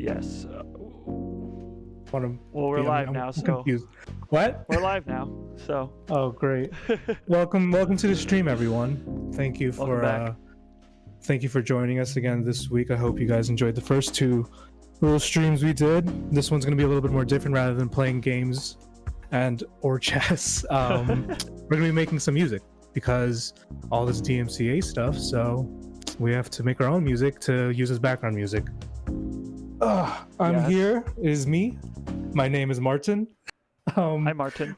Yes. Want Well, we're live now, I'm so confused. What? we're live now. So Oh, great. Welcome to the stream, everyone. Thank you Welcome back. thank you for joining us again this week. I hope you guys enjoyed the first two little streams we did. This one's going to be a little bit more different rather than playing games and or chess. We're going to be making some music because all this DMCA stuff, so we have to make our own music to use as background music. I'm Yes. here. It is me. My name is Martin. Hi, Martin.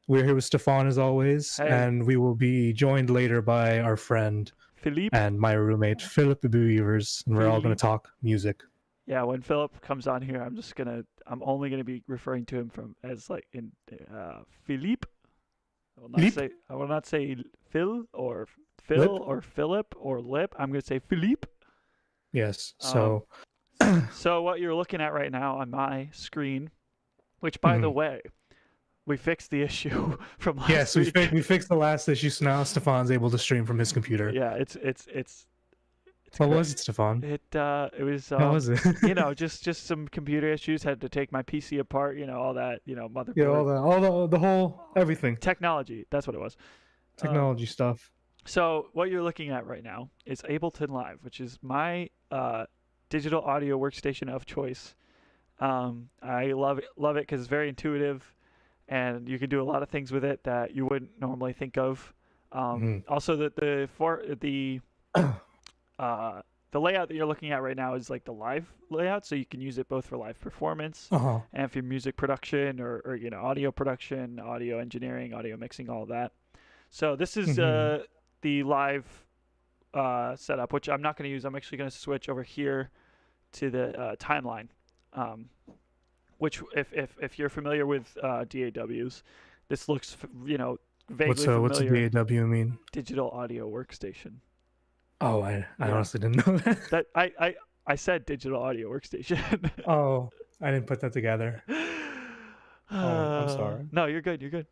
We're here with Stefan as always, Hey. and we will be joined later by our friend Philippe. and my roommate, Philip Beavers, and we're all going Philippe. to talk music. Yeah, when Philip comes on here, I'm only gonna be referring to him as like in Philippe. I will not say Phil or Phil Lip? or Philip or Lip. I'm gonna say Philippe. Yes, so So what you're looking at right now on my screen, which by the way, we fixed the issue from last yes, week. we fixed the last issue, so now Stefan's able to stream from his computer. Yeah, it's What great. was it, Stefan? It was What was it? just some computer issues. Had to take my PC apart, all that, motherboard. Yeah, all the whole everything, Technology, that's what it was. technology stuff. So what you're looking at right now is Ableton Live, which is my digital audio workstation of choice. I love it because it's very intuitive, and you can do a lot of things with it that you wouldn't normally think of. Also, the layout that you're looking at right now is like the live layout, so you can use it both for live performance and for music production or audio production, audio engineering, audio mixing, all of that. So this is the live setup, which I'm not going to use. I'm actually going to switch over here to the timeline, which if you're familiar with DAWs, this looks vaguely familiar. What's a DAW mean? Digital audio workstation. Oh, I honestly didn't know that. That I said digital audio workstation. Oh, I didn't put that together. Oh, I'm sorry. No, you're good. You're good.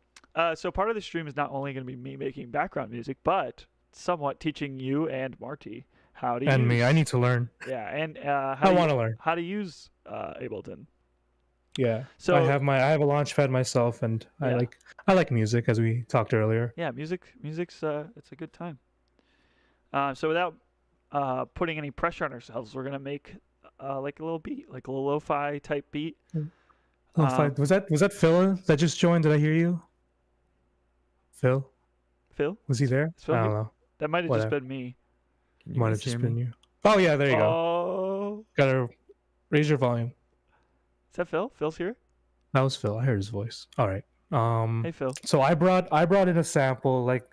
So part of the stream is not only going to be me making background music, but somewhat teaching you and Marty how to use. And me, I need to learn. Yeah, and I want to learn how to use Ableton. Yeah. So I have a Launchpad myself, and Yeah. I like music, as we talked earlier. Yeah, music's it's a good time. So without putting any pressure on ourselves, we're gonna make like a little beat, like a little lo-fi type beat. Was that Phil that just joined? Did I hear you? Phil? Phil? Was he there? Phil I here? don't know. That might have just been me. Might have just been you. Oh yeah, there you go. Oh, Gotta raise your volume. is that Phil? Phil's here. That was Phil. I heard his voice. All right. Hey, Phil. So I brought in a sample, like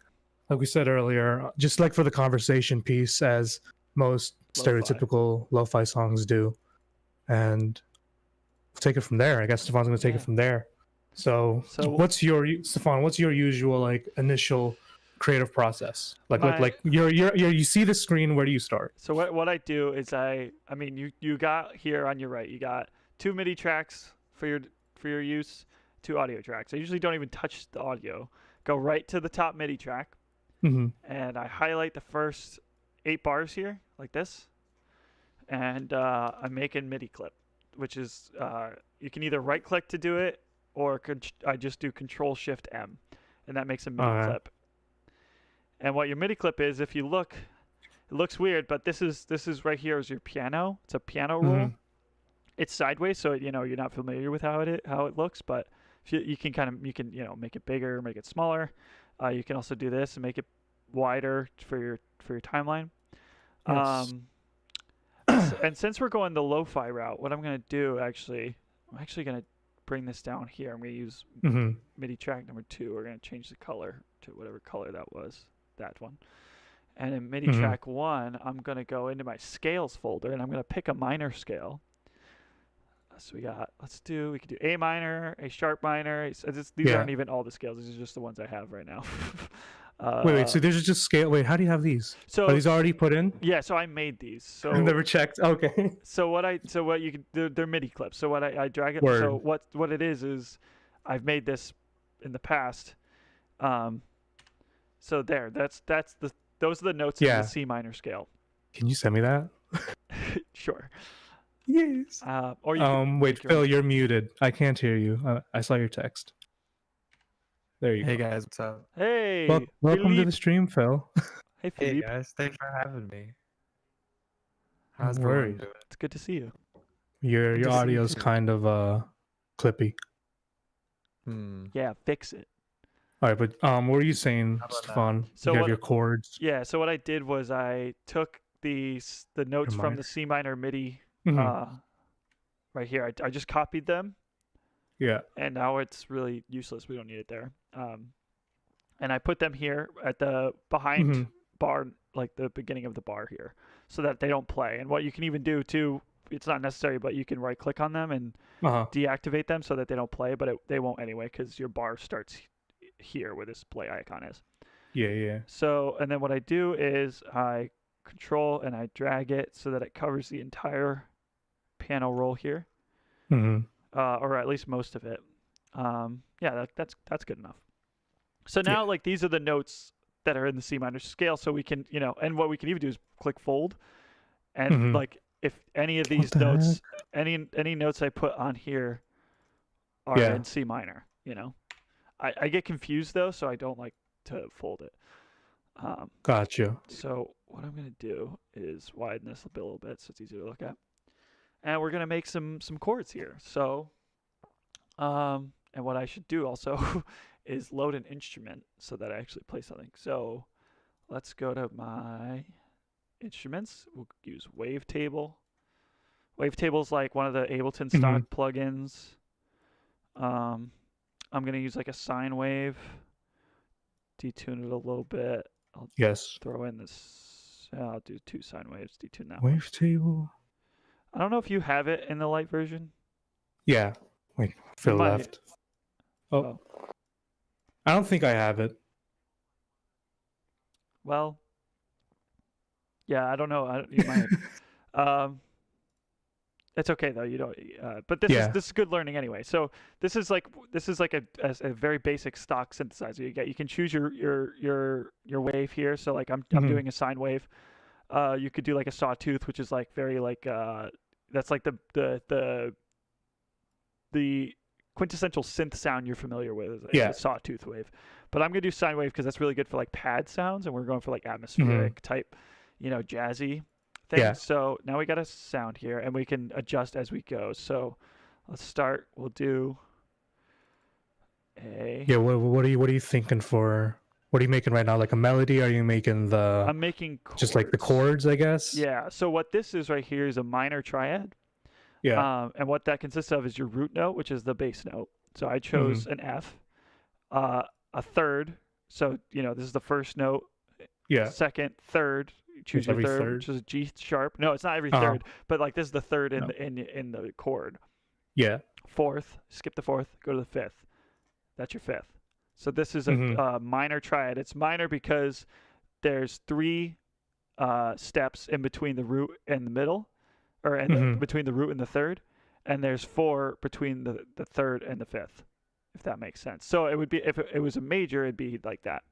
we said earlier, just like for the conversation piece, as most Lo-fi. stereotypical lo-fi songs do, and we'll take it from there. I guess Stefan's gonna take it from there. So Stefan? What's your usual like initial creative process? Like you see the screen. Where do you start? So what I do is you got here on your right, you got 2 MIDI tracks for your use, 2 audio tracks. I usually don't even touch the audio. Go right to the top MIDI track, and I highlight the first 8 bars here like this, and I'm making MIDI clip, which is you can either right click to do it, or I just do Control-Shift-M, and that makes a MIDI clip. And what your MIDI clip is, if you look, it looks weird, but this is right here is your piano. It's a piano roll. It's sideways, so you're not familiar with how it looks, but you can make it bigger, make it smaller. You can also do this and make it wider for your timeline. Yes. And since we're going the lo-fi route, what I'm gonna do I'm actually gonna bring this down here. I'm gonna use MIDI track number 2. We're gonna change the color to whatever color that was, that one. And in MIDI track 1, I'm gonna go into my scales folder, and I'm gonna pick a minor scale. So we could do A minor, A sharp minor. These aren't even all the scales. These are just the ones I have right now. Wait. So there's just scale. Wait, how do you have these? So are these already put in? Yeah. So I made these. So I've never checked. Okay. So what you can they're MIDI clips. So what I drag it. Word. So what it is I've made this in the past. So there. Those are the notes in the C minor scale. Can you send me that? Sure. Yes. Or you can Wait, make your Phil, own. you're muted. I can't hear you. I saw your text. There you Hey go. guys, what's up? Hey, Welcome to Philippe. the stream, Phil. Hey, Hey Philippe. guys, thanks for having me. No How's everyone worries. doing? It's good to see you. Your Good to see you audio's too. kind of clippy. Yeah, fix it. All right, but what were you saying, How about Stefan? So You have what- your chords. Yeah, so what I did was I took the notes from minor. the C minor MIDI Mhm. right here. I just copied them, Yeah. and now it's really useless. We don't need it there. And I put them here at the behind Mhm. bar, like the beginning of the bar here, so that they don't play. And what you can even do too, it's not necessary, but you can right click on them and Uh-huh. deactivate them so that they don't play, but they won't anyway because your bar starts here where this play icon is. Yeah, yeah. So, and then what I do is I control and I drag it so that it covers the entire piano roll here, Mhm. or at least most of it. Yeah, that's good enough. So now, like, these are the notes that are in the C minor scale, so we can, and what we can even do is click fold, and Mhm. like if any of these the notes, any notes I put on here are Yeah. in C minor, I get confused though, so I don't like to fold it. Gotcha. So what I'm gonna do is widen this a little bit so it's easier to look at, and we're gonna make some chords here. So, and what I should do also is load an instrument so that I actually play something. So let's go to my instruments. We'll use Wavetable. Wavetable is like one of the Ableton stock plugins. I'm gonna use like a sine wave, detune it a little bit. I'll Yes. throw in this. I'll do 2 sine waves. Detune that one. Wavetable. I don't know if you have it in the light version. Yeah. Wait, Phil might- left. Oh. I don't think I have it. Well, yeah, I don't know. You might. It's okay though. You don't. But this is good learning anyway. So this is like a very basic stock synthesizer you get. You can choose your wave here. So like I'm doing a sine wave. You could do like a sawtooth, which is like very like that's like the quintessential synth sound you're familiar with. Is a sawtooth wave. But I'm gonna do sine wave because that's really good for like pad sounds, and we're going for like atmospheric type, jazzy thing. Yeah. So now we got a sound here, and we can adjust as we go. So let's start. We'll do a. Yeah. What are you thinking for? What are you making right now? Like a melody? Are you making the? I'm making chords. Just like the chords, I guess. Yeah. So what this is right here is a minor triad. Yeah. And what that consists of is your root note, which is the bass note. So I chose an F, a third. So this is the first note. Yeah. Second, third. Choose your third, which is a G sharp. No, it's not every third, but like this is the third in the chord. Yeah. Fourth, skip the fourth, go to the fifth. That's your fifth. So this is a minor triad. It's minor because there's 3 steps in between the root and the middle, or between the root and the third, and there's 4 between the third and the fifth, if that makes sense. So it would be, if it was a major, it'd be like that.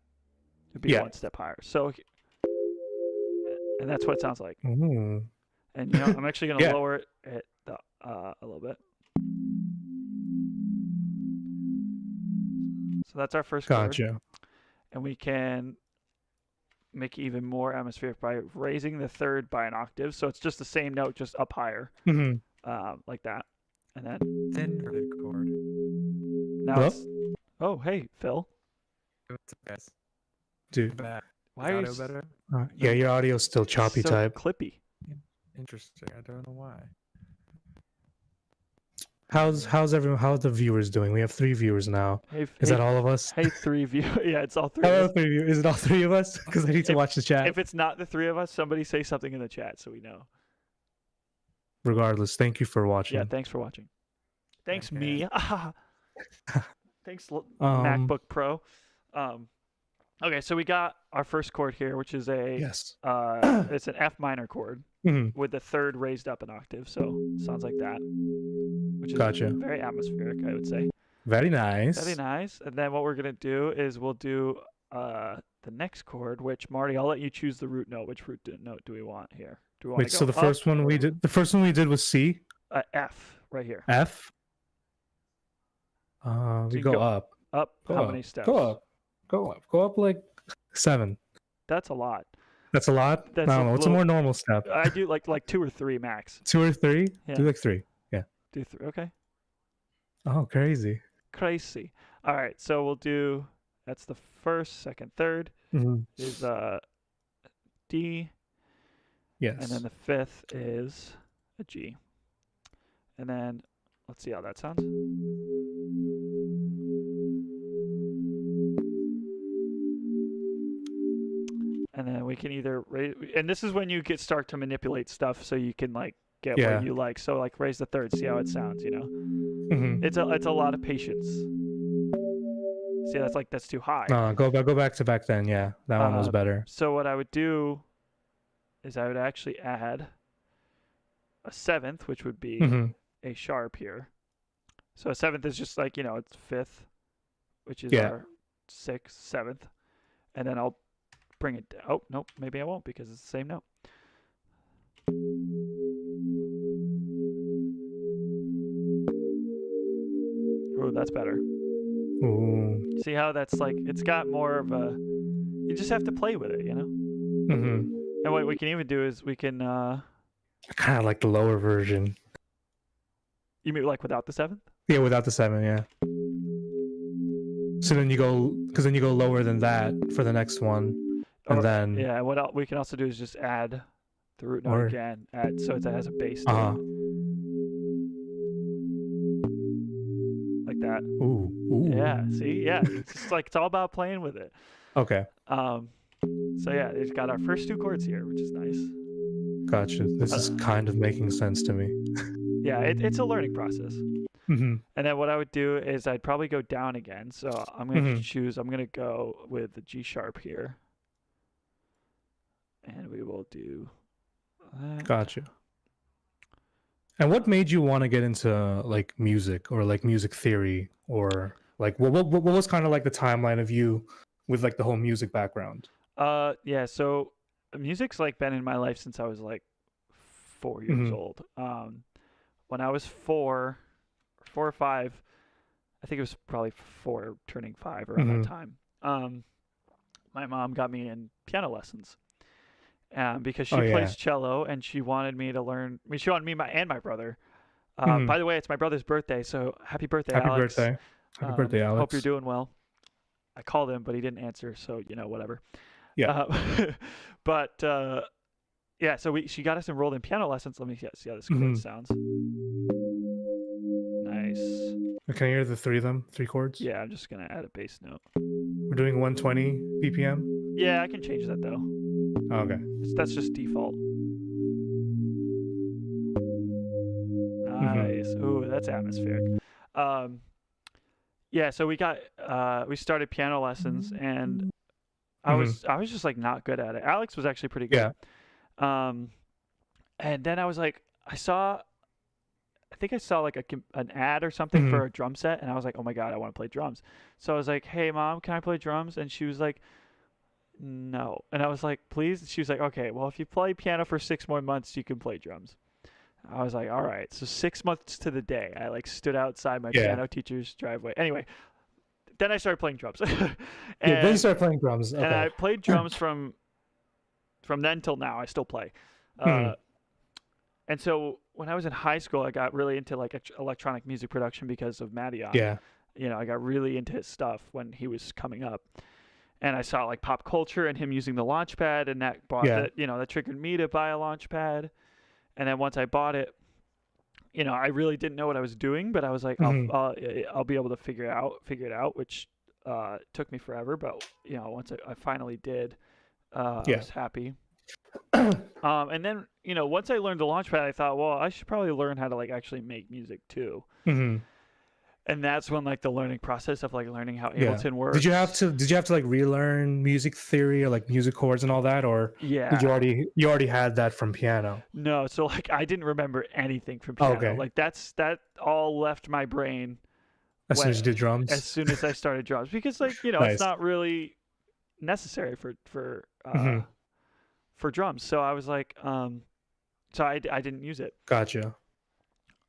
It'd be 1 step higher. So, and that's what it sounds like. Ooh. And I'm actually gonna lower it a little bit. So that's our first chord. Gotcha. And we can make it even more atmospheric by raising the third by an octave. So it's just the same note, just up higher, like that. And then inverted chord. now it's. Oh, hey, Phil. What's up, guys? Dude. Why are you audio better? Yeah, your audio's still choppy so type. clippy? Interesting. I don't know why. How's everyone? How's the viewers doing? We have 3 viewers now. Is that all of us? Hey, 3 viewers. Yeah, it's all 3 Hello, of us. 3 viewers. Is it all 3 of us? Because I need to watch the chat. If it's not the 3 of us, somebody say something in the chat so we know. Regardless, thank you for watching. Yeah, thanks for watching. Thanks, Okay. me. Thanks, MacBook Pro. Okay, so we got our first chord here, which is Yes. it's an F minor chord with the third raised up an octave. So it sounds like that, which is Gotcha. very atmospheric, I would say. Very nice. Very nice. And then what we're gonna do is we'll do the next chord, which Marty, I'll let you choose the root note. Which root note do we want here? Do we want Wait, to go so the first one we did, the first one we did was C, F right here. F. So We you can go up. Up. Go How up. many steps? Go up. Go up. Go up like 7. That's a lot. That's a lot. That's I a don't know. What's a little- more normal step? I do like 2 or 3 max. 2 or 3? Yeah. Do like 3. Do 3. Okay. Oh, crazy. Crazy. All right. So we'll do. That's the first, second, third Mhm. is D, Yes. and then the fifth is a G. And then let's see how that sounds. And then we can either raise, and this is when you start to manipulate stuff so you can like get Yeah. what you like. So like raise the third, see how it sounds, Mhm. It's a lot of patience. See, that's too high. Go back to back then. Yeah, that one was better. So what I would do is I would actually add a 7th, which would be Mhm. a sharp here. So a 7th is just like, it's 5th, which is Yeah. our 6th, 7th. And then I'll bring it down. Oh, nope, maybe I won't because it's the same note. Oh, that's better. Ooh. See how that's like, it's got more of a, you just have to play with it, Mhm. And what we can even do is we can, I kind of like the lower version. you mean like without the 7th? Yeah, without the 7. Yeah. So then you go lower than that for the next one, and Or- then Yeah, what else we can also do is just add the root note Or- again, so it has a bass to Uh-huh. it. Like that. Ooh. Yeah, see? Yeah, it's just like it's all about playing with it. Okay. So yeah, it's got our first 2 chords here, which is nice. Gotcha. This is kind of making sense to me. Yeah, it's a learning process. Mhm. And then what I would do is I'd probably go down again. So I'm going to Mhm. I'm going to go with the G sharp here. And we will do that. Gotcha. And what made you want to get into like music or like music theory, or like what was kind of like the timeline of you with like the whole music background? Yeah, so music's like been in my life since I was like 4 years Mhm. old. When I was 4 or 5, I think it was probably 4 turning 5 around Mhm. that time. My mom got me in piano lessons. Because she Oh, yeah. plays cello and she wanted me to learn. I mean, she wanted me and my brother. Mhm. By the way, it's my brother's birthday, so happy birthday, Happy Alex. birthday. Happy birthday, Alex. Hope you're doing well. I called him, but he didn't answer, so whatever. Yeah. But yeah, so she got us enrolled in piano lessons. Let me see how this chord Mhm. sounds. Nice. Can you hear the 3 of them? 3 chords? Yeah, I'm just gonna add a bass note. We're doing 120 BPM. Yeah, I can change that though. Oh, okay. That's just default. Nice. Ooh, that's atmospheric. Yeah, so we started piano lessons and I was just like not good at it. Alex was actually pretty good. Yeah. And then I was like, I think I saw like an ad or something for a drum set, and I was like, oh my God, I want to play drums. So I was like, hey mom, can I play drums? And she was like, no. And I was like, please? She was like, okay, well, if you play piano for 6 more months, you can play drums. I was like, all right. So 6 months to the day, I like stood outside my piano teacher's driveway. Anyway, then I started playing drums. Yeah, then you start playing drums. Okay. And I played drums from then till now. I still play. And so when I was in high school, I got really into like electronic music production because of Madion. Yeah. I got really into his stuff when he was coming up. And I saw like pop culture and him using the Launchpad, and that that triggered me to buy a Launchpad. And then once I bought it, I really didn't know what I was doing, but I was like, I'll be able to figure it out, which took me forever. But once I finally did, I was happy. And then once I learned the Launchpad, I thought, well, I should probably learn how to like actually make music too. And that's when like the learning process of like learning how Ableton works. Did you have to like relearn music theory or like music chords and all that, or Yeah. did you already had that from piano? No, so like I didn't remember anything from piano. Okay. Like that all left my brain As soon as you did drums. as soon as I started drums, because like Nice. it's not really necessary for Mhm. for drums. So I was like, so I didn't use it. Gotcha.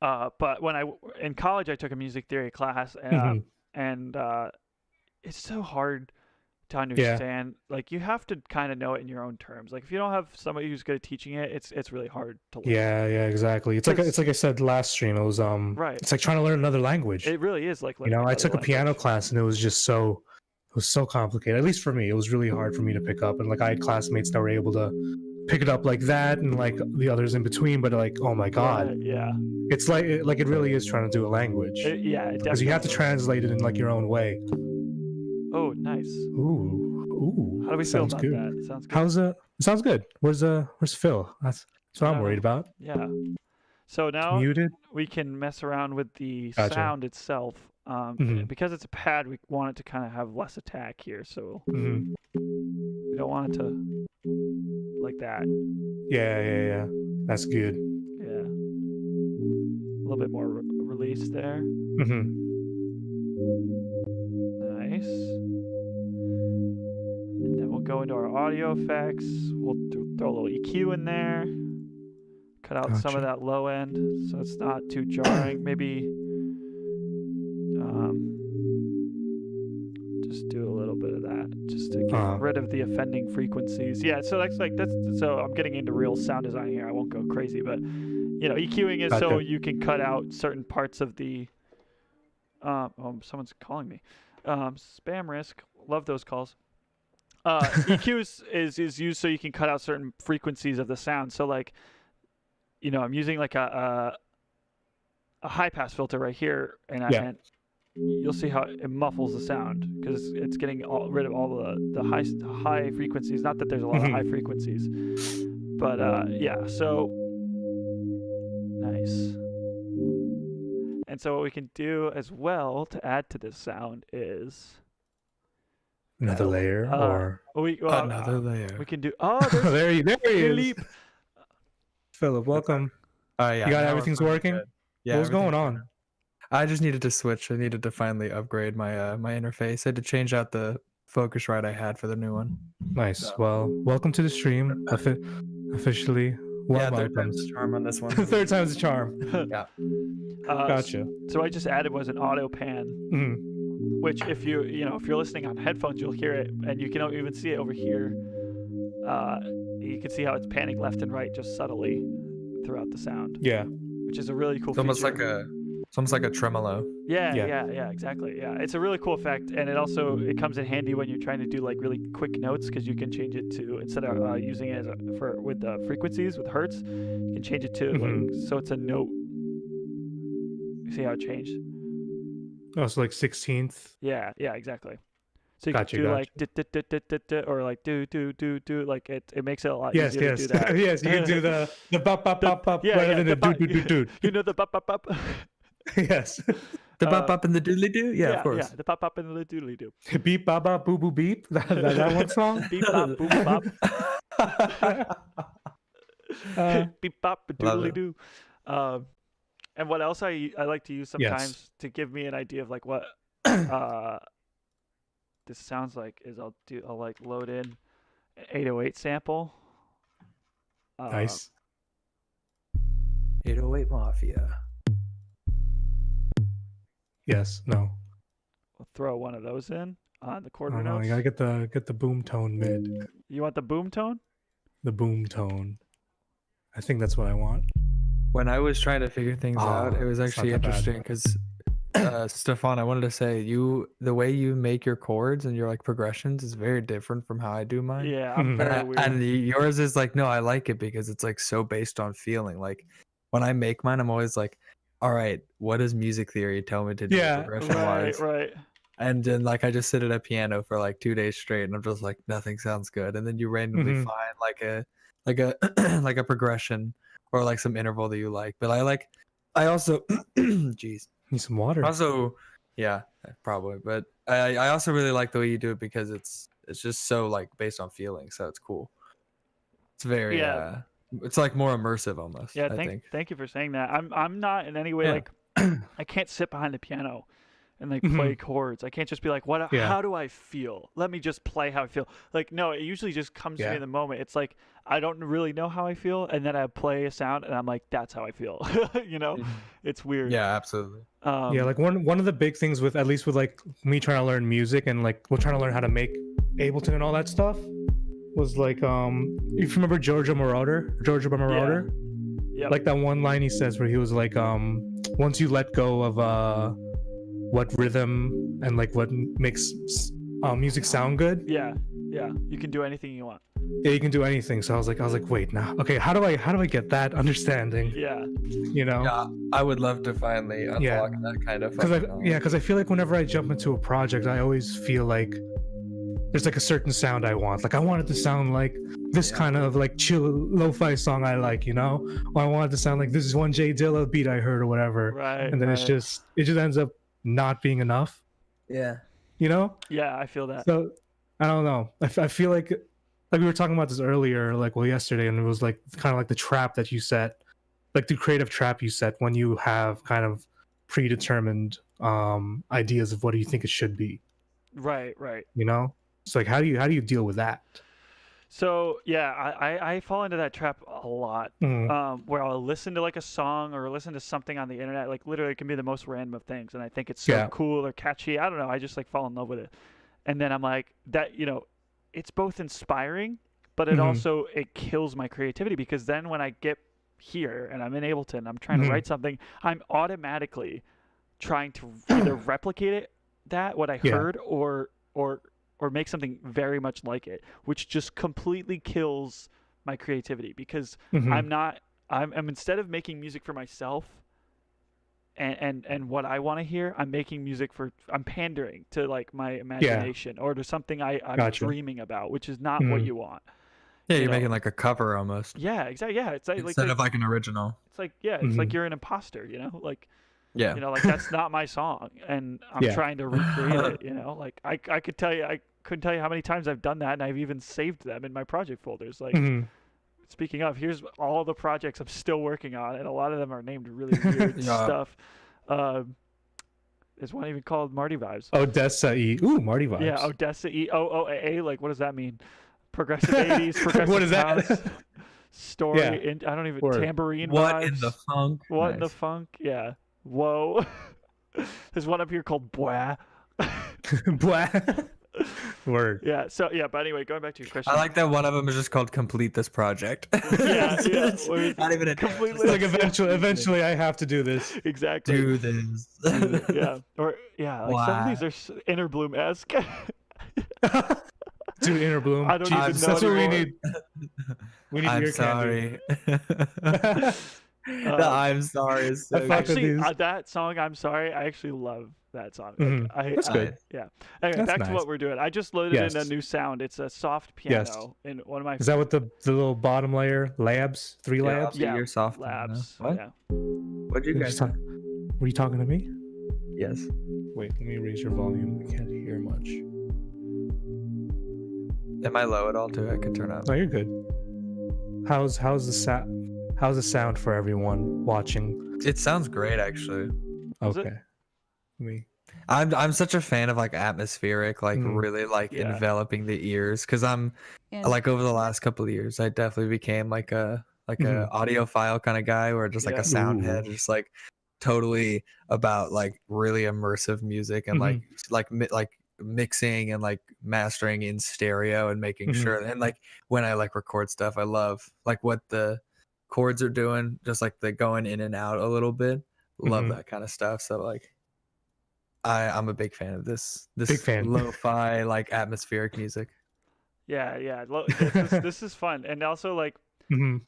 But when in college, I took a music theory class, Mhm. and it's so hard to Yeah. understand. Like you have to kind of know it in your own terms. Like if you don't have somebody who's good at teaching it, it's really hard to learn. Yeah, exactly. It's like I said last stream. It was Right. It's like trying to learn another language. It really is like You learning know, I another took a piano language. class and it was just so complicated. At least for me, it was really hard for me to pick up. And like I had classmates that were able to pick it up like that, and like the others in between. But like, oh my god, Right, yeah. it's like it really is trying to do a language Yeah. It because you have to definitely. translate it in like your own way. Oh, nice. Ooh. How do we feel Sounds about good. that? Sounds good. How's It sounds good. Where's Phil? That's what I I'm don't worried know. about. Yeah. So now Muted. we can mess around with the Gotcha. sound itself. Mhm. Because it's a pad, we want it to kind of have less attack here. So Hmm. we don't want it to like that. Yeah. That's good. Yeah. A little bit more release there. Hmm. Nice. And then we'll go into our audio effects. We'll throw a little EQ in there. Cut out some of Gotcha. that low end so it's not too jarring. Maybe just do a little bit of that just to get rid of the offending frequencies. Yeah, so that's so I'm getting into real sound design here. I won't go crazy, but you know, EQing is so Gotcha. you can cut out certain parts of the oh, someone's calling me. Spam risk. Love those calls. EQ is used so you can cut out certain frequencies of the sound. So like, you know, I'm using like a high pass filter right here, and and you'll see how it muffles the sound because it's getting rid of all the high frequencies. Not that there's a lot of high frequencies, but yeah. So nice. And so what we can do as well to add to this sound is Another layer or Another layer. we can do there's there he is. Philippe. Philip, welcome. Yeah. You got now we're everything's fine. working? Good. Yeah. What was going everything's on? fine. I just needed to switch. I needed to finally upgrade my my interface. I had to change out the Focusrite I had for the new one. Nice. Well, welcome to the stream. Officially. Warm third time's welcomes. the charm on this one. Third time's the charm. Yeah. Gotcha. So I just added was an auto pan, Mhm. which if you're listening on headphones, you'll hear it, and you can even see it over here. You can see how it's panning left and right just subtly throughout the sound, Yeah. which is a really cool It's almost feature. like a tremolo. Yeah, exactly. Yeah, it's a really cool effect, and it comes in handy when you're trying to do like really quick notes because you can change it to instead of using it with the frequencies with hertz, you can change it to like so it's a note. You see how it changed? Oh, so like 16th. Yeah, exactly. So you Gotcha, can do gotcha. like or like do like it makes it a lot Yes, easier to do that. yes. You can do the bop bop bop bop Yeah, rather than the bop- do. You know the bop bop bop. Yes. The bop bop and the doodly doo? Yeah, of course. Yeah, the pop pop and the doodly doo. Beep bop bop boo boo beep. That one song. Beep bop boop bop. Beep bop Love doodly it. doo. And what else I like to use sometimes to give me an idea of like what this sounds like is I'll like load in an 808 sample. Nice. 808 Mafia. Yes. No. We'll throw one of those in on the I quarter don't know. notes. You gotta get the boom tone mid. You want the boom tone? The boom tone. I think that's what I want. When I was trying to figure things out, it was it's not actually that bad. interesting because Stefan, I wanted to say the way you make your chords and your like progressions is very different from how I do mine. Yeah, I'm very weird. And yours is like, no, I like it because it's like so based on feeling. Like when I make mine, I'm always like, all right, what does music theory tell me to do progression wise? Right. And then like I just sit at a piano for like 2 days straight and I'm just like, nothing sounds good. And then you randomly Mhm. find like a like a progression or like some interval that you like. But I also jeez. Need some water. Also, yeah, probably. But I also really like the way you do it because it's just so like based on feeling, so it's cool. It's very it's like more immersive almost. Yeah, I think. thank you for saying that. I'm not in any way Yeah. like I can't sit behind the piano and like play chords. I can't just be like, what? Yeah. How do I feel? Let me just play how I feel. Like, no, it usually just comes to me Yeah. in the moment. It's like I don't really know how I feel, and then I play a sound, and I'm like, that's how I feel. You know, it's weird. Yeah, absolutely. Yeah, like one of the big things with, at least with like me trying to learn music and like we're trying to learn how to make Ableton and all that stuff, was like if you remember Georgia Marauder, Yep. like that one line he says where he was like once you let go of what rhythm and like what makes music sound good, yeah, you can do anything you want. yeah, you can do anything. So I was like wait, now okay, how do I get that understanding, Yeah, you know? Yeah, I would love to finally unlock that kind of. Because I feel like whenever I jump into a project, I always feel like there's like a certain sound I want. Like I want it to sound like this kind of like chill lo-fi song I like, you know? Or I want it to sound like this is one Jay Dilla beat I heard or whatever. right. And then it just ends up not being enough, Yeah. you know? Yeah, I feel that. So I don't know. I feel like we were talking about this earlier, like yesterday, and it was like kind of like the trap that you set, like the creative trap you set when you have kind of predetermined ideas of what do you think it should be, Right. you know? So like how do you deal with that? So yeah, I fall into that trap a lot. Where I'll listen to like a song or listen to something on the internet, like literally it can be the most random of things, and I think it's so cool or catchy. I don't know. I just like fall in love with it, and then I'm like that. You know, it's both inspiring, but it also it kills my creativity, because then when I get here and I'm in Ableton, I'm trying to write something, I'm automatically trying to either replicate what I heard or make something very much like it, which just completely kills my creativity, because I'm instead of making music for myself and what I want to hear, I'm making music I'm pandering to like my imagination or to something I'm dreaming about, which is not what you want. Yeah, you're making like a cover almost. Yeah, exactly. Yeah, it's like instead of like an original. It's like it's like you're an imposter, you know, like. Yeah. You know, like that's not my song, and I'm trying to recreate it. You know, like I couldn't tell you how many times I've done that, and I've even saved them in my project folders. Like, speaking of, here's all the projects I'm still working on, and a lot of them are named really weird stuff. There's one even called Marty Vibes. Odessa E. Ooh, Marty Vibes. Yeah, Odessa E. OOAA. Like, what does that mean? Progressive 80s. Progressive what is house, that? Story. I don't even. Tambourine What vibes. in the funk? What in the funk? Yeah. Whoa. There's one up here called Bwah. Bwah. Word. Yeah. So yeah, but anyway, going back to your question. I like that one of them is just called "Complete This Project." Yeah. Not even a completely. Like eventually, I have to do this. Exactly. Do this. Yeah. Or like some of these are Interbloom-esque. Dude, Interbloom. I don't even know. That's what we need. We need I'm your sorry. candy. The I'm sorry is so actually that song I'm sorry, I actually love that song. Like, that's good. Yeah. Anyway, That's back to nice. what we're doing. I just loaded in a new sound. It's a soft piano in one of my. Is that what the little bottom layer labs? 3 labs? Yeah, your soft labs. What? Yeah. What'd you guys? Were you talking to me? Yes. Wait, let me raise your volume. We can't hear much. Am I low at all too? I could turn up. No, you're good. How's the sound for everyone watching? It sounds great actually. Okay. I'm such a fan of like atmospheric, like really like enveloping the ears, because I'm like over the last couple of years I definitely became like a audiophile kind of guy, where just like a sound head, just like totally about like really immersive music and like mixing and like mastering in stereo and making sure, and like when I like record stuff, I love like what the chords are doing, just like the going in and out a little bit. Love that kind of stuff. So like I'm a big fan of this lo-fi like atmospheric music. Yeah. This is fun, and also like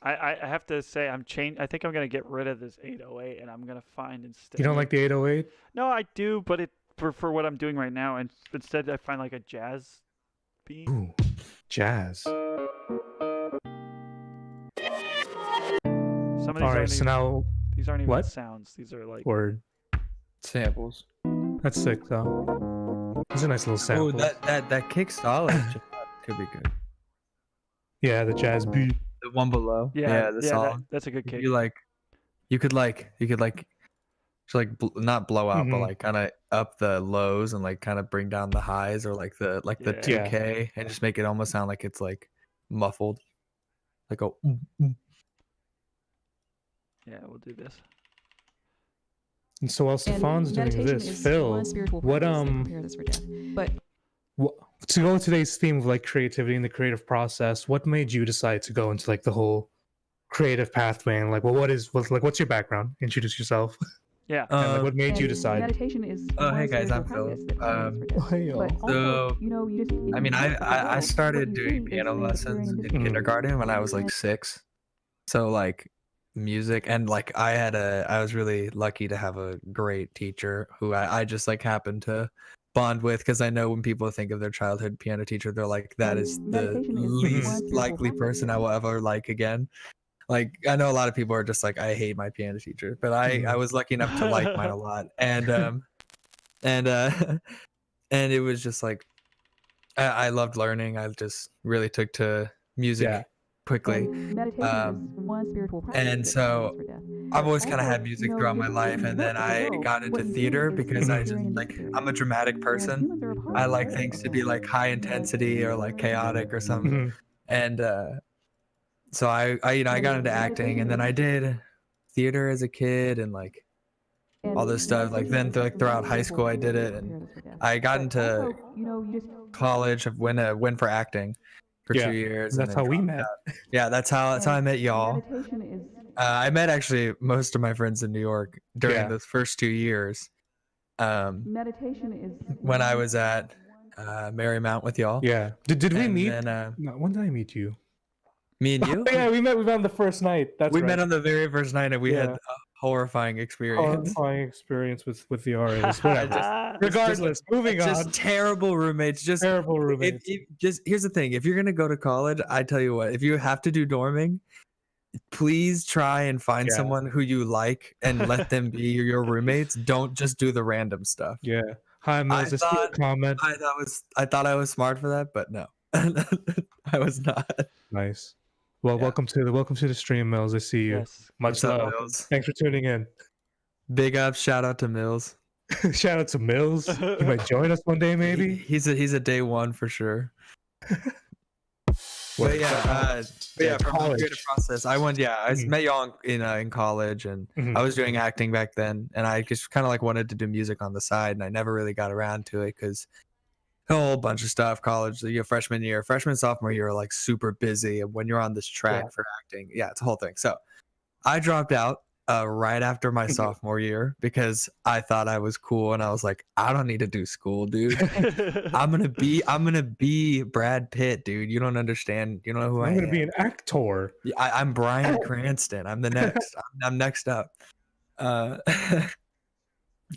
I have to say I think I'm gonna get rid of this 808, and I'm gonna find instead. You don't like the 808? No, I do, but it for what I'm doing right now, and instead I find like a jazz beat. Ooh, jazz. Some of these All right, so now these aren't even what? sounds. These are like word Samples. That's sick though. These are nice little samples. Oh, that kick solid could be good. Yeah, the jazz beat. The one below. Yeah, the song. that's a good kick. You could to like not blow out, but Mhm. like kind of up the lows and like kind of bring down the highs, or like the Yeah. 2K, and just make it almost sound like it's like muffled, like a. Yeah, we'll do this. And so while Stefan's doing this, Phil, what But to go to today's theme of like creativity and the creative process, what made you decide to go into like the whole creative pathway? And like, well, what's your background? Introduce yourself. Yeah. And like, what made you decide? meditation is Oh, hey one guys, I'm spiritual Phil. practice that Hey, y'all. but also, So, you know, you just I mean, I started doing piano is lessons in Mhm. kindergarten when I was like 6. So like music, and like I was really lucky to have a great teacher who I just like happened to bond with, because I know when people think of their childhood piano teacher, they're like, that is the meditation is one least spiritual likely person I will ever like again. Like, I know a lot of people are just like, I hate my piano teacher, but I was lucky enough to like mine a lot. And and it was just like I loved learning. I just really took to music Yeah. quickly. meditation is one spiritual practice And that so causes for death. I've But always kind of also, had music you know, throughout you my just life, and then look at the I world, got what into you theater see is because I just experience like, experience. I'm a dramatic And person. humans are a part I of like the things to whole. be like high intensity or like chaotic or something. Mhm. And so I you know, I got into acting, and then I did theater as a kid, and like all this stuff. Like then throughout high school I did it, and I got into You know, you just college. I went for acting for Yeah. 2 years, And and that's then how we dropped met. out. Yeah, that's how I met y'all. meditation is I met actually most of my friends in New York during Yeah. those first 2 years. meditation is When I was at Marymount with y'all. Yeah. Did we And meet? then No, when did I meet you? me and you, Yeah, we met on the first night. That's we right. met on the very first night, and we had Yeah. a horrifying experience. Horrifying experience with the RAs. Whatever. Just- Regardless, moving Just on. terrible roommates. Just Terrible roommates. just here's the thing: if you're gonna go to college, I tell you what, if you have to do dorming, please try and find Yeah. someone who you like and let them be your roommates. Don't just do the random stuff. Yeah. Hi, Mills. I see your comment. I thought I was smart for that, but no, I was not. Nice. Well, Yeah. welcome to the stream, Mills. I see you. Yes. Much What's up, love. Mills? Thanks for tuning in. Big up, shout out to Mills. Shout out to Mills. He might join us one day, maybe. He's a day one for sure. But yeah, Yeah, from the college. creative process, I Mhm. met y'all in college, and Mhm. I was doing acting back then, and I just kind of like wanted to do music on the side, and I never really got around to it because a whole bunch of stuff. College, freshman, sophomore year are like super busy, and when you're on this track Yeah. for acting, yeah, it's a whole thing. So I dropped out right after my Mhm. sophomore year because I thought I was cool, and I was like, I don't need to do school, dude. I'm gonna be Brad Pitt, dude. You don't understand. You don't know who I I'm am. gonna be an actor. Yeah, I'm Bryan Cranston. I'm the next. I'm next up. Uh,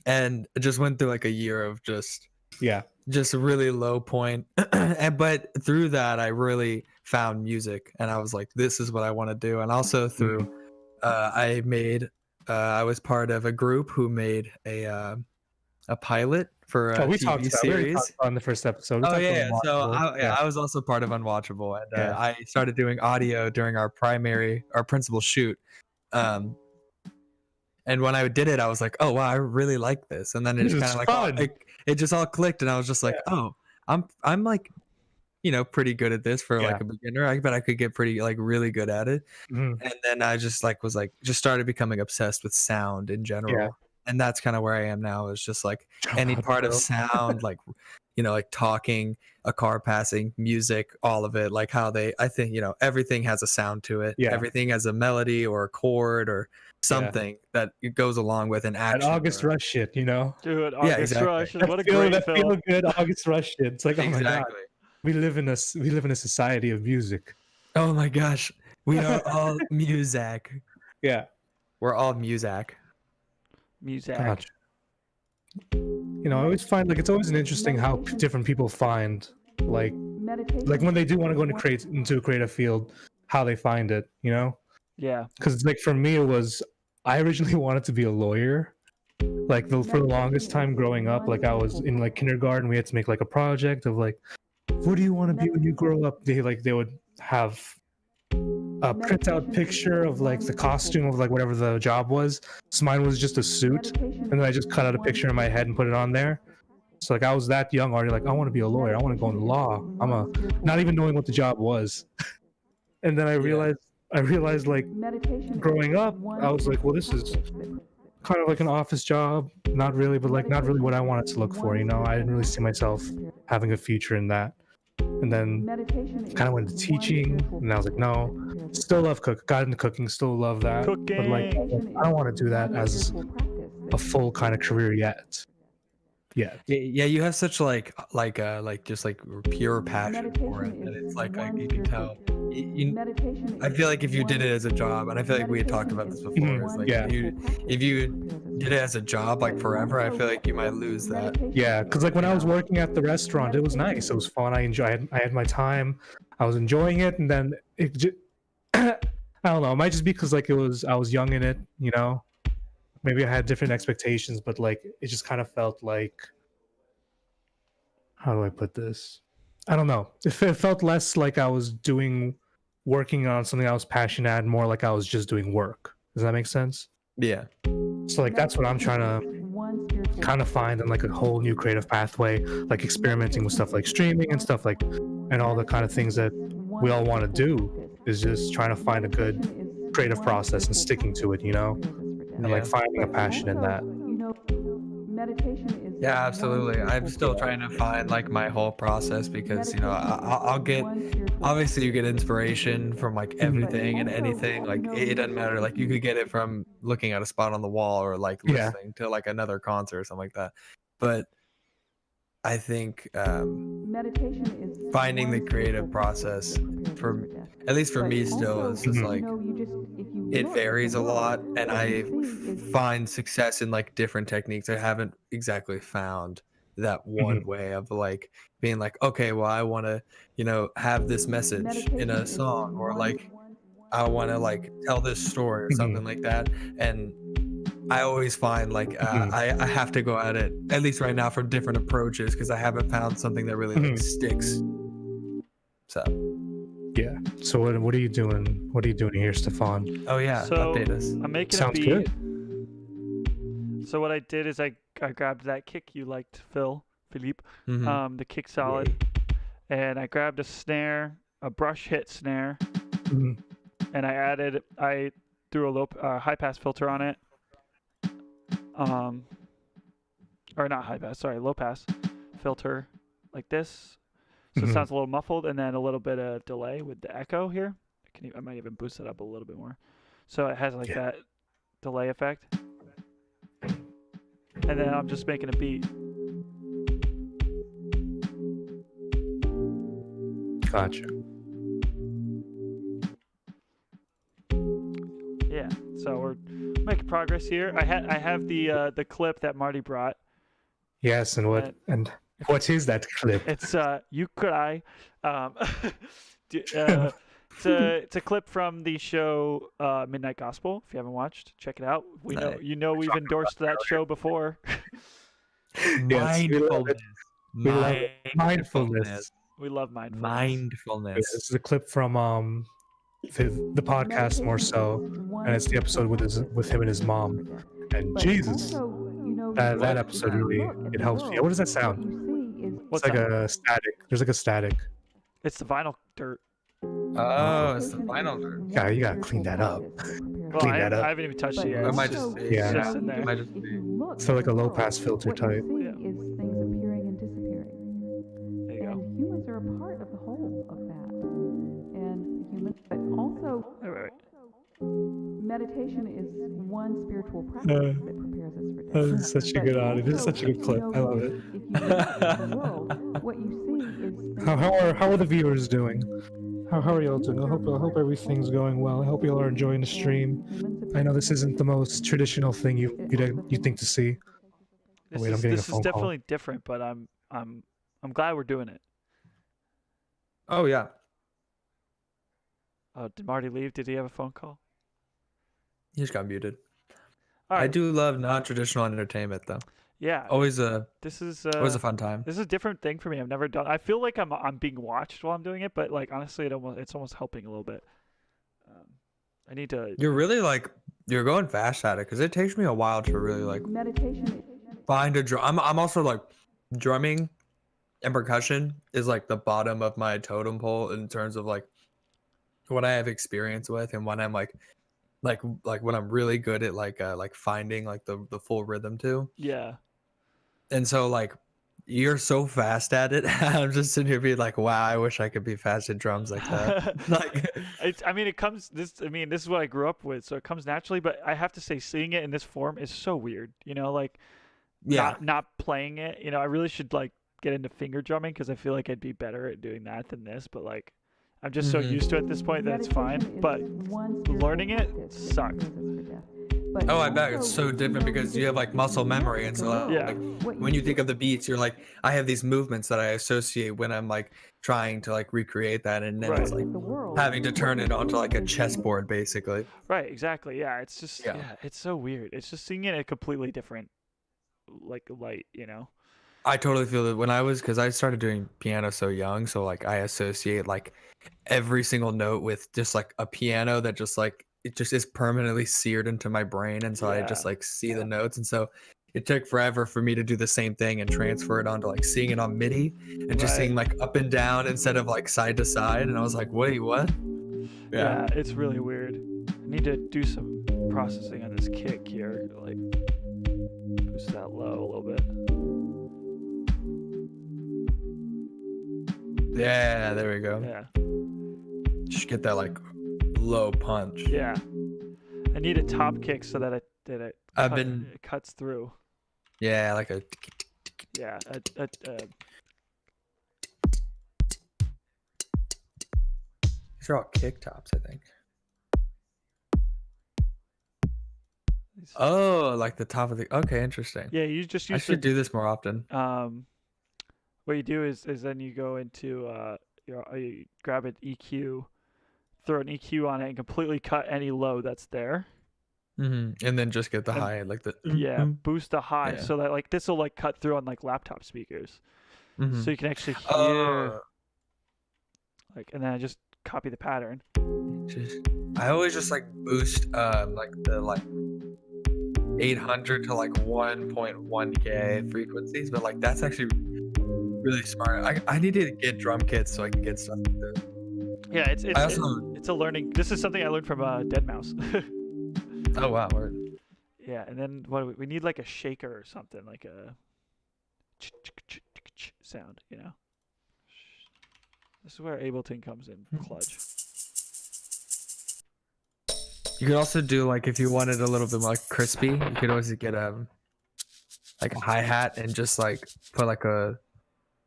and I just went through like a year of just Yeah. a really low point. But through that, I really found music, and I was like, this is what I want to do. And also through, I was part of a group who made a pilot for a we TV talked about series. on the first episode. We Oh talked yeah, about so Unwatchable. I was also part of Unwatchable, and Yeah. I started doing audio during our principal shoot. And when I did it, I was like, oh wow, I really like this. And then it This just is kind of like fun. it just all clicked, and I was just like, oh, I'm like, pretty good at this for Yeah. like a beginner. I bet I could get pretty like really good at it. Mhm. And then I just just started becoming obsessed with sound in general. And that's kind of where I am now, is just like any part of sound, like like talking, a car passing, music, all of it, like how I think everything has a sound to it. Yeah. Everything has a melody or a chord or something that it goes along with an That action. August Rush shit, Dude, Yeah, August exactly. Rush. That What a feel, great that film. feel good August Rush shit. It's like, oh my god, Exactly. we live in a society of music. Oh my gosh, we are all music. Yeah. We're all music. Music. Gotcha. I always find like it's always an interesting how different people find like when they do want to go into a creative field, how they find it, Yeah. because it's like for me it was, I originally wanted to be a lawyer, like for the longest time growing up. Like I was in like kindergarten, we had to make like a project of like, what do you want to be when you grow up. They would have a printout picture of like the costume of like whatever the job was. So mine was just a suit, and then I just cut out a picture in my head and put it on there. So like I was that young already, like I want to be a lawyer, I want to go into law. Not even knowing what the job was. And then I realized like growing up, I was like, well, this is kind of like an office job, not really, but like not really what I wanted to look for, you know. I didn't really see myself having a future in that. And then kind of went into teaching, and I was like, no, still love got into cooking, still love that, but like I don't want to do that as a full kind of career yet. Yeah, you have such like just like pure passion for it that it's like you can tell. I feel like if you did it as a job, and I feel like we had talked about this before, it's like if you did it as a job like forever, I feel like you might lose that. Yeah, because like when I was working at the restaurant, it was nice, it was fun, I had my time, I was enjoying it, and then it just I don't know, it might just be because like I was young in it, you know. Maybe I had different expectations, but like it just kind of felt like, how do I put this? I don't know. It felt less like I was working on something I was passionate at, more like I was just doing work. Does that make sense? Yeah. So like that's what I'm trying to kind of find in like a whole new creative pathway, like experimenting with stuff like streaming and stuff like, and all the kind of things that we all want to do is just trying to find a good creative process and sticking to it, you know? And like finding a passion in that. Yeah, absolutely. I'm still trying to find like my whole process because, you know, I'll get, obviously you get inspiration from like everything and anything. Like it doesn't matter. Like you could get it from looking at a spot on the wall or like listening to like another concert or something like that. But I think finding the creative process for, at least for me still, is just like, it varies a lot, and I find success in like different techniques. I haven't exactly found that one way of like being like, okay, well, I want to, you know, have this message in a song, or like I want to like tell this story or something like that. And I always find like I have to go at it, at least right now, from different approaches because I haven't found something that really like sticks. So yeah. So what are you doing? What are you doing here, Stefan? Oh yeah, so update us. I'm making Sounds a beat. good. So what I did is I grabbed that kick you liked, Philippe, Mhm. the kick solid, and I grabbed a snare, a brush hit snare, and I threw a high pass filter on it. Or not high pass, sorry, low pass filter like this. So it sounds a little muffled, and then a little bit of delay with the echo here. I might even boost it up a little bit more. So it has like that delay effect. And then I'm just making a beat. Gotcha. Yeah, so we're making progress here. I have the clip that Marty brought. Yes, and what is that clip? It's Yukurai. It's a clip from the show Midnight Gospel. If you haven't watched, check it out. We've endorsed that show before. Mindfulness. We love mindfulness. We love mindfulness. Mindfulness. This is a clip from the podcast more so, and it's the episode with him and his mom. And Jesus, that episode really it helps me. What does that sound? It's like a static. There's like a static. It's the vinyl dirt. Oh, it's the vinyl dirt. Yeah, you gotta clean that up. Well, I haven't even touched it yet. It might just be. It's just in there. It might just be. So like a low pass filter type. Yeah. Is things appearing and disappearing. There you go. And humans are a part of the whole of that. And humans, but also Wait. meditation is one spiritual practice that prepares us for death. This is such a good audio. This is such a good clip. I love it. If you look at the world, what you see is How are the viewers doing? How are y'all doing? I hope everything's going well. I hope y'all are enjoying the stream. I know this isn't the most traditional thing you think to see. This Wait, I'm getting a is phone call. definitely different, but I'm glad we're doing it. Oh yeah. Oh, did Marty leave? Did he have a phone call? He just got muted. All right. I do love non-traditional entertainment though. Yeah. Always a This is a fun time. This is a different thing for me. I've never done. I feel like I'm being watched while I'm doing it, but like honestly, it's almost helping a little bit. I need to. You're really like you're going fast at it because it takes me a while to really like Meditation. find a drum. I'm also like drumming and percussion is like the bottom of my totem pole in terms of like what I have experience with and when I'm like when I'm really good at like finding like the full rhythm to. Yeah. And so like you're so fast at it. I'm just sitting here being like, wow, I wish I could be fast at drums like that. Like I mean, it comes this. I mean, this is what I grew up with, so it comes naturally. But I have to say, seeing it in this form is so weird. You know, like yeah. not playing it. You know, I really should like get into finger drumming because I feel like I'd be better at doing that than this. But like, I'm just so used to it at this point that it's fine. But learning it sucks. Oh, I bet it's so different because you have like muscle memory, and so Yeah. like, when you think of the beats, you're like, I have these movements that I associate when I'm like trying to like recreate that, and then it's Right. like having to turn it onto like a chessboard, basically. Right. Exactly. Yeah. It's just Yeah. it's so weird. It's just seeing it in a completely different like light. You know. I totally feel that when because I started doing piano so young, so like I associate like every single note with just like a piano that just like it just is permanently seared into my brain, and so I just like see the notes, and so it took forever for me to do the same thing and transfer it onto like seeing it on MIDI and just seeing like up and down instead of like side to side, and I was like, wait, what? Yeah, it's really weird. I need to do some processing on this kick here, like boost that low a little bit. Yeah, there we go. Yeah. Just get that like low punch. Yeah. I need a top kick so that it cuts through. Yeah, like a Yeah. these are all kick tops, I think. Oh, like the top of the. Okay, interesting. Yeah, you just I use should do this more often. what you do is then you go into you grab an EQ, throw an EQ on it, and completely cut any low that's there. And then just get the high, like the. Yeah, boost the high Yeah. so that like this will like cut through on like laptop speakers, so you can actually hear. Oh, Like, and then I just copy the pattern. I always just like boost like the like 800 to like 1.1K frequencies, but like that's actually really smart. I need to get drum kits so I can get stuff like this. Yeah, also, it's a learning. This is something I learned from Deadmau5. oh wow, word. Yeah, and then we need like a shaker or something, like a sound, you know. This is where Ableton comes in clutch. You could also do like if you wanted a little bit more crispy, you could always get like a hi-hat and just like put like a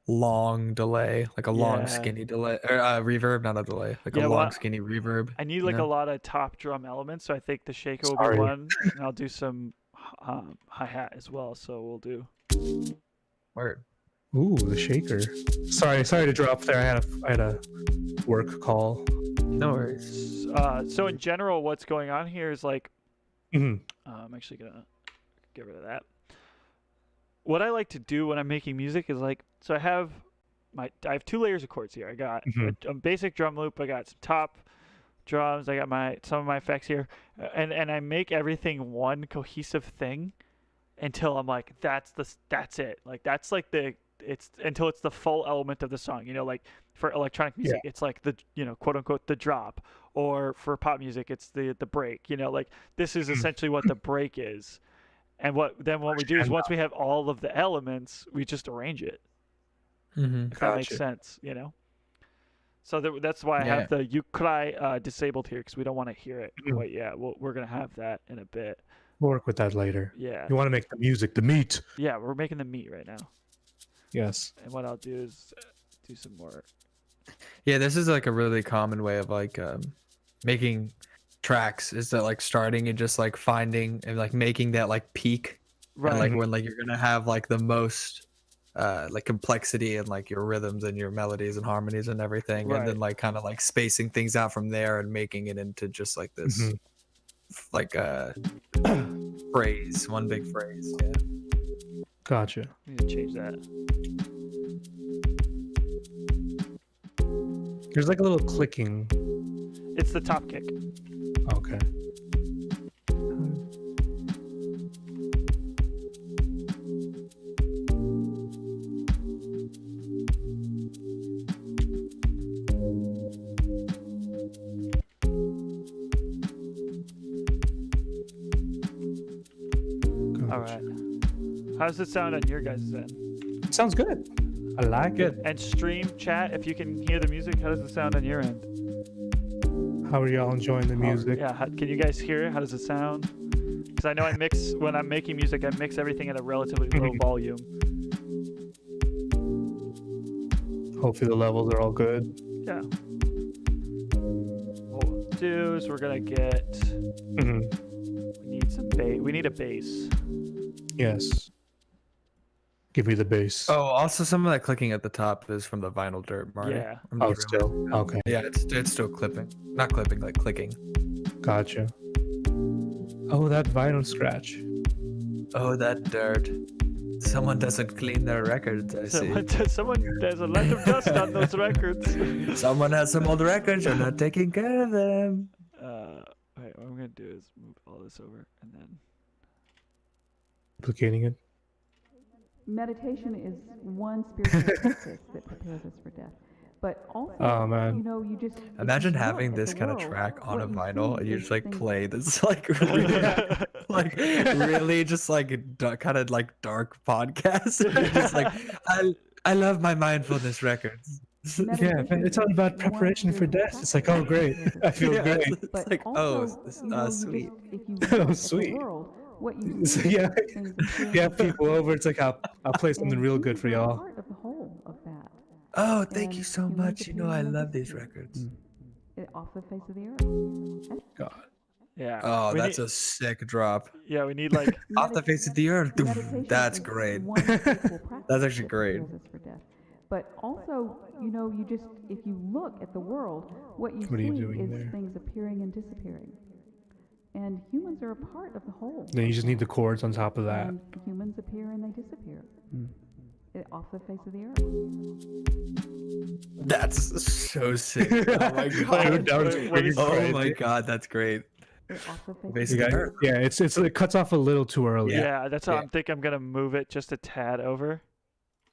long delay, like a long skinny delay or reverb, not a delay, like a long skinny reverb. I need like a lot of top drum elements, so I think the shaker will be one, and I'll do some hi-hat as well. So we'll do. Word. Ooh, the shaker. Sorry to drop there. I had a work call. No worries. So in general, what's going on here is like, I'm actually gonna get rid of that. What I like to do when I'm making music is like, so I have 2 layers of chords here. I got a basic drum loop. I got some top drums. I got some of my effects here, and I make everything one cohesive thing until I'm like, that's it. Like that's like until it's the full element of the song, you know, like for electronic music, it's like the, you know, quote unquote, the drop, or for pop music, it's the break, you know, like this is essentially what the break is. And what we do is once we have all of the elements, we just arrange it. If that makes sense, you know? So that's why I have the Ukrai disabled here, because we don't want to hear it quite yet. We're going to have that in a bit. We'll work with that later. Yeah. You want to make the music, the meat. Yeah, we're making the meat right now. Yes. And what I'll do is do some more. Yeah, this is like a really common way of like making tracks, is that like starting and just like finding and like making that like peak, right? And, like when like you're gonna have like the most like complexity and like your rhythms and your melodies and harmonies and everything, and then like kind of like spacing things out from there and making it into just like this like phrase, one big phrase. Yeah. Gotcha. I need to change that. There's like a little clicking. It's the top kick. Okay. All right. How does it sound on your guys' end? Sounds good. I like it. And stream chat, if you can hear the music, how does it sound on your end? How are y'all enjoying the music? Yeah, can you guys hear it? How does it sound? Because I know I mix, when I'm making music, I mix everything at a relatively low volume. Hopefully the levels are all good. Yeah. What we'll do is we're gonna get. Mhm. We need some bass. We need a bass. Yes. Give me the bass. Oh, also some of that clicking at the top is from the vinyl dirt, Marty. Yeah. I'm Oh, just still. realizing. Okay. Yeah, it's still clipping. Not clipping, like clicking. Gotcha. Oh, that vinyl scratch. Oh, that dirt. Someone doesn't clean their records, I see. There's a lot of dust on those records. Someone has some old records, you're not taking care of them. Wait, what I'm gonna do is move all this over and then. Duplicating it. Meditation is one spiritual practice that prepares us for death. But also, Oh, man. you know, you just Imagine if you having look at this the kind of world, track on a what you vinyl see and you is just like things- play this like really, like really just like kind of like dark podcast. Just like I love my mindfulness records. Yeah, it's all about preparation for death. It's like, oh, great. I feel Yeah, great. it's But like, oh, also, this you know, you sweet. just- if you Oh, look at the sweet. world, what you So, see yeah, is things appearing you have people over. It's like, I'll play something and real good for humans are a y'all. part of the whole of that. Oh, thank And you so humans much. You know I appear in love these this- records. Off the face of the earth. God. Yeah. Oh, we that's need, a sick drop. Yeah, we need like. Off the face of the earth. Meditation That's is great. one spiritual practice That's actually that great. prepares us for death. But also, you know, you just if you look at the world, what you What are you see doing is there? things appearing and disappearing. And humans are a part of the whole. Then you just need the chords on top of that. And humans appear and they disappear. Mm. Off the face of the earth. That's so sick. Oh my Dude, god. that was What is- freaking Oh crazy. my god, that's great. Off the face Face of You of the the guys- earth. yeah, it cuts off a little too early. Yeah, that's why Yeah. I'm thinking I'm gonna move it just a tad over.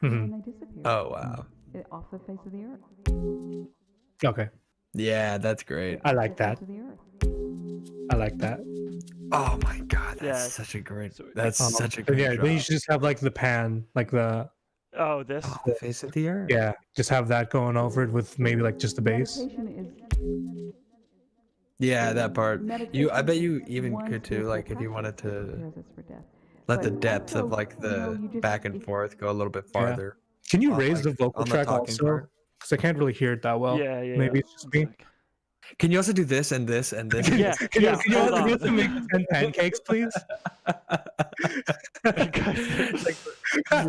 Mhm. and they disappear. Oh wow. Off the face of the earth. Okay, Yeah, that's great. I Off like the that. face of the earth. I like that. Oh my god, that's Yeah. such a great. So- That's such a But great. yeah, then you drop. should just have like the pan, like the Oh, this. Off the face of the earth. yeah, just have that going over it with maybe like just the bass. Meditation is Yeah, that part. You, I bet you even one could too. spiritual Like if you wanted practice that to prepares us for death. let the But depth of also, like you know, the you just- back and if- forth go a little bit Yeah. farther. Can you on, raise like, the vocal on the track talking also? part. Because I can't really hear it that well. Yeah, yeah. Maybe yeah. it's just me. One sec. Can you also do this and this and this? Yeah, Can yeah, you, can you, hold can you on. also make 10 pancakes, please? Like,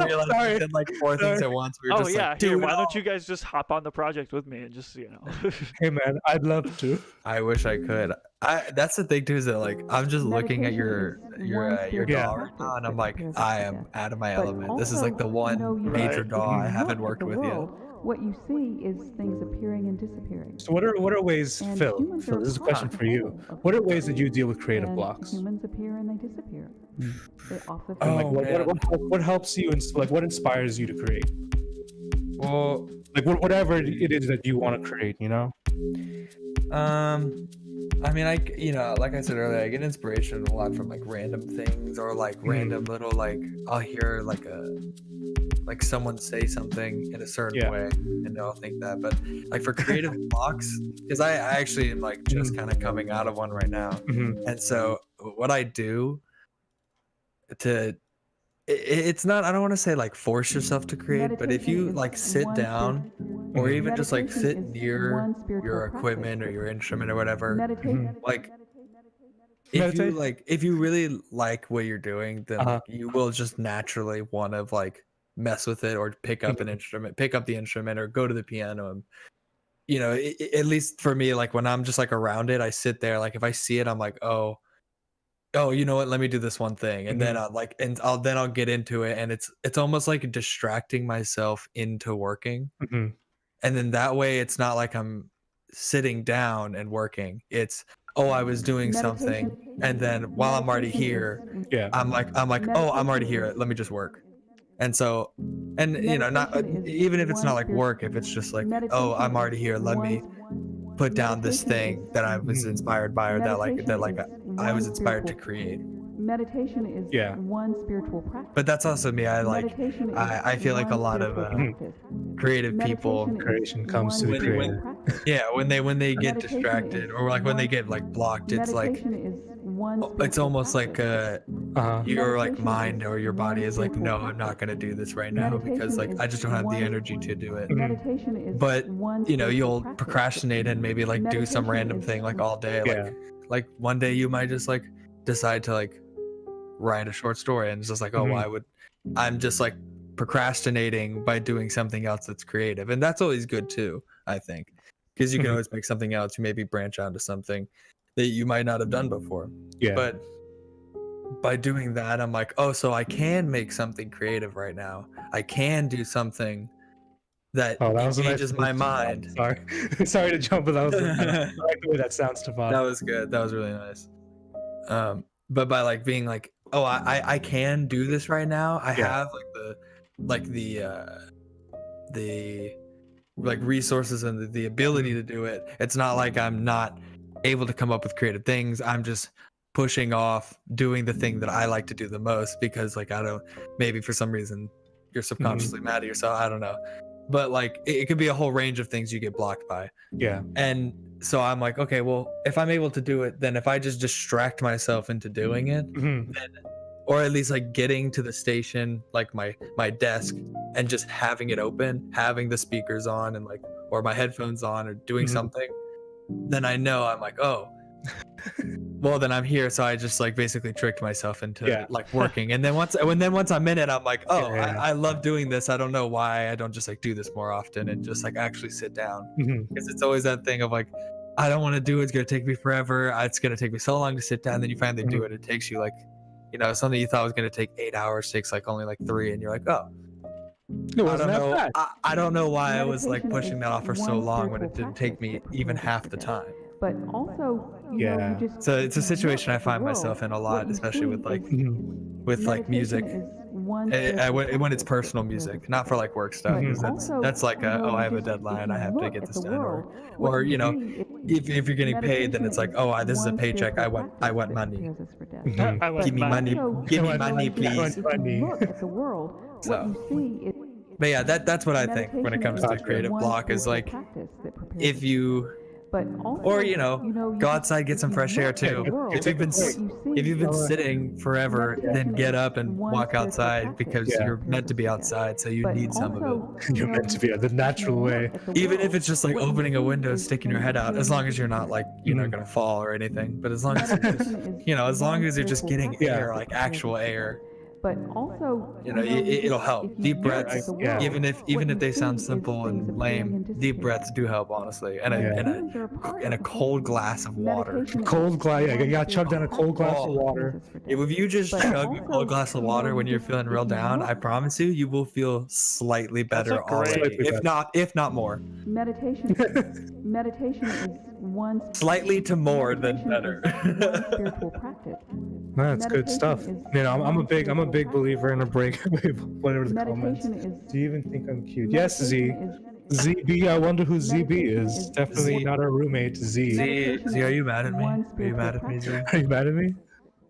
realize Sorry. you did like four things Sorry. at once. We were Oh just yeah, like, here. dude, Why don't you guys just hop on the project with me and just Hey man, I'd love to. I wish I could. That's the thing too, is that like I'm just looking at your Meditation is your one DAW spiritual right now, and practice I'm that like, prepares us I for am death. out of my But element. This is also, like the one you know, you major Right. DAW I look haven't at worked the with world, yet. What you see is things appearing and disappearing. So what are ways, And Phil? humans Phil, are this is a part question of for the you. whole of What are the ways that you deal with creative and blocks? Humans appear and they disappear. Off the Oh, And like, man. what helps you? Like, what inspires you to create? Well, Like, whatever it is that you want to create, you know? I mean, like I said earlier, I get inspiration a lot from like random things or like random little like I'll hear like someone say something in a certain Yeah. way and I'll think that. But like for creative blocks, because I actually am like just kind of coming out of one right now, Mhm. and so what I do to it's not, I don't want to say like force yourself to create, but if you Meditation is like sit one down spiritual- or even just like Meditation sit is near one spiritual your practice equipment or that- your instrument or whatever, Meditation. like if you Meditate. like if you really like what you're doing, then Uh-huh. like, you will just naturally want to like mess with it or pick up an Mm-hmm. instrument, pick up the instrument or go to the piano. And you know, at least for me, like when I'm just like around it, I sit there, like if I see it, I'm like, oh, you know what, let me do this one thing, and then I'll get into it, and it's almost like distracting myself into working, Mhm. and then that way it's not like I'm sitting down and working, it's oh, I was doing something, and then while I'm already here, Yeah. I'm like, oh, I'm already here. Let me just work. And so, and you know, not even if it's not like work, if it's just like, oh, I'm already here. Let me put down this thing that I was inspired by, or that I was inspired to create. Meditation is one spiritual practice. But that's also me. I feel like a lot of creative people, creation comes to the creator. when they get distracted or like when they get like blocked, it's like it's almost like your like mind or your body is like, no, I'm not gonna do this right now because like I just don't have the energy to do it. But you know, you'll procrastinate and maybe like do some random thing like all day. Like one day you might just like decide to like write a short story, and it's just like, oh, well, I'm just like procrastinating by doing something else that's creative, and that's always good too, I think, because you can always make something else. You maybe branch out to something that you might not have done before. But by doing that, I'm like, oh, so I can make something creative right now. I can do something that engages my mind. Sorry to jump, but that was I like the way that sounds, Stefan. That was good. That was really nice. But by like being like, oh, I can do this right now. I have like the resources and the ability to do it. It's not like I'm not able to come up with creative things. I'm just pushing off doing the thing that I like to do the most because like I don't, maybe for some reason you're subconsciously mad at yourself. I don't know. But like it could be a whole range of things you get blocked by. And so I'm like, okay, well, if I'm able to do it, then if I just distract myself into doing it, then, or at least like getting to the station, like my desk, and just having it open, having the speakers on and like, or my headphones on, or doing something, then I know I'm like, oh, well, then I'm here. So I just like basically tricked myself into like working. And then once I'm in it, I'm like, oh, I love doing this. I don't know why I don't just like do this more often and just like actually sit down, because it's always that thing of like, I don't want to do it. It's going to take me forever. It's going to take me so long to sit down. Then you finally do it. It takes you like, you know, something you thought was going to take 8 hours takes like only like 3. And you're like, oh, I don't know. I don't know why I was like pushing that off for so long when it didn't take me even half the time. But also, you know, you just, so it's a situation I find myself in a lot, especially with like music. When it's personal music, not for like work stuff, because that's like oh, I have a deadline, I have to get this done, or you know, if you're getting paid, then it's like, oh, this is a paycheck, I want money. Give me money, please. So, but yeah, that's what I think when it comes to creative block, is like, if you, or you know, go outside, get some fresh air too. If you've been sitting forever, then get up and walk outside, because you're meant to be outside, so you need some of it. You're meant to be the natural way. Even if it's just like opening a window, sticking your head out, as long as you're not like, you know, gonna fall or anything. But as long as you're just, you know, as long as you're just getting air, like actual air. But also, you know, it'll help. Deep breaths, even if they sound simple and lame, deep breaths do help, honestly. And a cold glass of water. Cold glass, you gotta chug down a cold glass of water. If you just chug a cold glass of water when you're feeling real down, I promise you will feel slightly better already, if not more. Meditation is one slightly to more than better. Spiritual practice. That's good stuff. You know, I'm a big believer in a break. Whatever the comments. Do you even think I'm cute? Yes, Z. ZB. I wonder who ZB is. Definitely not our roommate, Z. Z, are you mad at me? Are you mad at me, Z? Are you mad at me?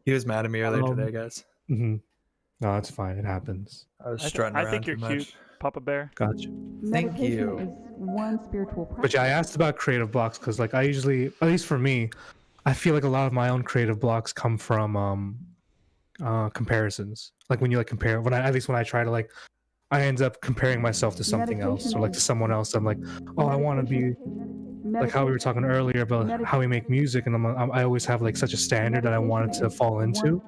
He was mad at me earlier today, guys. No, it's fine. It happens. I was strutting around. I think you're cute, Papa Bear. Gotcha. Thank you. Is one spiritual practice. But yeah, I asked about creative blocks because, like, I usually, at least for me, I feel like a lot of my own creative blocks come from comparisons. Like when you like compare, when I try to like, I end up comparing myself to something else or like to someone else. I'm like, oh, I want to be like how we were talking earlier about how we make music, and I always have like such a standard that I wanted to fall into.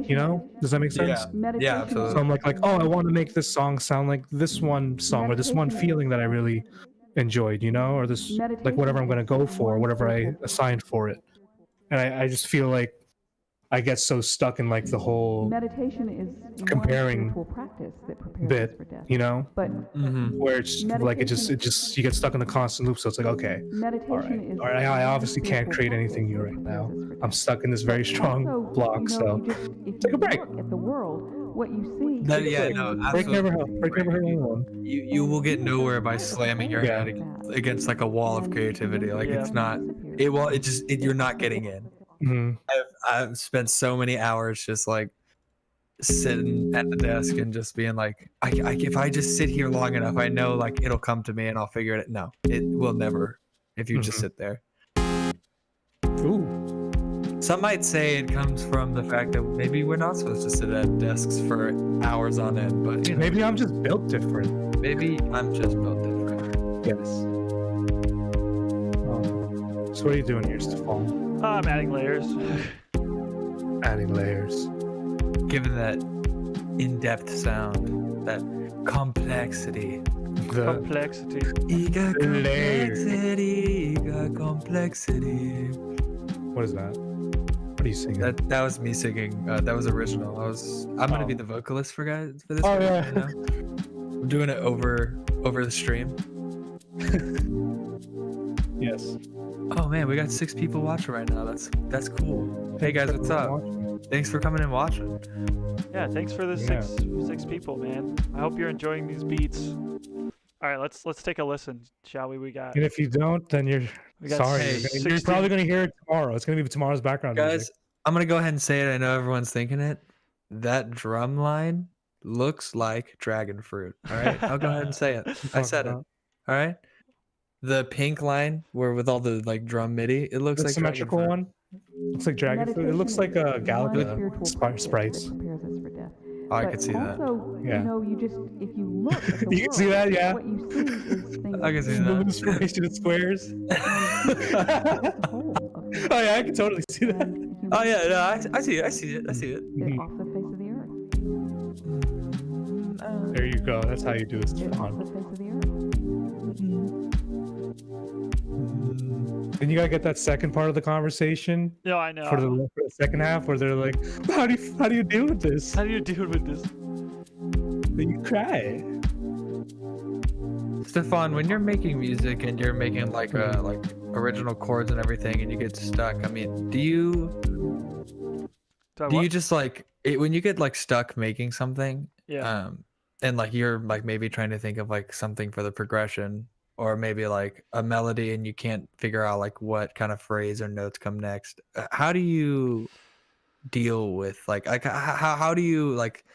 You know, does that make sense? Yeah, absolutely. So I'm like, oh, I want to make this song sound like this one song or this one feeling that I really enjoyed, you know, or this, like whatever I'm going to go for, whatever I assigned for it. And I just feel like I get so stuck in like the whole Meditation is comparing one spiritual practice that prepares us bit, for death. you know, But where it's like it just you get stuck in the constant loop. So it's like, okay, meditation all right, I obviously can't create anything new right now. I'm stuck in this very strong block. So take a break. Look at the world, what you see. That, yeah, break. no, Break absolutely. never hurt. Break never hurt anyone. You will get nowhere by slamming your Yeah. head against like a wall of creativity. Like Yeah. it's not. It will. It just. You're not getting in. Mhm. I've spent so many hours just like sitting at the desk and just being like, if I just sit here long enough, I know like it'll come to me and I'll figure it. No, it will never. If you just Mhm. sit there. Ooh. Some might say it comes from the fact that maybe we're not supposed to sit at desks for hours on end, but you know, Maybe I'm just built different. maybe I'm just built different. Yes. So what are you doing here, Stefan? I'm adding layers. Adding layers. Given that in-depth sound, that complexity. The Complexity. You got Layers. complexity. You got complexity. what is that? What are you singing? That was me singing. That was original. I'm gonna be Oh. the vocalist for this. Oh, guy, yeah. you know? I'm doing it over the stream. Yes. Oh man, we got 6 people watching right now. That's cool. Hey guys, what's up? Thanks for coming and watching. Yeah, thanks for the Yeah. six people, man. I hope you're enjoying these beats. All right, let's take a listen, shall we? We got And if you don't, then you're we got sorry. Hey, You're 16 probably gonna hear it tomorrow. It's gonna be tomorrow's background Guys, music. I'm gonna go ahead and say it. I know everyone's thinking it. That drum line looks like dragon fruit. All right, I'll go ahead and say it. I said it. All right. The pink line, where with all the like drum MIDI, it looks The like dragon symmetrical fruit. one. Looks like dragon fruit. It looks like a Galaga sprites. Oh, I could see that. Also, Yeah. you know, you just if you look at the You can see world, that, yeah. what you see is things I can see The that. loose formation of squares. whole of things. Oh yeah, I can totally see that. And human Oh yeah, no, I see it. I see it. I see it. is off the face of the earth. There you go. That's how you do it, It's off Stefan. the face of the earth. Then you gotta get that second part of the conversation No, I know. for the second half, where they're like, how do you deal with this? How do you deal with this? Then you cry. Stefan, when you're making music and you're making like original chords and everything, and you get stuck, I mean, do you just like it when you get like stuck making something? Yeah. And like you're like maybe trying to think of like something for the progression, or maybe like a melody, and you can't figure out like what kind of phrase or notes come next. How do you deal with like how do you like?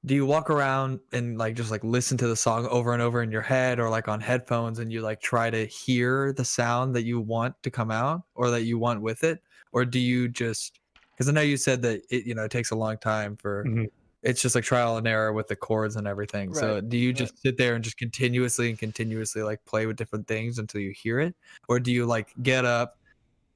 Do you walk around and like just like listen to the song over and over in your head, or like on headphones, and you like try to hear the sound that you want to come out or that you want with it? Or do you just, because I know you said that it takes a long time for Mhm. it's just like trial and error with the chords and everything. So Right, do you right. just sit there and just continuously like play with different things until you hear it? Or do you like get up,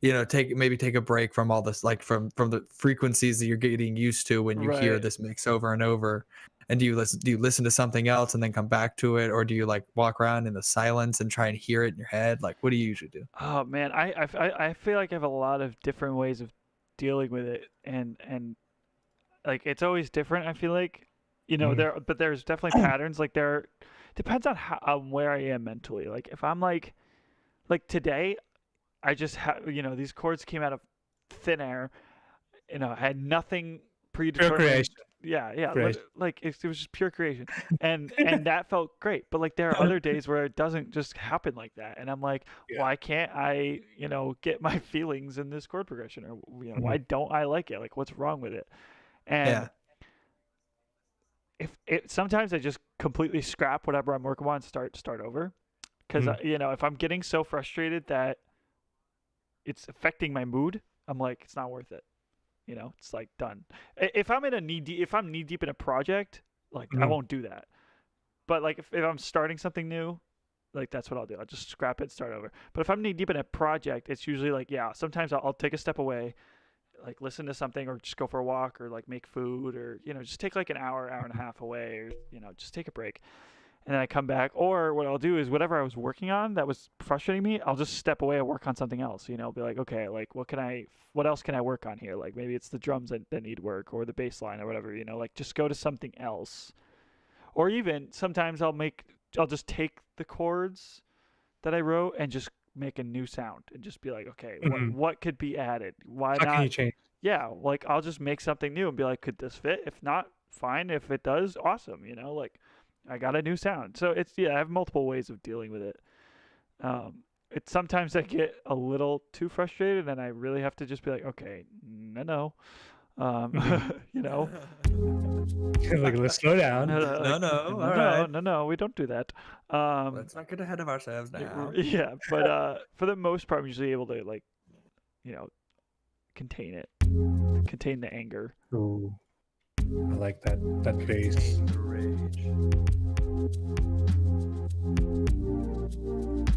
take a break from all this, like from the frequencies that you're getting used to when you hear Right. this mix over and over? And do you listen to something else and then come back to it? Or do you like walk around in the silence and try and hear it in your head? Like, what do you usually do? Oh man, I feel like I have a lot of different ways of dealing with it, and like it's always different. I feel like, there's definitely patterns. Like depends on where I am mentally. Like if I'm like today, I just have these chords came out of thin air. I had nothing predetermined. creation. Yeah, Creation. like it was just pure creation, and that felt great. But like there are other days where it doesn't just happen like that, and I'm like, Yeah. why can't I, get my feelings in this chord progression, or why don't I like it? Like what's wrong with it? And Yeah. sometimes I just completely scrap whatever I'm working on and start over, because if I'm getting so frustrated that it's affecting my mood, I'm like, it's not worth it. It's like done. If I'm knee deep in a project, like I Mhm. won't do that. But like if I'm starting something new, like that's what I'll do. I'll just scrap it, start over. But if I'm knee deep in a project, it's usually like, sometimes I'll take a step away, like listen to something, or just go for a walk, or like make food, or just take like an hour and a half away, or just take a break. and then I come back. Or what I'll do is whatever I was working on that was frustrating me, I'll just step away and work on something else. You know, be like, okay, like what else can I work on here? Like maybe it's the drums that need work or the bass line or whatever. You know, like just go to something else. Or even sometimes I'll just take the chords that I wrote and just make a new sound and just be like, okay, what could be added? Why How not? can you change? Yeah, like I'll just make something new and be like, could this fit? If not, fine. If it does, awesome. You know, like I got a new sound. So I have multiple ways of dealing with it. It's sometimes I get a little too frustrated and I really have to just be like, okay, no. You know, Like, let's slow down. No, we don't do that. Let's not get ahead of ourselves now. Yeah, but for the most part, I'm usually able to like, you know, contain the anger. Ooh, I like that bass. The rage.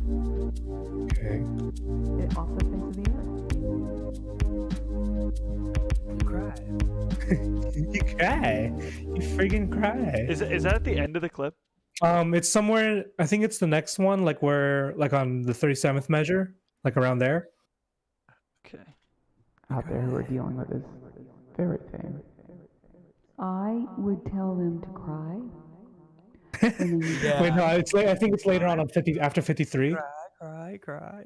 Okay. It off the face of the You cry. You cry. You friggin' cry. Is that at the end of the clip? It's somewhere. I think it's the next one, like on the 37th measure, like around there. Okay. Out there who are dealing with this very thing. I would tell them to cry. And then Yeah. Wait, no, it's I think it's later on 50 after 53. Cry.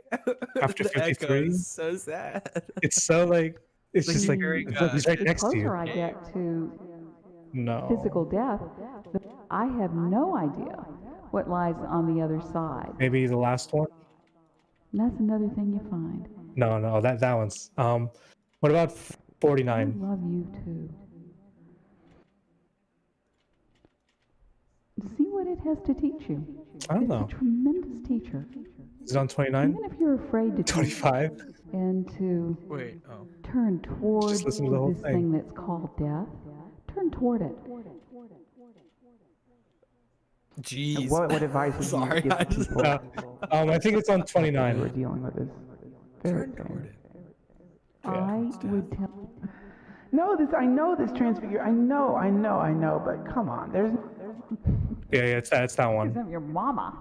After The 53? echo's so sad. It's so like it's Like just like hearing, it's like he's right the next to closer you. I get to No. physical death, I have no idea what lies on the other side. Maybe the last one. And that's another thing you find. No, that one's. What about I 49? love you too. See what it has to teach you. I don't It's know. a tremendous teacher. Is it on 29? Even if you're afraid to take 25? and to Wait, oh. turn towards listen to the whole this thing. thing that's called death, turn toward it. Jeez. And what advice would Sorry, you give I just- people I think it's on who are 29. dealing with this very Turn toward thing? it. I would tell. No, I know this transfigure. I know, but come on, there's Yeah, it's that one. I'm your mama.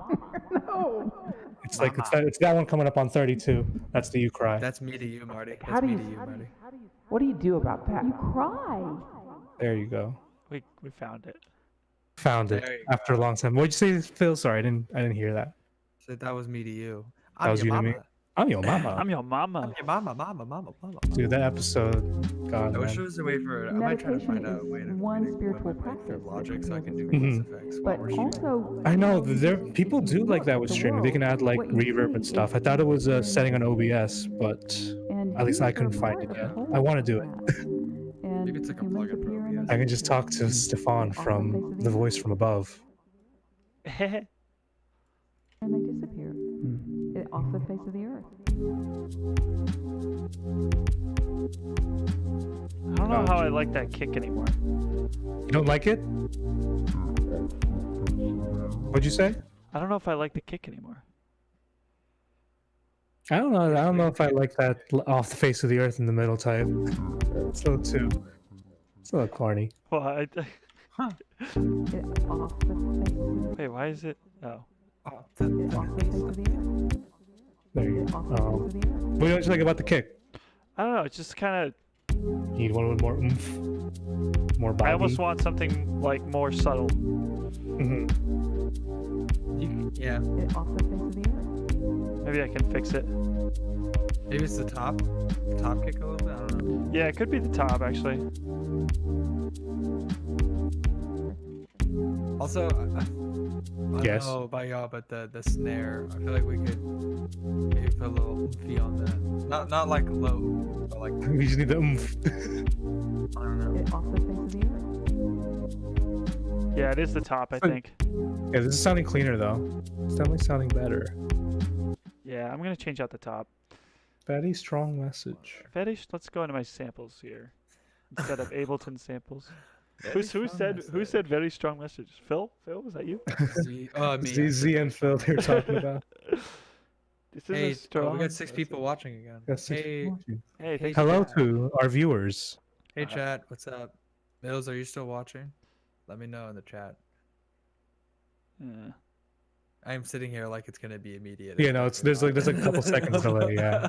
no. It's like it's that one coming up on 32. That's the You Cry. That's me to you, Marty. How That's do me you- to you, Marty. What do you do about that? You cry. There you go. We found it. Found it There you after a long time. What'd you say, Phil? Sorry, I didn't hear that. So that was me to you. That I'm was your you to me? mama. I'm your mama. I'm your mama. Your mama. Dude, that episode. God, I wish man. there was a way for it. I might try to find out a way to One make spiritual like their practice logic so I can do Mhm. voice effects But while we're shooting. also, I know there people do like that with streaming. They can add like reverb and stuff. I thought it was a setting on OBS, but at least I couldn't find it yet. I want to do it. Maybe it's like a plugin for OBS. I can just talk to Stefan from the voice from above. and they disappear off the face of the earth. I don't know how I like that kick anymore. You don't like it? What'd you say? I don't know if I like the kick anymore. I don't know. I don't know if I like that off the face of the earth in the middle type. It's a little too. It's a little corny. Well, Off the face of the wait, why is it? Oh, Oh, off the face of the earth. There you Off go. the face of the earth. What don't you like about the kick? I don't know. It's just kind of. You need one with more oomph, more body. I almost want something like more subtle. Mhm. yeah. Off the face of the earth. Maybe I can fix it. Maybe it's the top kick a little bit. I don't know. Yeah, it could be the top actually. Also, I Yes. don't know about y'all, but the snare, I feel like we could maybe put a little oomphy on that. Not like low, but like We just need the oomph. I don't know. Off the face of the earth. Yeah, it is the top. I think. Yeah, this is sounding cleaner though. It's definitely sounding better. Yeah, I'm gonna change out the top. Very strong message. Let's go into my samples here instead of Ableton samples. Who said very strong message? Phil, was that you? Me. Z and Phil, they're talking about. This is Hey, a strong. we got 6 people watching again. Yes, Hey, Hey, thanks. hello chat. to our viewers. Hey chat, what's up? Mills, are you still watching? Let me know in the chat. Yeah. I'm sitting here like it's gonna be immediate. Yeah, no, there's like a couple seconds delay. Yeah,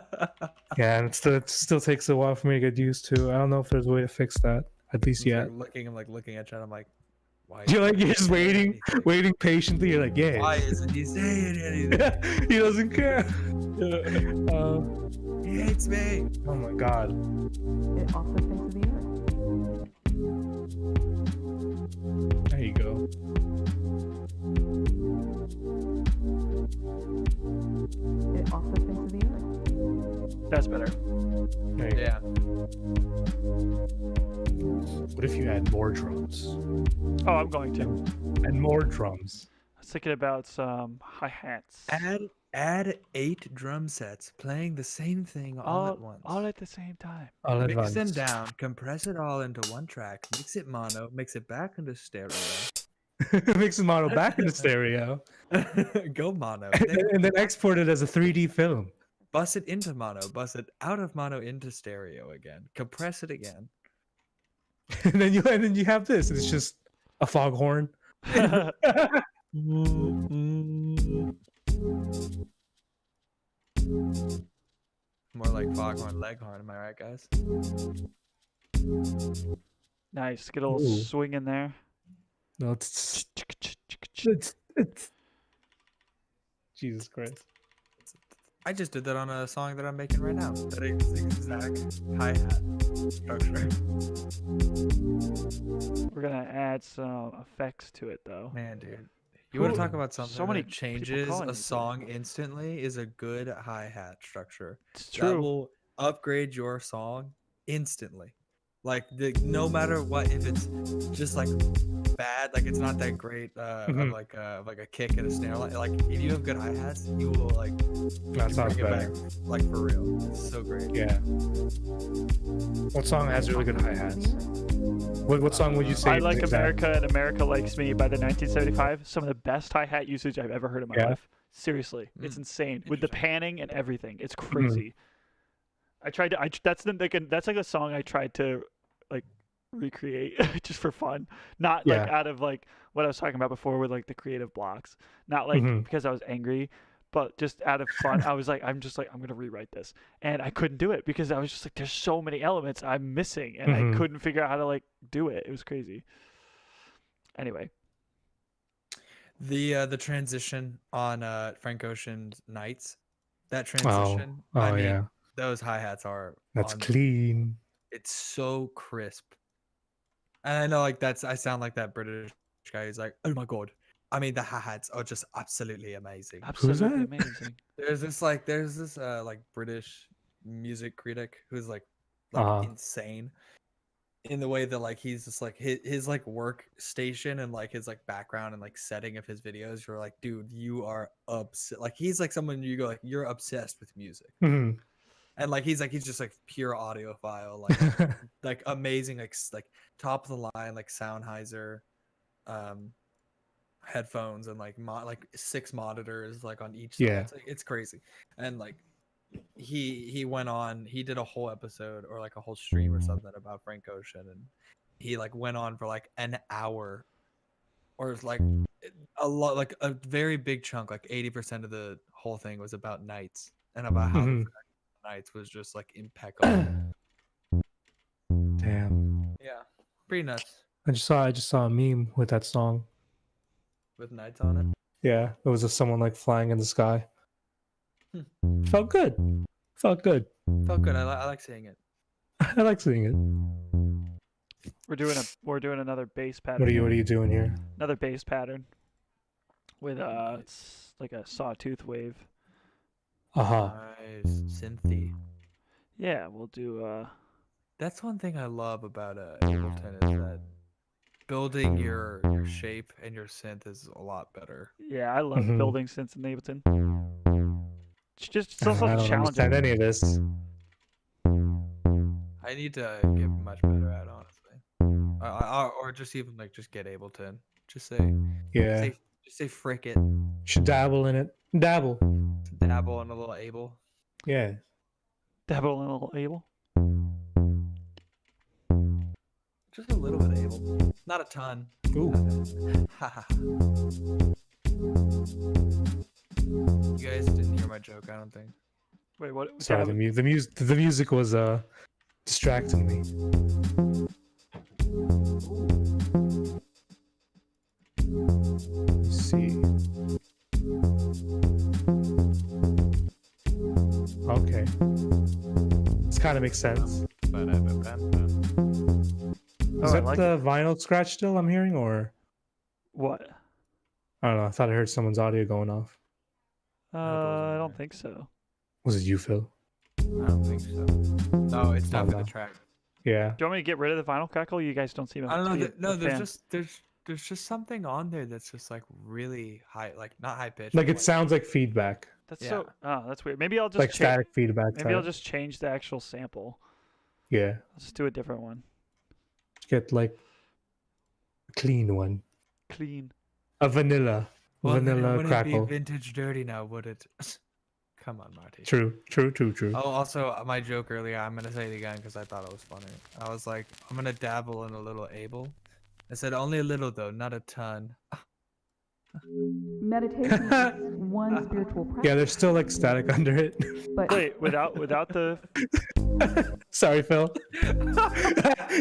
yeah, and it still takes a while for me to get used to. I don't know if there's a way to fix that. At least yet. I'm looking at Chad. I'm like, why? You're just waiting patiently. You're like, yeah. Why isn't he saying anything? He doesn't care. He hates me. Oh my god. It off the face of the earth. There you go. It off the face of the earth. That's better. There you Yeah. go. What if you had more drums? Oh, I'm going to. And more drums. I was thinking about some hi-hats. Add 8 drum sets playing the same thing all at once. All at the same time. All at Mix them once. down, compress it all into one track, mix it mono, mix it back into stereo. Mix the model back into stereo. Go mono. And then export it as a 3D film. Bust it into mono, bust it out of mono into stereo again. Compress it again. And then you have this. It's just a foghorn. More like foghorn leghorn, am I right, guys? Nice. Get a little Ooh. swing in there. No, it's Jesus Christ. I just did that on a song that I'm making right now. That exact hi-hat structure. We're gonna add some effects to it though. Man, dude. You want to talk about something so many that people changes calling a me song instantly is a good hi-hat structure. It's That true. will upgrade your song instantly. Like no matter what, if it's just like bad, like it's not that great, Mhm. of like a kick and a snare. Like if you have good hi-hats, you will like That you sounds bring it better. back, like for real. It's so great. Yeah. What song has really good hi-hats? What song would you say? I Like is that? America and America Likes Me by the 1975. Some of the best hi-hat usage I've ever heard in my Yeah. life. Seriously, it's Mm. insane with the Interesting. panning and everything. It's crazy. I tried to. That's like a song I tried to like recreate just for fun, not like Yeah. out of like what I was talking about before with like the creative blocks, not like Mhm. because I was angry, but just out of fun. I was like, I'm gonna rewrite this, and I couldn't do it because I was just like, there's so many elements I'm missing, and Mhm. I couldn't figure out how to like do it. It was crazy. Anyway, The transition on Frank Ocean's Nights, that transition. Oh, I mean, yeah. those hi-hats are That's on- clean. It's so crisp. And I know like I sound like that British guy who's like, oh my god. I mean the hi-hats are just absolutely amazing. absolutely that? amazing. There's this British music critic who's like Uh-huh. insane in the way that like he's just like his like workstation and like his like background and like setting of his videos. You're like, dude, you are obsessed. Like he's like someone you go like, you're obsessed with music. Mhm. And like he's just like pure audiophile, like like amazing, like top of the line, like Sennheiser headphones and like 6 monitors like on each side. Yeah. It's crazy. And like he went on, he did a whole episode or like a whole stream or something about Frank Ocean, and he like went on for like an hour or like a lot, like a very big chunk, like 80% of the whole thing was about Nights and about how the Mhm. production of Nights was just like impeccable. Damn. Yeah, pretty nuts I just saw a meme with that song. with Nights on it. Yeah, it was just someone like flying in the sky. Hmm. Felt good. Felt good. Felt good. I like seeing it. I like seeing it. We're doing another bass pattern. What are you doing here? Another bass pattern with it's like a sawtooth wave. Uh-huh. Nice synthy. Yeah, we'll do That's one thing I love about Ableton is that building your shape and your synth is a lot better. yeah, I love Mhm. building synths in Ableton. It's I also don't understand challenging. any of this. I need to get much better at, honestly. Or just even like just get Ableton. Just Yeah. say frick it. Should dabble in it. Dabble. Dabble in a little Able. Yeah. Dabble in a little Able. Just a little bit Able. Not a ton. Ooh. You guys didn't hear my joke, I don't think. Wait, what? Sorry, the music was distracting me. Let's see. Okay. This kind of makes sense. Oh, Is I that like the vinyl scratch still I'm hearing, or What? I don't know? I thought I heard someone's audio going off. I don't think so. Was it you, Phil? I don't think so. No, it's definitely no. the track. Yeah. Do you want me to get rid of the vinyl crackle? You guys don't seem. I don't know. to be No, a there's fan. just there's just something on there that's just like really high, like not high pitched. Like but, it sounds like feedback, That's yeah. so. Oh, that's weird. Maybe I'll just like change. static feedback. Maybe I'll type. just change the actual sample. Yeah. Let's do a different one. Get like a clean one, Clean. a vanilla Well, then it vanilla wouldn't crackle. be vintage dirty now, would it? Come on, Marty. True. Oh, also, my joke earlier, I'm gonna say it again because I thought it was funny. I was like, I'm gonna dabble in a little Abel. I said only a little though, not a ton. Meditation is one spiritual practice. Yeah, there's still like static under it. But Wait, without the. Sorry, Phil.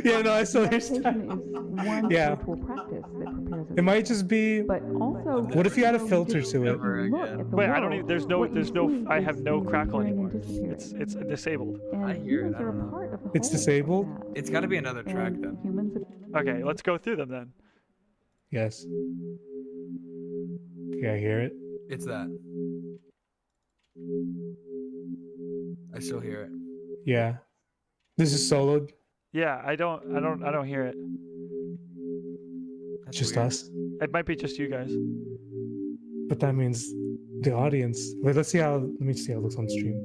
Yeah, no, I still hear meditation static. is one Yeah. spiritual practice that prepares us. It might just be. But also, What if you had a you filter just to it? Never look again. at the Wait, I don't world, even. There's what you no. see I have is no crackle appearing and anymore. disappearing. It's disabled. And I hear it, humans I are don't a know. part of the It's whole of disabled? that. It's got to be another track And then. humans Okay, let's go through them then. Yes. Yeah, I hear it. It's that. I still hear it. Yeah. This is soloed. Yeah, I don't hear it. That's Just weird. us. It might be just you guys. But that means the audience. Wait, let's see how. Let me see how it looks on stream.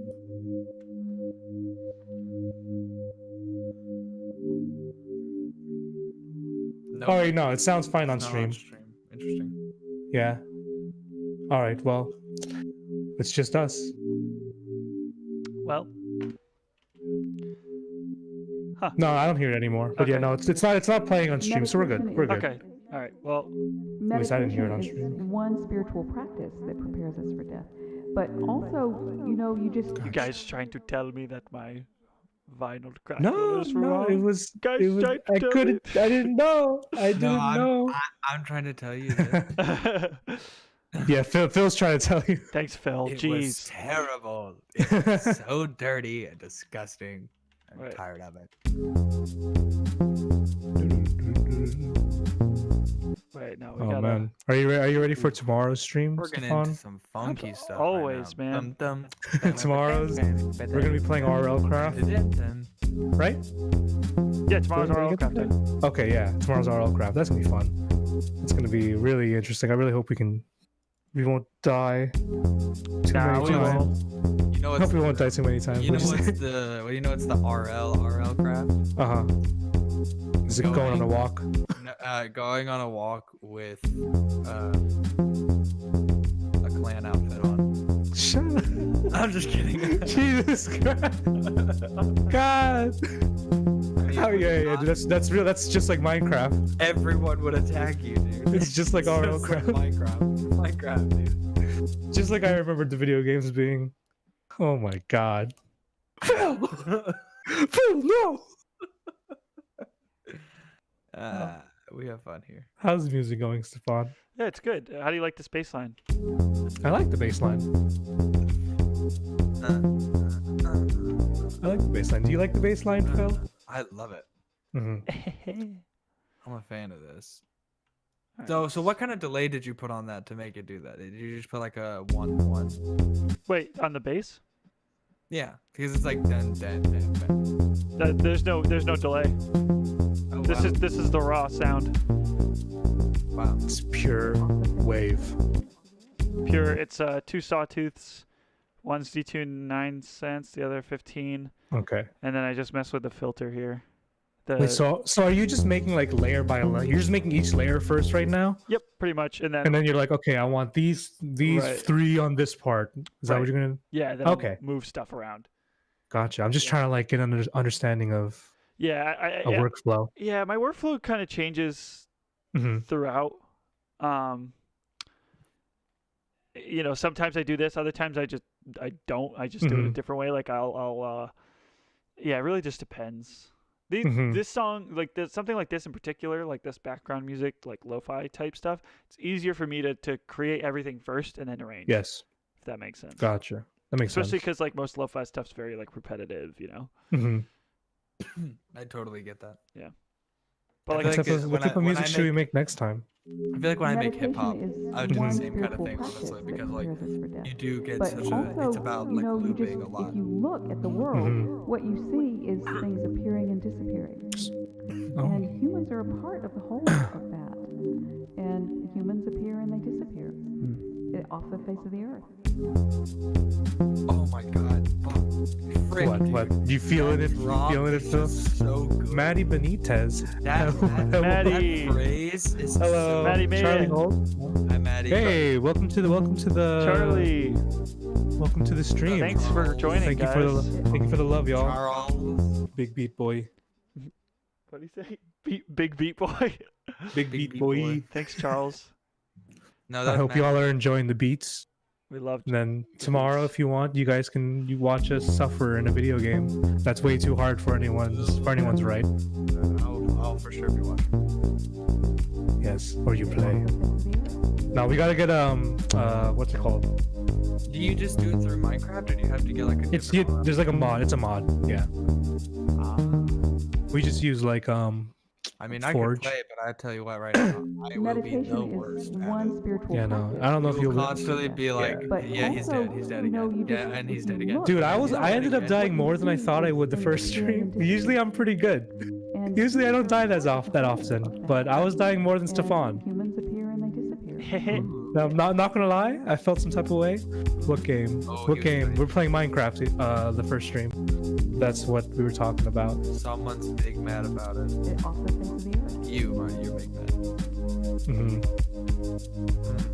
No, Oh wait, no, it sounds fine on it's not stream. Interesting. Yeah. All right. Well, it's just us. Well, No, I don't hear it anymore. But yeah, Okay. no, it's not playing on stream, so we're good. We're good. okay. All right. Well, At least I didn't hear it on Meditation is stream. one spiritual practice that prepares us for death. But also, you just you guys trying to tell me that my vinyl crackle No, is no, wrong? it was. Guys It was. tried to I tell couldn't. I didn't know. I didn't No, know. I'm trying to tell you that Yeah, Phil's trying to tell you. Thanks, Phil. it was Jeez. terrible. It was so dirty and disgusting. I'm Right. tired of it. Wait, no, we Oh gotta. man, are you ready for tomorrow's stream, We're getting Stefan? into some funky stuff. always, right now. man. Tomorrow's- We're gonna be playing RL Craft, right? Yeah, tomorrow's Did I our get craft that? day. Okay, yeah, tomorrow's RL Craft. That's gonna be fun. It's gonna be really interesting. I really hope we won't die too Nah, many we times. will. You know I hope what's we won't die too many times. you know what's the well, you know what's the RL craft? Is it going on a walk? Going on a walk with a clan outfit on. Shut up. I'm just kidding. Jesus Christ. God. Oh yeah, dude, that's real. That's just like Minecraft. Everyone would attack you, dude. It's just like RL Just like Craft. Minecraft, dude. Just like I remembered the video games being. Oh my God. Phil! Phil, no! We have fun here. How's the music going, Stefan? Yeah, it's good. How do you like this bass line? I like the bass line. I like the bass line. Do you like the bass line, Phil? I love it. hmm I'm a fan of this. So what kind of delay did you put on that to make it do that? Did you just put like a 1-1? Wait, on the bass? Yeah, because it's like dun dun dun dun. There's no delay. Oh, This wow. is the raw sound. Wow. It's pure wave. Pure. It's two sawtooths. One's detuned 9 cents, the other 15, Okay. and then I just mess with the filter here. The Wait, so are you just making like layer by layer? You're just making each layer first right now, Yep, pretty much, and and then you're like, okay, I want these Right. 3 on this part. Is that what Right. you're gonna? yeah, then Okay. move stuff around. Gotcha. I'm just trying to like get an understanding of Yeah, a yeah, workflow. yeah, my workflow kind of changes hmm throughout. sometimes I do this, other times I don't. I just do it a different way. Like yeah, it really just depends. This song, like something like this in particular, like this background music, like lo-fi type stuff, it's easier for me to create everything first and then arrange. Yes. If that makes sense. Gotcha. That makes Especially sense. because like most lo-fi stuff's very like repetitive, I totally get that. Yeah. But like, what type of music should we make next time? I feel like when I make hip hop, Meditation is I would do the one same kind of spiritual thing, practice honestly, that because like prepares us for death. you do get But such also, a. It's about like you just, looping a lot. if you look at the world, what you see is things appearing and disappearing. And humans are a part of the whole of that. And humans appear and they disappear off the face of the earth. Oh my god. Frick, What? You feeling it? Feeling it, Phil? So good. Maddie Benitez. Maddie. That phrase is Hello, Maddie made Charlie it. Holt. Hi, Maddie. Hey, welcome to the Charlie. Welcome to the stream. Thanks for joining, Thank you guys. thank you for the love, y'all. Charles. Big beat boy. What do you say? Big beat boy. Big beat boy. Thanks, Charles. No, I that's hope Maddie. you all are enjoying the beats. We love. And then tomorrow, if you want, you watch us suffer in a video game. That's way too hard for anyone's right. I'll for sure be watching. Yes, or you play. Now we gotta get what's it called? Do you just do it through Minecraft, or do you have to get like a? different mod? There's like a mod. It's a mod. Yeah. We just use like I mean, I Forge. could play, but I tell you what, right now, I will be the Meditation worst. is at one it. spiritual Yeah, no, practice. I don't know if You'll you'll constantly be like, But yeah, he's also, dead, he's dead you know, again. you Yeah, just- and he's if dead you again. look- Dude, I He's ended up dead dying again. more than I thought I would the first stream. Usually I'm pretty good. And Usually I don't die that often, but I was dying more than and Stefan. Humans appear and they disappear. Now, not gonna lie, I felt some type of way. What game? Oh, What he was game? right. We're playing Minecraft. The first stream. That's what we were talking about. Someone's big mad about it. Off the face of the earth. You're big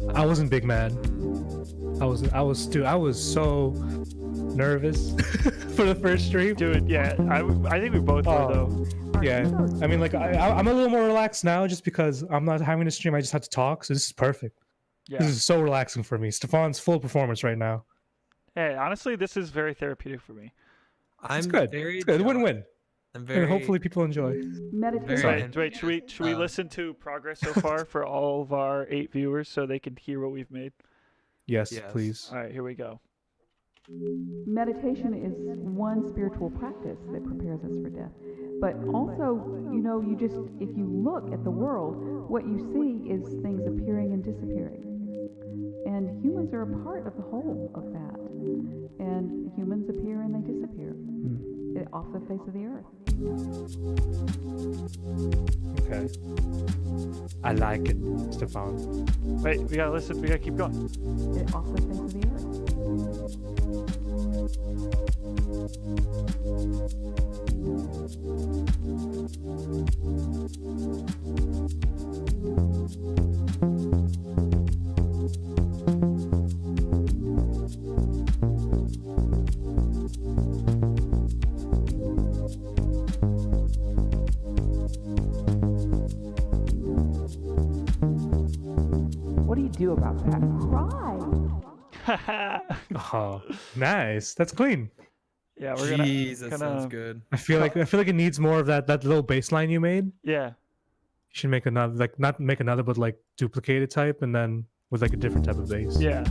mad. I wasn't big mad. I was so nervous for the first stream. Dude, yeah, I think we both were though. Yeah, I mean, like I'm a little more relaxed now just because I'm not having to stream. I just have to talk, so this is perfect. Yeah. This is so relaxing for me. Stefan's full performance right now. Hey, honestly, this is very therapeutic for me. It's good. It's good. Win-win. I'm And very. hopefully people enjoy. Meditation. Very- Wait, should we listen to progress so far for all of our 8 viewers so they can hear what we've made? Yes, Yes. please. All right, here we go. Meditation is one spiritual practice that prepares us for death. But also, you know, if you look at the world, what you see is things appearing and disappearing. And humans are a part of the whole of that. And humans appear and they disappear off the face of the earth. Okay. I like it, Stefan. Wait, we gotta listen. We gotta keep going. Off the face of the earth. What do you do about that? Cry. Oh, nice. That's clean. Yeah, we're gonna. Jeez, that gonna- sounds good. I feel like it needs more of that little bass line you made. Yeah. You should make another, like not make another, but like duplicate it type, and then with like a different type of bass. Yeah.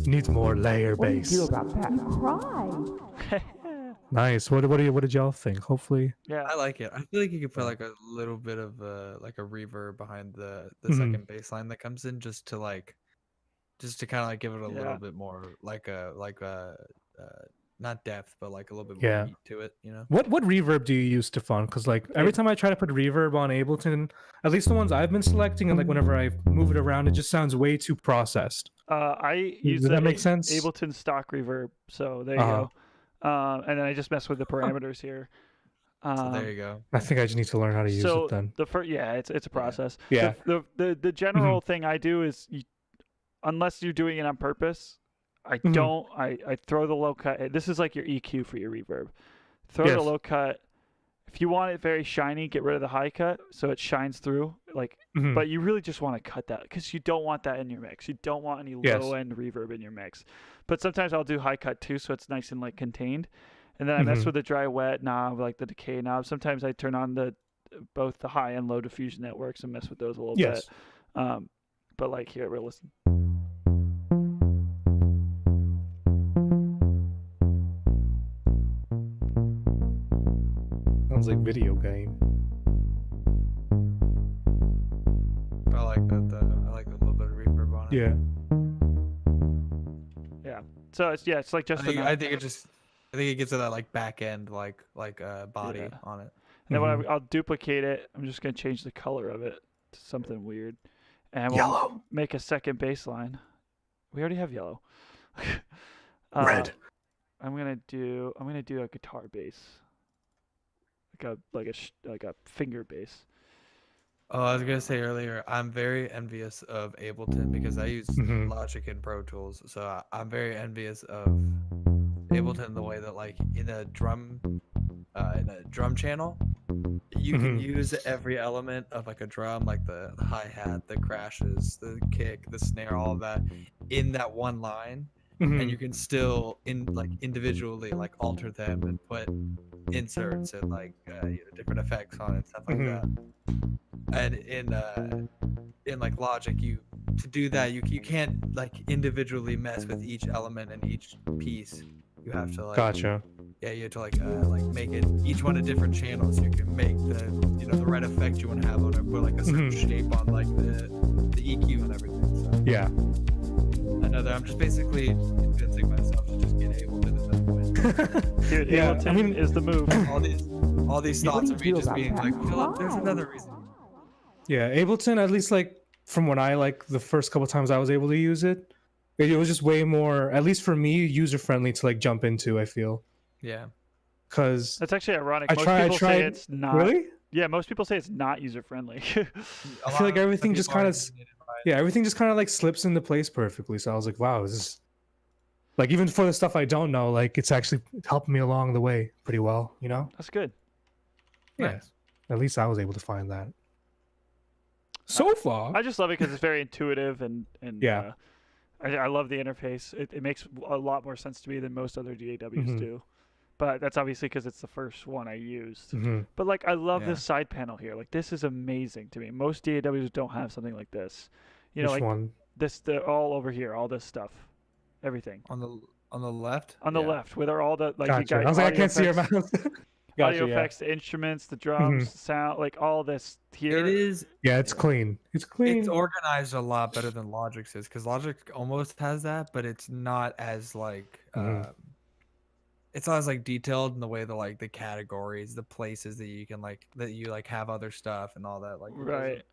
Needs more layer What do you bass. do about that? Cry. Nice. What did y'all think? Hopefully. Yeah. I like it. I feel like you could put like a little bit of like a reverb behind the Mhm. second bass line that comes in, just to kind of like give it a Yeah. little bit more like a not depth, but like a little bit Yeah. more meat to it, you know. What reverb do you use, Stefan? Because like every time I try to put reverb on Ableton, at least the ones I've been selecting, and like whenever I move it around, it just sounds way too processed. I use Does the that make sense? Ableton stock reverb. So there you Uh-huh. go. And then I just mess with the parameters here. So there you go. I think I just need to learn how to use so it then. the first, yeah, it's a process. Yeah. The general thing I do is, unless you're doing it on purpose, I Mhm. don't. I throw the low cut. This is like your EQ for your reverb. Throw the Yes. low cut If you want it very shiny, get rid of the high cut so it shines through. Like, but you really just want to cut that because you don't want that in your mix. You don't want any low end reverb in your mix. But sometimes I'll do high cut too, so it's nice and like contained. And then I mess with the dry wet knob, like the decay knob. Sometimes I turn on both the high and low diffusion networks and mess with those a little bit. But like here, we'll listen. Sounds like video game. I like that. I like a little bit of reverb on it. Yeah. So it's like just. I think it gets to that like back end body on it. And then when I'll duplicate it, I'm just gonna change the color of it to something weird, and Yellow. Make a second bass line. We already have yellow. Red. I'm gonna do a guitar bass, like a finger bass. Oh, I was gonna say earlier, I'm very envious of Ableton because I use Logic and Pro Tools, so I'm very envious of Ableton the way that like in a drum channel, you can use every element of like a drum, like the hi-hat, the crashes, the kick, the snare, all of that in that one line. And you can still individually like alter them and put inserts and like different effects on it, stuff like that. And in like Logic, to do that you can't like individually mess with each element and each piece. You have to like Gotcha. Yeah, you have to like make it each one a different channel so you can make the right effect you want to have on it, put like a certain shape on like the EQ and everything. So. Yeah. Another, I'm just basically convincing myself to just get Ableton at that point. Dude, Ableton is the move. All these thoughts of me just being like, Philip, there's another reason. Yeah, Ableton, at least like from when I like the first couple times I was able to use it, it was just way more, at least for me, user friendly to like jump into, I feel. Yeah. Because that's actually ironic. Most people say it's not. Really? Yeah, most people say it's not user friendly. I feel like everything just kind of everything just kind of like slips into place perfectly. So I was like, wow, this is like, even for the stuff I don't know, like it's actually helping me along the way pretty well, you know? That's good. Yeah. Nice. At least I was able to find that. So far. I just love it because it's very intuitive and yeah. I love the interface. It makes a lot more sense to me than most other DAWs do. But that's obviously because it's the first one I used. But like, I love this side panel here. Like, this is amazing to me. Most DAWs don't have something like this. You know, Which like one? They're all over here, all this stuff, everything. On the left. On the left, where they're all the like. Gotcha. You got I was like, I can't see your effects, mouth. Gotcha, audio effects, the instruments, the drums, sound, like all this here. It is. Yeah, it's clean. It's clean. It's organized a lot better than Logic's is, because Logic almost has that, but it's not as like it's not as like detailed in the way that like the categories, the places that you can like have other stuff and all that. Like it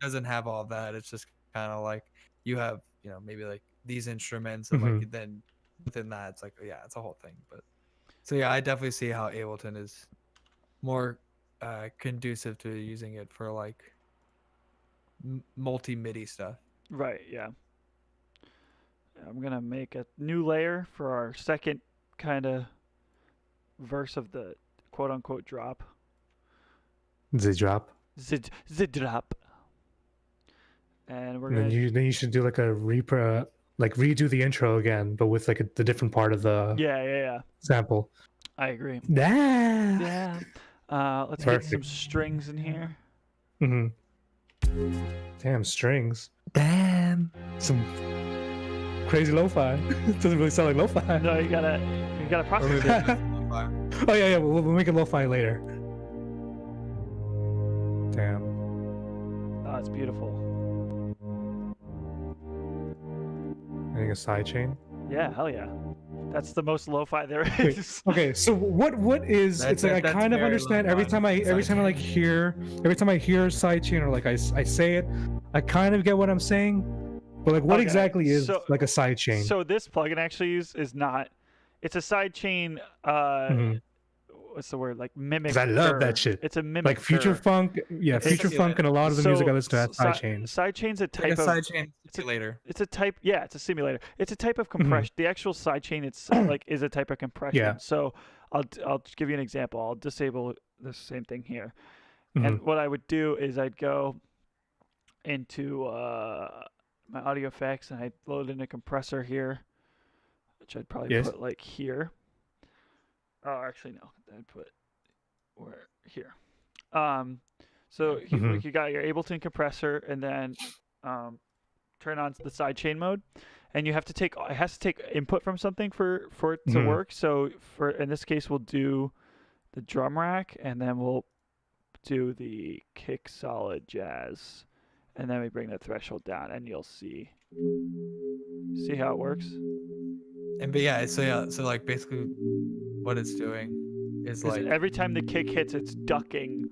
doesn't have all that. It's just kind of like you have maybe like these instruments and like then within that it's like it's a whole thing. But so I definitely see how Ableton is more conducive to using it for like multi MIDI stuff. Right. Yeah. I'm gonna make a new layer for our second kind of verse of the quote unquote drop. The drop. The drop. And we're gonna. Then you should do like a redo the intro again, but with like the different part of the sample. I agree. Yeah. Let's get some strings in here. Damn, strings. Damn. Some crazy lo-fi. It doesn't really sound like lo-fi. No, you gotta process it. Oh yeah. We'll make it lo-fi later. Damn. Oh, it's beautiful. I think a sidechain. Yeah, hell yeah. That's the most lo-fi there is. Wait, okay, so what is it's like I kind of understand every time I hear sidechain or like I say it, I kind of get what I'm saying. But like what exactly is like a sidechain? So this plugin actually is not, it's a sidechain what's the word, like mimic. Because I love that shit. It's a mimic. Like Future Funk, Future Funk, and a lot of the music I listen to has sidechains. Sidechain's a type of sidechain simulator. It's a type, it's a simulator. It's a type of compression. The actual sidechain, it's like is a type of compression. Yeah. So I'll give you an example. I'll disable the same thing here. Mhm. And what I would do is I'd go into my audio effects and I'd load in a compressor here, which I'd probably Yes. put like here. Oh, actually no, I'd put where here. So Mhm. like you got your Ableton compressor, and then turn on the sidechain mode, and it has to take input from something for it to Mhm. work. So for in this case, we'll do the drum rack, and then we'll do the kick solid jazz, and then we bring the threshold down, and you'll see how it works. And but yeah, so like basically what it's doing is 'Cause like every time the kick hits, it's ducking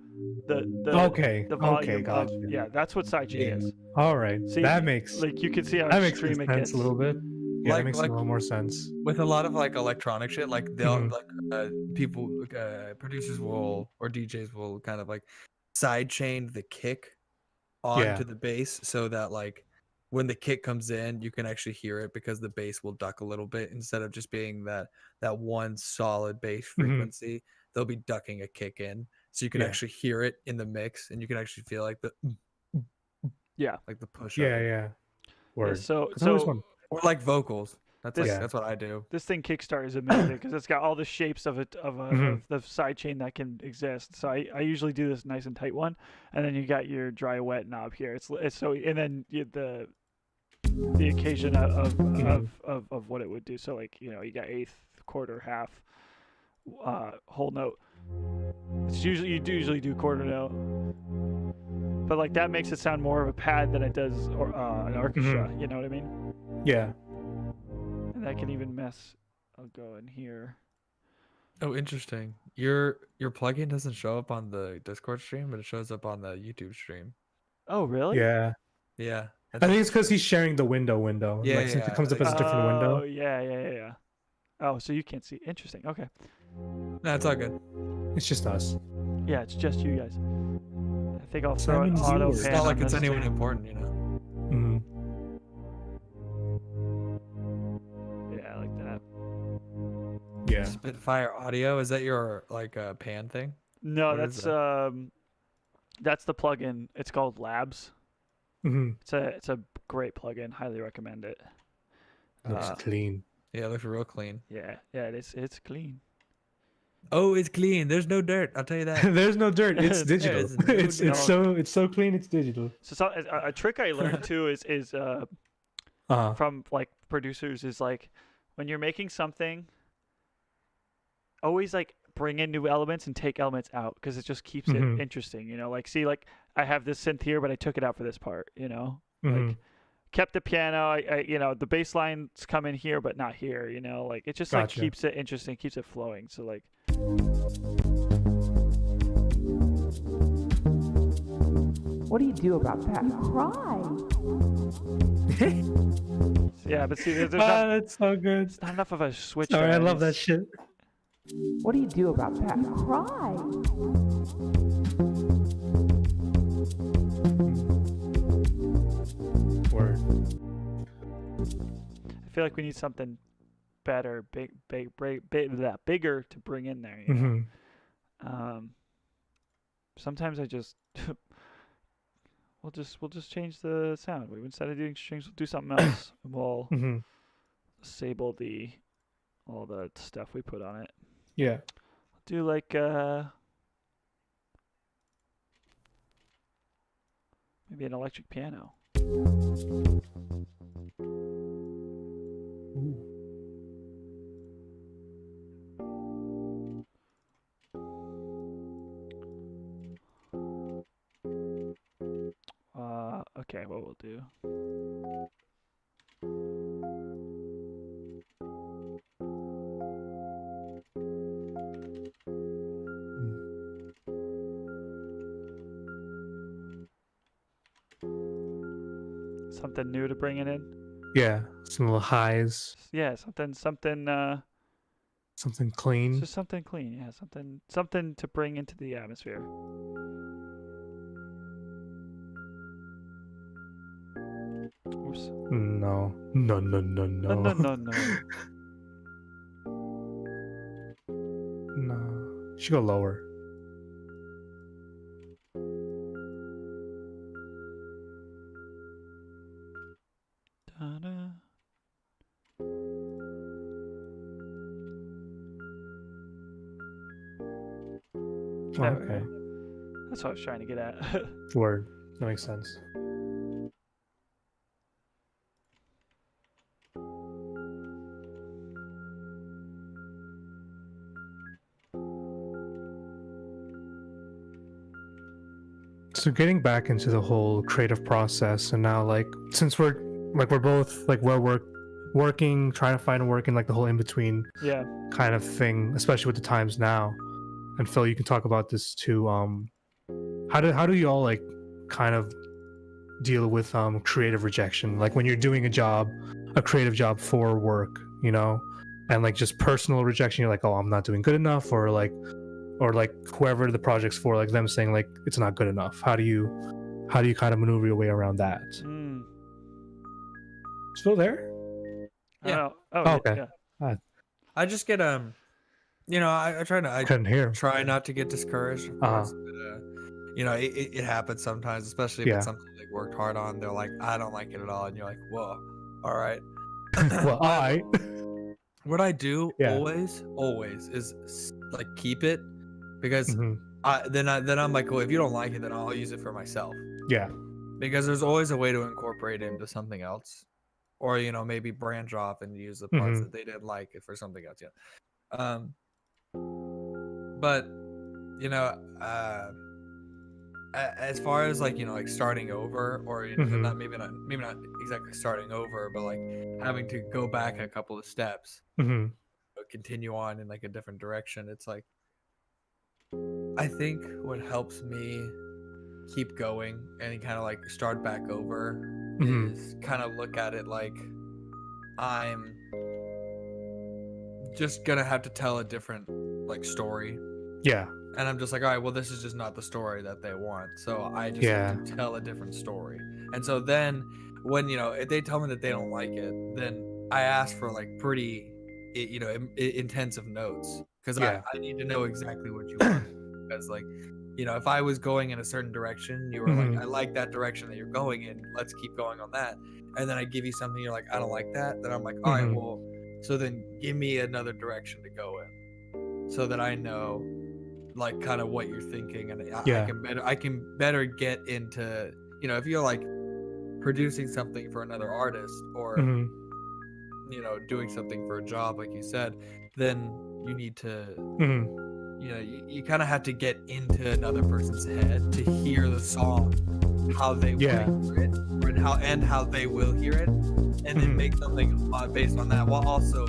the Okay. the volume Okay. Gotcha. yeah, that's what sidechain Yeah. is. All right. See, That makes like you can see how that makes extreme it sense gets. a little bit. Yeah, that Like- makes like- a little more sense. with a lot of like electronic shit, like they'll Mhm. like people producers will or DJs will kind of like sidechain the kick onto Yeah. the bass so that like when the kick comes in, you can actually hear it because the bass will duck a little bit instead of just being that one solid bass Mhm. frequency. They'll be ducking a kick in, so you can Yeah. actually hear it in the mix, and you can actually feel like the Yeah. like the push. of Yeah. it. Yeah. Yeah, Word. so 'Cause I always so want- Or like vocals. That's like This- that's what I do. this thing Kickstart is amazing because it's got all the shapes of Mhm. of the side chain that can exist. So I usually do this nice and tight one, and then you got your dry wet knob here. It's so, and then the occasion of what it would do. So like you got eighth, quarter, half, whole note. It's usually usually do quarter note, but like that makes it sound more of a pad than it does an orchestra. You know what I mean? Yeah. And that can even mess. I'll go in here. Oh, interesting. Your plugin doesn't show up on the Discord stream, but it shows up on the YouTube stream. Oh really? Yeah. Yeah. I think it's because he's sharing the window. Yeah, Like, since yeah, it comes I up think as a so. different window. Oh yeah. Oh, so you can't see. Interesting. Okay. No, it's all good. It's just us. Yeah, it's just you guys. I think I'll throw an Simon's auto yours. It's pan not on like it's this anyone too. important, you know. Mhm. Yeah, I like that. Yeah. Spitfire Audio, is that your like pan thing? No, What is that's the plugin. It's called Labs. Mhm. It's a great plugin. Highly recommend it. Looks Uh, clean. Yeah, it looks real clean. Yeah, it is. It's clean. Oh, it's clean. There's no dirt. I'll tell you that. There's no dirt. It's digital. There's no it's so clean. It's digital. So a trick I learned too is from like producers is like when you're making something, always like bring in new elements and take elements out because it just keeps Mhm. it interesting. Like see, like I have this synth here, but I took it out for this part. Mhm. Like kept the piano. I the bass lines come in here, but not here. Like it just like Gotcha. keeps it interesting, keeps it flowing. So like What do you do about that? You cry. yeah, but see, there's not, that's so good. it's not enough of a switch. Sorry, there, I and love that it's- shit. What do you do about that? You cry. Word. I feel like we need something better, bigger to bring in there. Mhm. Sometimes I just we'll just change the sound. Instead of doing strings, we'll do something else. And we'll Mhm. disable all the stuff we put on it. Yeah. Do like maybe an electric piano. Okay, what we'll do. Something new to bring it in. Yeah. Some little highs. Yeah, something Something clean. just something clean. Yeah, something to bring into the atmosphere. Oops. No. No. No, no, no. No. Should go lower. There we Okay. go. That's what I was trying to get at. Word. That makes sense. So getting back into the whole creative process, and now like since we're both like working, trying to find work in like the whole in between Yeah. kind of thing, especially with the times now. And Phil, you can talk about this too. How do you all like kind of deal with creative rejection? Like when you're doing a creative job for work, you know, and like just personal rejection, you're like, oh, I'm not doing good enough, or like whoever the project's for, like them saying like it's not good enough. How do you kind of maneuver your way around that? Mm. Still there? I Yeah. don't know. Oh, Oh, okay. Yeah. I just get you know, I Couldn't hear. try not to get discouraged, of Uh-huh. course. But, you know, it happens sometimes, especially if Yeah. it's something they worked hard on. They're like, I don't like it at all, and you're like, whoa, all right. Well, What I do Yeah. always is like keep it, because Mhm. then I'm like, well, if you don't like it, then I'll use it for myself, Yeah. because there's always a way to incorporate it into something else, or you know, maybe branch off and use the parts Mhm. that they didn't like it for something else. Yeah. But you know, as far as like, you know, like starting over, or you know, Mhm. maybe not exactly starting over, but like having to go back a couple of steps, Mhm. continue on in like a different direction. It's like, I think what helps me keep going and kind of like start back over Mhm. is kind of look at it like I'm just gonna have to tell a different like story, Yeah. and I'm just like, all right, well, this is just not the story that they want, so I just Yeah. have to tell a different story. And so then when, you know, if they tell me that they don't like it, then I ask for like pretty you know, intensive notes, because Yeah. I need to know exactly what you want. Because like, you know, if I was going in a certain direction, you were Mhm. like, I like that direction that you're going in, let's keep going on that, and then I give you something, you're like, I don't like that, then I'm like, all right, Mhm. well, so then give me another direction to go in, so that I know like kind of what you're thinking, and Yeah. I can better get into, you know, if you're like producing something for another artist, or Mhm. you know, doing something for a job like you said, then you need to, Mhm. you know, you kind of have to get into another person's head to hear the song, how they Yeah. want to hear it, and how they will hear it, and then Mhm. make something based on that, while also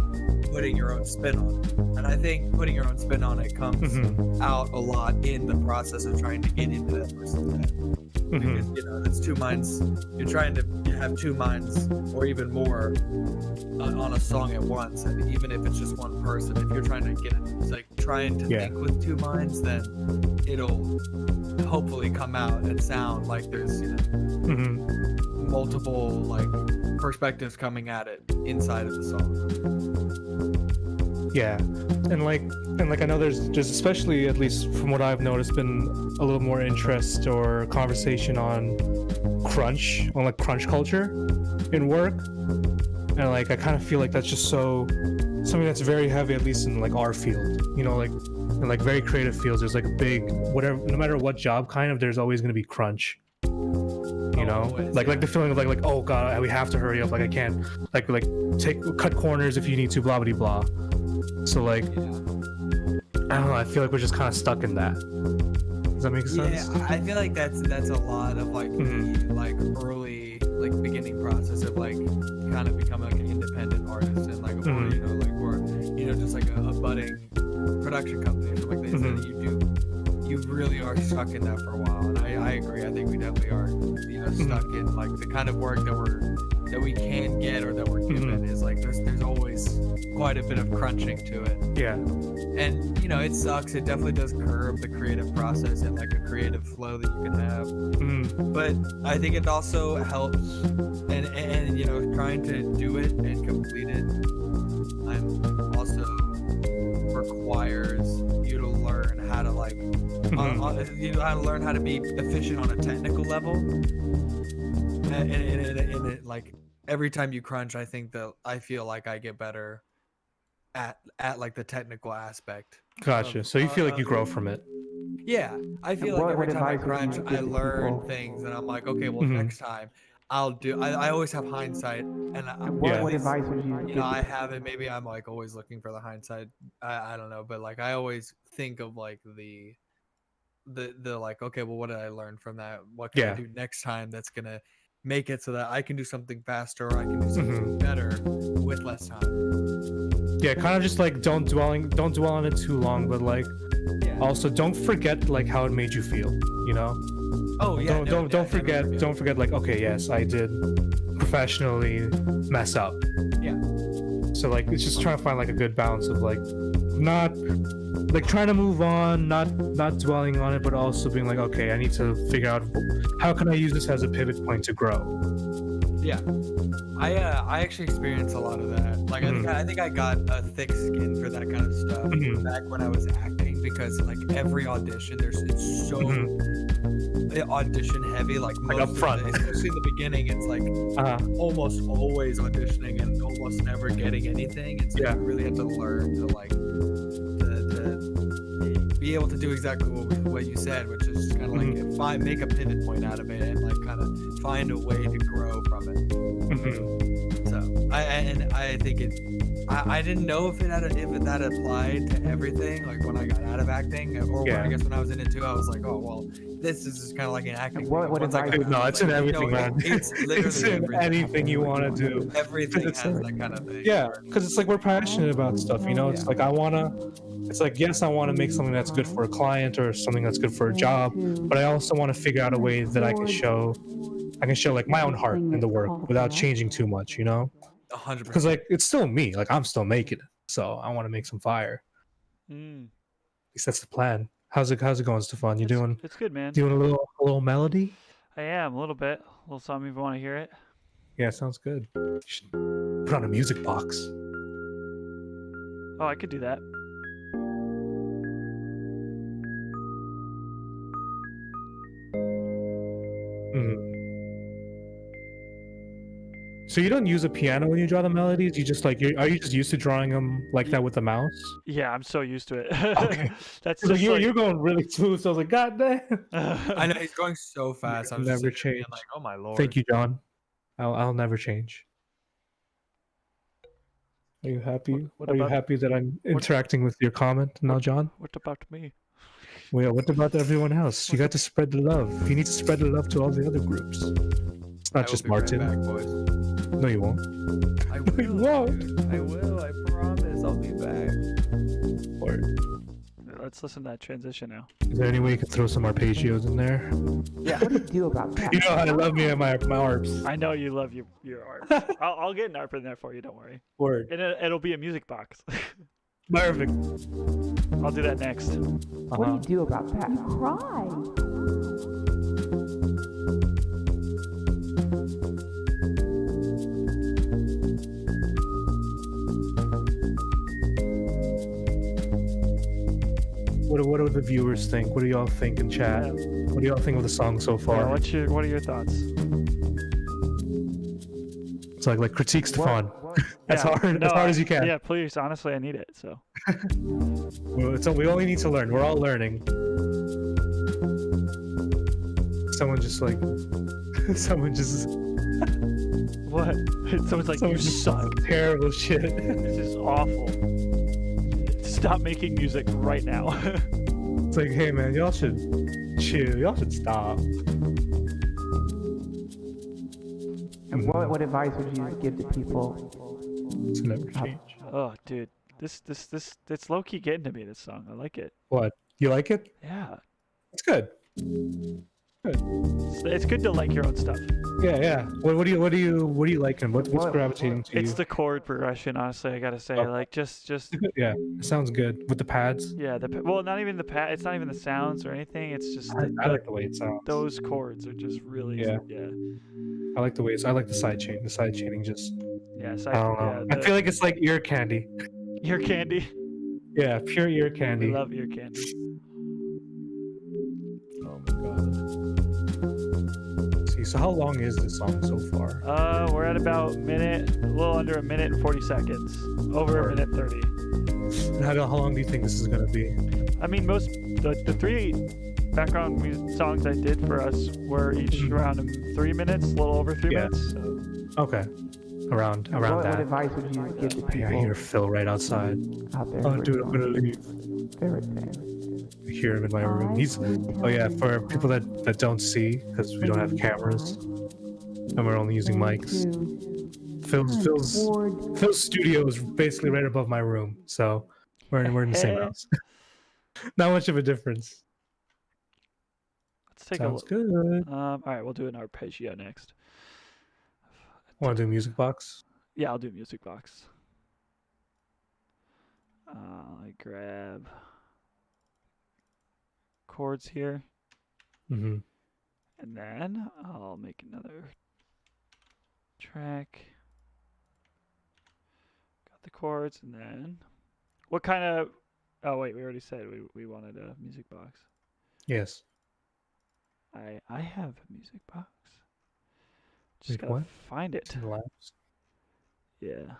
putting your own spin on it. And I think putting your own spin on it comes Mhm. out a lot in the process of trying to get into that person's head. Because, Mhm. you know, it's two minds. You're trying to have two minds or even more on a song at once. And even if it's just one person, if you're trying to get it, it's like trying to Yeah. think with two minds, then it'll hopefully come out and sound like there's, you know, Mhm. multiple like perspectives coming at it inside of the song. Yeah. And like I know there's just, especially at least from what I've noticed, been a little more interest or conversation on crunch culture in work. And like I kind of feel like that's just something that's very heavy, at least in like our field, you know, like in like very creative fields, there's like a big whatever, no matter what job kind of, there's always going to be crunch, you know. Always, like yeah. the feeling of like oh god, we have to hurry up, like I can't like cut corners if you need to, blah blah blah. So like I don't know, I feel like we're just kind of stuck in that. Does that make sense? Yeah, I feel like that's a lot of like Mhm. the like early like beginning process of like kind of becoming like an independent artist, and like or, Mhm. you know, like, or you know, just like a budding production company or something like that. Mhm. You really are stuck in that for a while, and I agree. I think we definitely are, you know, stuck in like the kind of work that we can get or that we're given is like there's always quite a bit of crunching to it. Yeah. And you know, it sucks. It definitely does curb the creative process and like a creative flow that you can have. Mhm. But I think it also helps, and you know, trying to do it and complete it, also requires you to learn how to like, you know, how to learn how to be efficient on a technical level. And it like every time you crunch, I think that I feel like I get better at like the technical aspect. Gotcha. So you feel like you grow from it. Yeah, I feel What- like every what time I advice would you grind, give I to learn people? things, and I'm like, okay, well, Mhm. next time I'll do. I always have hindsight, and Yeah. What advice would you you give? know, I have it. Maybe I'm like always looking for the hindsight. I don't know, but like I always think of like the like, okay, well, what did I learn from that? What can I Yeah. do next time that's gonna make it so that I can do something faster, or I can do something Mhm. better with less time. Yeah, kind of just like don't dwell on it too long, but like Yeah. also don't forget like how it made you feel, you know? Oh yeah. don't no, don't yeah, don't forget like, okay, yes, I did professionally mess up. Yeah. So like it's just trying to find like a good balance of like not like trying to move on, not dwelling on it, but also being like, okay, I need to figure out how can I use this as a pivot point to grow. Yeah, I actually experienced a lot of that. Like I think I got a thick skin for that kind of stuff Mhm. back when I was acting, because like every audition, it's so audition heavy. Like Like most up front. of the, especially in the beginning, it's like almost always auditioning and almost never getting anything. It's like Yeah. you really have to learn to like to be able to do exactly what you said, which is kind of like make a pivot point out of it and like kind of find a way to grow from it. Mhm. So I think I didn't know if that applied to everything. Like when I got out of acting, or Yeah. I guess when I was in it too, I was like, oh well, this is just kind of like an acting. What- thing. what Once I advice- got No, out, it's in like, everything, no, man. It's literally It's in everything. anything you want to do. Everything It's has like- that kind of thing. Yeah, because it's like we're passionate about stuff, you know. It's like it's like, yes, I want to make something that's good for a client or something that's good for a job, but I also want to figure out a way that I can show like my own heart in the work without changing too much, you know. 100%. Because like it's still me, like I'm still making it, so I want to make some fire. Mm. At least that's the plan. How's it going, Stefan? You doing It's good, man. a little melody? I am a little bit. A little something if you want to hear it. Yeah, sounds good. You should put on a music box. Oh, I could do that. So you don't use a piano when you draw the melodies? You just like are you just used to drawing them like that with the mouse? Yeah, I'm so used to it. Okay. That's So just you're going really smooth. So I was like, God damn. I know he's going so fast. I was Never just sitting there being change. like, oh my lord. Thank you, John. I'll never change. Are you happy? What Are you about- happy that I'm interacting with your comment now, John? What about me? Well, what about everyone else? You got to spread the love. You need to spread the love to all the other groups. It's I not will just be right Martin. back, boys. No, you won't. I No, you will. won't. Dude. I will. I promise. I'll be back. Or Let's listen to that transition now. is there any way you could throw some arpeggios in there? Yeah, what do you do about that? You know how I love me and my arps. I know you love your art. I'll get an ARP in there for you. Don't worry. Word. And it'll be a music box. Perfect. I'll do that next. What do you do about that? Cry. What do the viewers think? What do y'all think in chat? What do y'all think of the song so Yeah, far? what are your thoughts? It's like critique Stefan. As Yeah, hard no, as hard as you can. Yeah, please. Honestly, I need it. So. We only need to learn. We're all learning. Someone just What? Someone's like, you suck. terrible shit. This is awful. Stop making music right now. It's like, hey man, y'all should chill. Y'all should stop. And what advice would you give to people? To never change. Oh, dude, this it's low key getting to me. This song, I like it. What? You like it? Yeah, It's good. it's good to like your own stuff. Yeah. What do you like and what's gravitating to you? It's the chord progression, honestly. I gotta say, Oh. like just Yeah, it sounds good with the pads. yeah. Well, not even the pad. It's not even the sounds or anything. It's just I like the way it sounds. those chords are just really Yeah. yeah. I like the way I like the side chain. The side chaining just. Yeah, so I don't know. I feel like it's like ear candy. ear candy. Yeah, pure ear I candy. love ear candy. Oh my god. See, so how long is this song so far? We're at about a little under a minute and 40 seconds. Over a minute 30. And how long do you think this is gonna be? I mean, the three background music songs I did for us were each around 3 minutes, a little over 3 Yeah. minutes. So. Okay, around What that. advice would you give to I people hear Phil right outside. out there? Oh, who are dude, I'm gonna going leave. through everything? I hear him in my room. He's. Oh yeah, for people that don't see, because we don't have cameras, and we're only using mics. Phil's studio is basically right above my room, so we're in the same house. Not much of a difference. Let's take Sounds a look. good. All right, we'll do an arpeggio next. Want to do music box? Yeah, I'll do music box. I grab chords here, Mm-hmm. and then I'll make another track. Got the chords, and then what kind of? Oh wait, we already said we wanted a music box. Yes. I have a music box. Just Wait, gotta what? find it. It's in the labs. Yeah.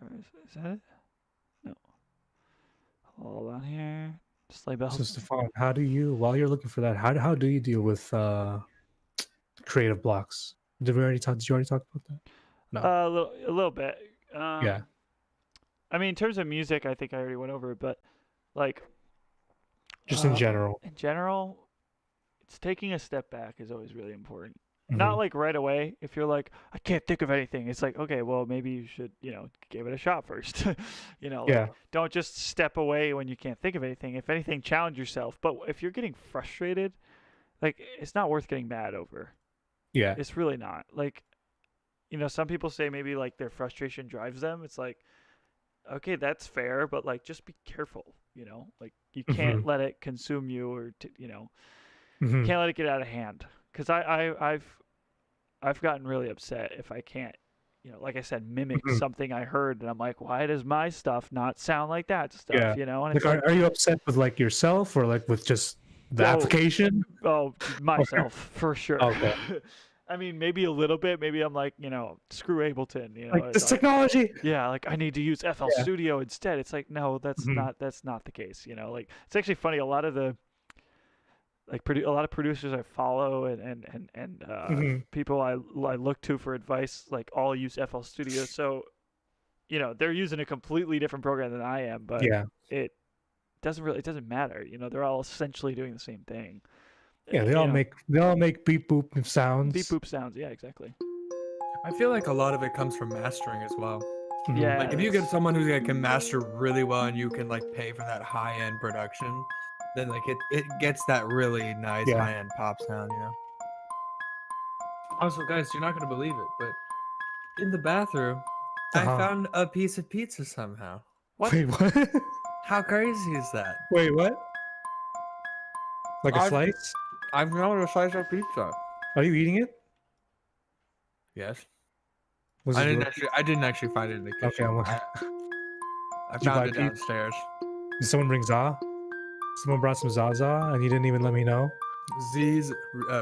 Or is that it? No. Hold on here. Sleigh bells. So Stefan, how do you, while you're looking for that, how do you deal with creative blocks? Did you already talk about that? No. A little bit. Yeah. I mean, in terms of music, I think I already went over it, but like. Just in general. In general, it's taking a step back is always really important. Mhm. Not like right away. If you're like, I can't think of anything, it's like, okay, well, maybe you should, give it a shot first. Yeah. Don't just step away when you can't think of anything. If anything, challenge yourself. But if you're getting frustrated, like, it's not worth getting mad over. Yeah. It's really not. Like, some people say maybe like their frustration drives them. It's like, okay, that's fair, but like, just be careful. Like you can't let it consume you, or Mhm. can't let it get out of hand. Because I've gotten really upset if I can't, like I said, mimic something I heard, and I'm like, why does my stuff not sound like that stuff? Yeah. And Like, it's like, are you upset with like yourself or like with just the application? oh, myself for sure. Okay. I mean, maybe a little bit. Maybe I'm like, screw Ableton. Like this technology. Yeah, like I need to use FL Studio instead. It's like, no, that's not the case. Like it's actually funny. A lot of the a lot of producers I follow and people I look to for advice, like all use FL Studio. So, they're using a completely different program than I am, but it doesn't matter. They're all essentially doing the same thing. Yeah, they all make beep boop sounds. Beep boop sounds. Yeah, exactly. I feel like a lot of it comes from mastering as well. Yeah. Like if you get someone who can master really well and you can like pay for that high end production, then like it gets that really nice high end pop sound, Also, guys, you're not gonna believe it, but in the bathroom, I found a piece of pizza somehow. What? Wait, what? How crazy is that? Wait, what? Like a slice? I've found a slice of pizza. Are you eating it? Yes. Was I it didn't actually find it in the kitchen. Okay, I Did you buy found it pizza? downstairs. Did someone bring za? Someone brought some Zaza and you didn't even let me know?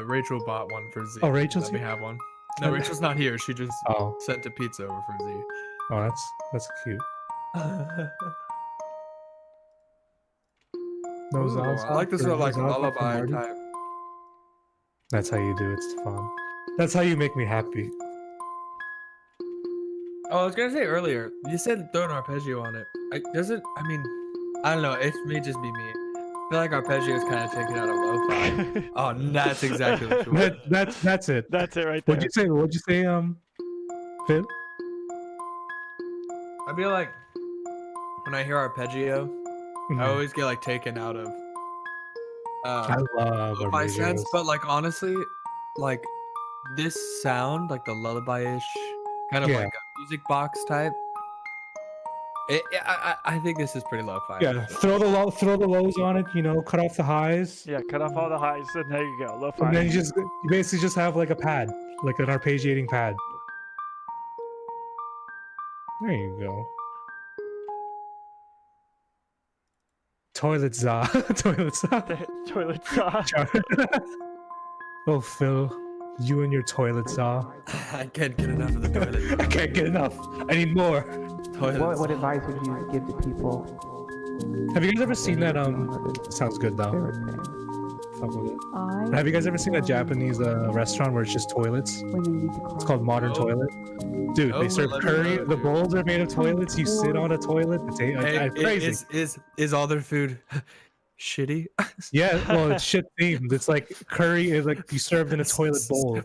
Rachel bought one for Z. Oh, Rachel's Let me here? have one. No, Rachel's not here. She just sent a pizza over for Z. Oh, that's cute. No Ooh, Zaza I like this for- little like Zaza for lullaby Marty? type. That's how you do it, Stefan. That's how you make me happy. Oh, I was gonna say earlier, you said throw an arpeggio on it. I don't know. It may just be me. I feel like arpeggio is kind of taken out of lo-fi. Oh, that's exactly what you want. That's it. That's it right there. What'd you say, Phil? I feel like when I hear arpeggio, Mhm. I always get like taken out of I love lo-fi arpeggios. sense, but like honestly, like this sound, like the lullaby-ish kind of like a music box type. I think this is pretty lo-fi. Yeah, throw the lows on it. Cut off the highs, Yeah, cut off all the highs, and there you go. Lo-fi. and then you basically just have like a pad, like an arpeggiating pad. There you go. Toilet za, toilet za. Toilet sauce. Oh, Phil, You and your toilet saw. I can't get enough of the toilet. I can't get enough. I need more. Toilet What saw. advice would you give to people? Have you guys ever seen that? This Sounds good though. favorite thing. Fuck with it. I Have you guys ever seen a Japanese restaurant where it's just toilets? when they need to It's called Modern No. Toilet. Dude, No, they serve let me curry. know, The dude. bowls are made of toilets. You sit on a toilet. It's Hey, crazy. is all their food shitty? Yeah, well, it's shit themed. It's like curry is like you served in a toilet bowl.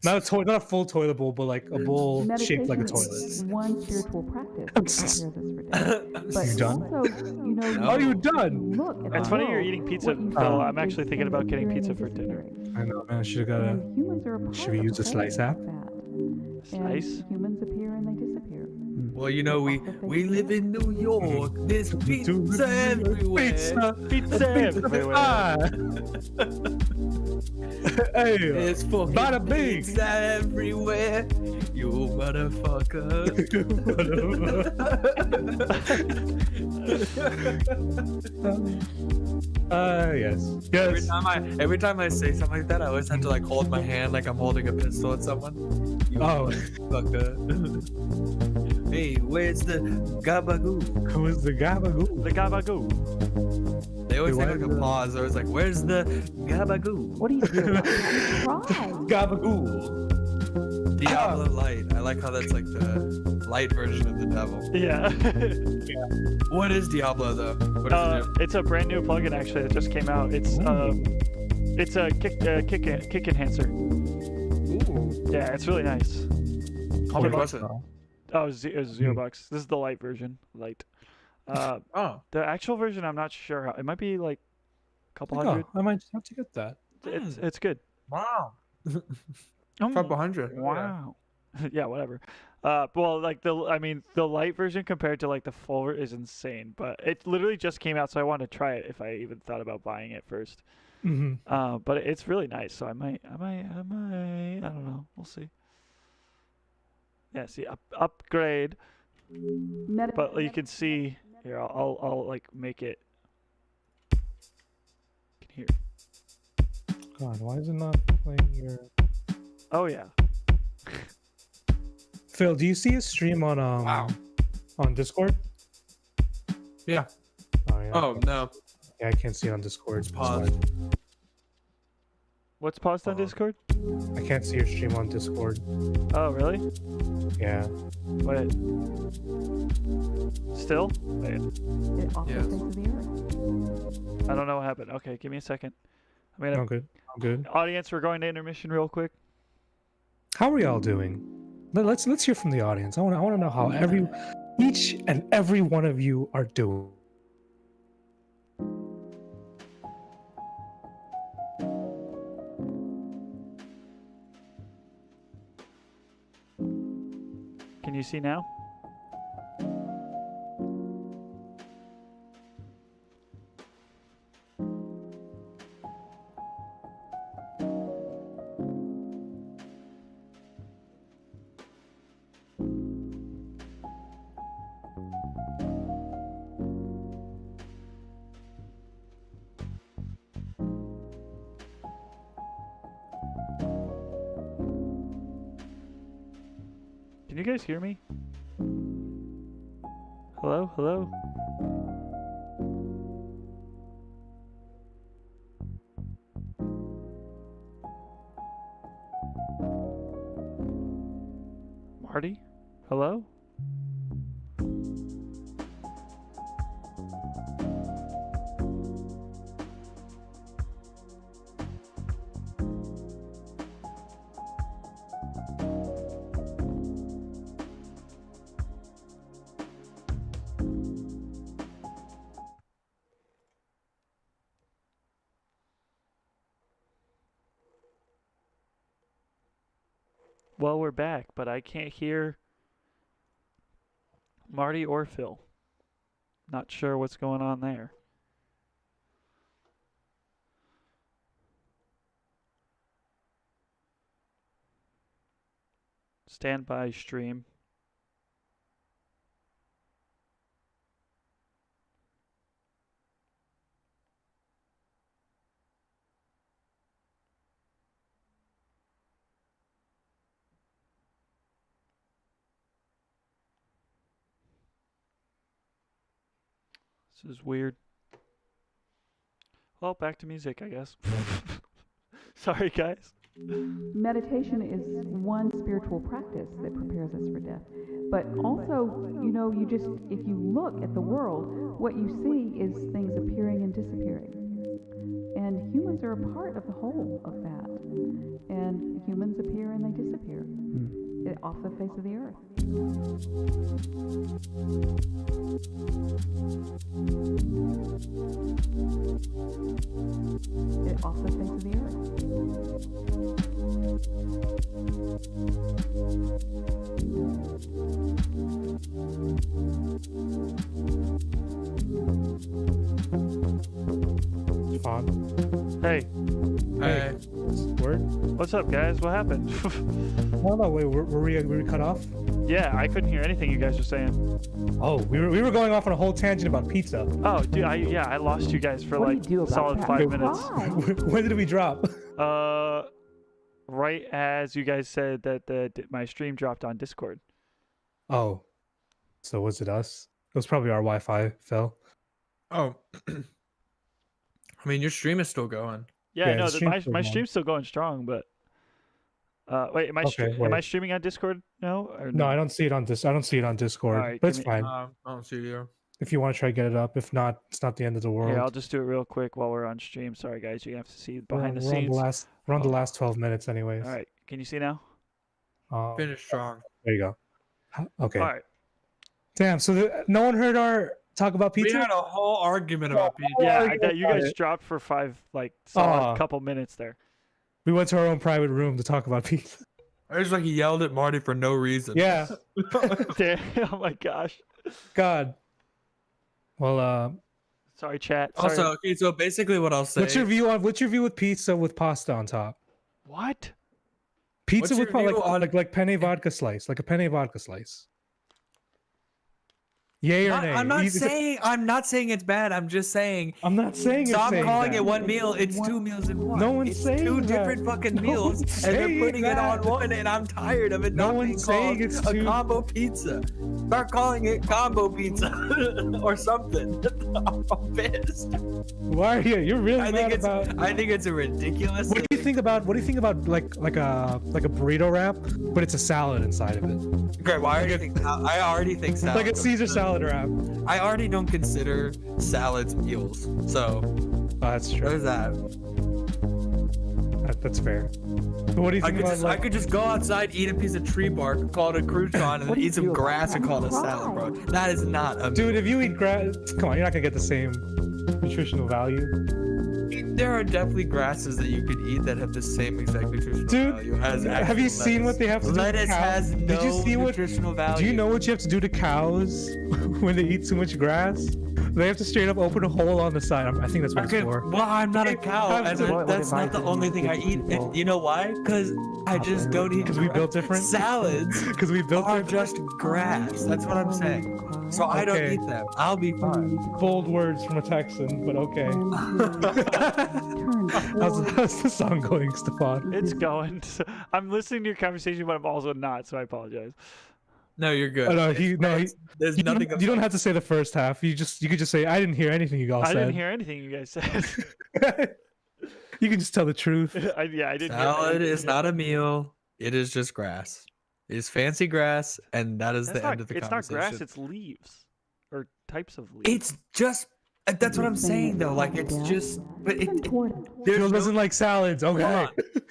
Not a full toilet bowl, but like a bowl shaped like a meditation toilet. is one spiritual practice that prepares us for death. But You done? also, you know, No. Are you if done? look at It's the funny you're world, eating pizza, what you Phil. see I'm actually is thinking about things getting appearing pizza and for dinner. disappearing. I know, man. Should have got a. And humans are a part Should we of use the a slice whole app? of that. Slice? And humans appear and they disappear. Well, you know, we live in New York. There's pizza everywhere. Pizza, Pizza everywhere. Hey, There's fucking bada bing. pizza everywhere. You motherfucker. Yes. Every Yes. time I say something like that, I always have to like hold my hand like I'm holding a pistol at someone. You Oh, motherfucker. Hey, where's the gabagoo? who is the gabagoo? The gabagoo. They always Wait, take why like is a pause. They're always like, where's the gabagoo? What do you do about that? Try. Gabagoo. Diablo Light. I like how that's like the light version of the devil. Yeah. What is Diablo though? What does it do? It's a brand new plugin actually that just came out. It's a kick enhancer. Ooh. Yeah, it's really nice. How much was it? Oh, it was $0. This is the light version. Light. Oh. The actual version, I'm not sure how. It might be like a couple Oh, hundred. I might have to get that. It's good. Wow. Mm. Couple hundred. Wow. Yeah, whatever. Well, like the light version compared to like the full is insane. But it literally just came out, so I wanted to try it if I even thought about buying it first. Mm-hmm. But it's really nice, so I might. I don't know. We'll see. Yeah, see, upgrade. But you can see here. I'll like make it. You can hear. God, why is it not playing your? Oh yeah. Phil, do you see a stream on on Discord? Yeah. Oh yeah. Oh no. Yeah, I can't see it on Discord. It's That's paused. What's paused on Uh-huh. Discord? why. I can't see your stream on Discord. Oh really? Yeah. Wait. Still? Wait. It off Yes. the face of the earth. I don't know what happened. Okay, give me a second. I'm gonna I'm good. I'm good. audience. We're going to intermission real quick. How are y'all doing? Let's hear from the audience. I want to know how each and every one of you are doing. Can you see now? Can you guys hear me? Hello? Hello? Marty? Hello? Well, we're back, but I can't hear Marty or Phil. Not sure what's going on there. Standby stream. This is weird. Well, back to music, I guess. Sorry, guys. Meditation is one spiritual practice that prepares us for death. But also, you know, if you look at the world, what you see is things appearing and disappearing. And humans are a part of the whole of that. And humans appear and they disappear off the face of the earth. Off the face of the It's fun. Hey, Hey. Word? what's up, guys? What happened? No, no, wait, were we cut off? Yeah, I couldn't hear anything you guys were saying. Oh, we were going off on a whole tangent about pizza. Oh, dude, I lost you guys for What do you like do about solid that? 5 minutes. Why? When did we drop? Right as you guys said that my stream dropped on Discord. Oh, so was it us? It was probably our Wi-Fi fell. Oh, I mean, your stream is still going. Yeah, Yeah, no, the stream's my still going. stream's still going strong, but wait, am I Okay, am I wait. streaming on Discord? No, or No, I don't see it on I don't see it on Discord, Alright, but it's give me- fine. I don't see you. If you want to try to get it up, if not, it's not the end of the world. Yeah, I'll just do it real quick while we're on stream. Sorry, guys, you have to see behind the we're on scenes. we're on the Oh. last 12 minutes, anyways. All right, can you see now? Finish strong. There you go. Okay. All right. Damn. So no one heard our talk about We pizza. had a whole argument about pizza. Yeah, yeah, you got guys it. dropped for solid Aw. couple minutes there. We went to our own private room to talk about pizza. I just like he yelled at Marty for no reason. Yeah. Damn, oh my gosh. God. Well, Sorry, chat. Sorry. Also, okay, so basically what I'll say. what's your view with pizza with pasta on top? What? Pizza What's with your view on- like penne vodka slice, like a penne vodka slice. Yay or nay? I'm not saying it's bad. I'm just saying I'm not saying it's stop saying calling that. it one meal. It's two meals in one. No one's it's saying two that. different fucking No meals, one's and they're saying putting it on that. one. And I'm tired of it. No not one's being saying called it's a two- combo pizza. Start calling it combo pizza or something. I'm pissed. Why are you? You're really I mad think it's about. I think it's a ridiculous. What do you think about? What do you think about like a burrito wrap, but it's a salad inside of it, Okay, well, I already think salad. like a Caesar salad wrap? I already don't consider salads meals, so Oh, that's true. there's that. That's fair. But what do you I think could about just like? I could just go outside, eat a piece of tree bark, call it a crouton, and What then do you eat some do about grass and that? call it a salad, bro. That is not a Dude, if you eat grass, come on, you're not gonna get the same nutritional value. There are definitely grasses that you could eat that have the same exact nutritional Dude, value as have you actual seen what lettuce. they have to do to Lettuce cows? has no Did you see what? nutritional value. Do you know what you have to do to cows when they eat too much grass? They have to straight up open a hole on the side. I think that's what Okay, it's for. well, I'm not a They cow, have and to- What that's not advice the would you only thing I give eat. people? You know why? Because I just don't eat. 'Cause we built different? Salads Because we built are it. just grass. That's what I'm saying. So I don't Okay. eat them. I'll be fine. Bold words from a Texan, but okay. Turn How's the song going, Stefan? It's going. I'm listening to your conversation, but I'm also not, so I apologize. No, you're good. Oh, no, There's you nothing. don't have to say the first half. You could just say I didn't hear anything you all I said. didn't hear anything you guys said. You can just tell the truth. I didn't hear Salad anything. is not a meal. It is just grass. It is fancy grass, and that is That's the not, end of the it's not conversation. grass, it's leaves. Or types of leaves. It's just. That's what I'm saying, though. Like it's just. But Turn toward it. there's Phil no, doesn't like salads. hold Okay, on.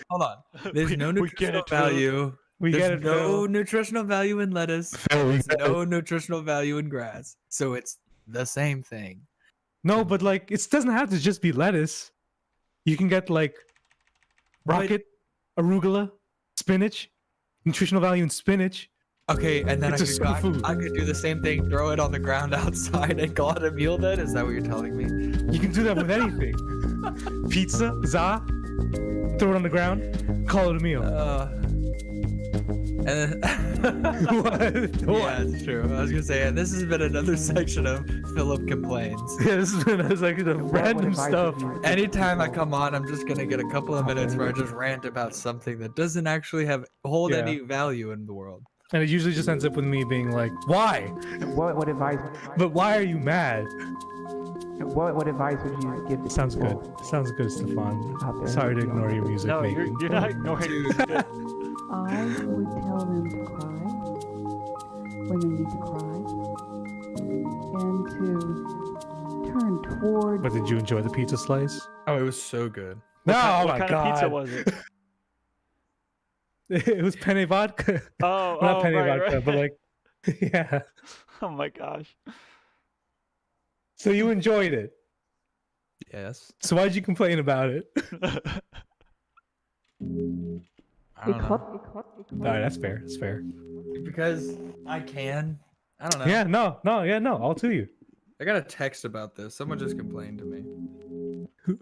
Hold on. There's no We get nutritional it, Phil. value. we There's get it. no Phil. nutritional value in lettuce. Phil, we There's get no it. nutritional value in grass. So it's the same thing. No, but like it doesn't have to just be lettuce. You can get like rocket, arugula, spinach, nutritional value in spinach. Okay, and then It's a I superfood. could do the same thing, throw it on the ground outside and call it a meal then? Is that what you're telling me? You can do that with anything. Pizza, za, throw it on the ground, call it a meal. And What? yeah, it's true. I was gonna say, and this has been another section of Philip Complains. Yeah, this has been like the random advice stuff. would you give Anytime I come on, I'm just gonna get a couple of minutes where I just rant about something that doesn't actually hold Yeah. any value in the world. And it usually just ends up with me being like, why? What advice? But why are you mad? What advice would you give to Sounds good. people Sounds good, Stefan. out there? Sorry to ignore your music No, making. you're not ignoring it. I would tell them to cry when they need to cry, and to turn toward. But did you enjoy the pizza slice? Oh, it was so good. No, What oh my kind god. of pizza was it? It was penne vodka. Oh, Not penne right, vodka, right. but like, yeah. Oh my gosh. So you enjoyed it. Yes. So why'd you complain about it? I don't know. All right, that's fair. That's fair. Because I can. I don't know. Yeah, no, all to you. I got a text about this. Someone just complained to me.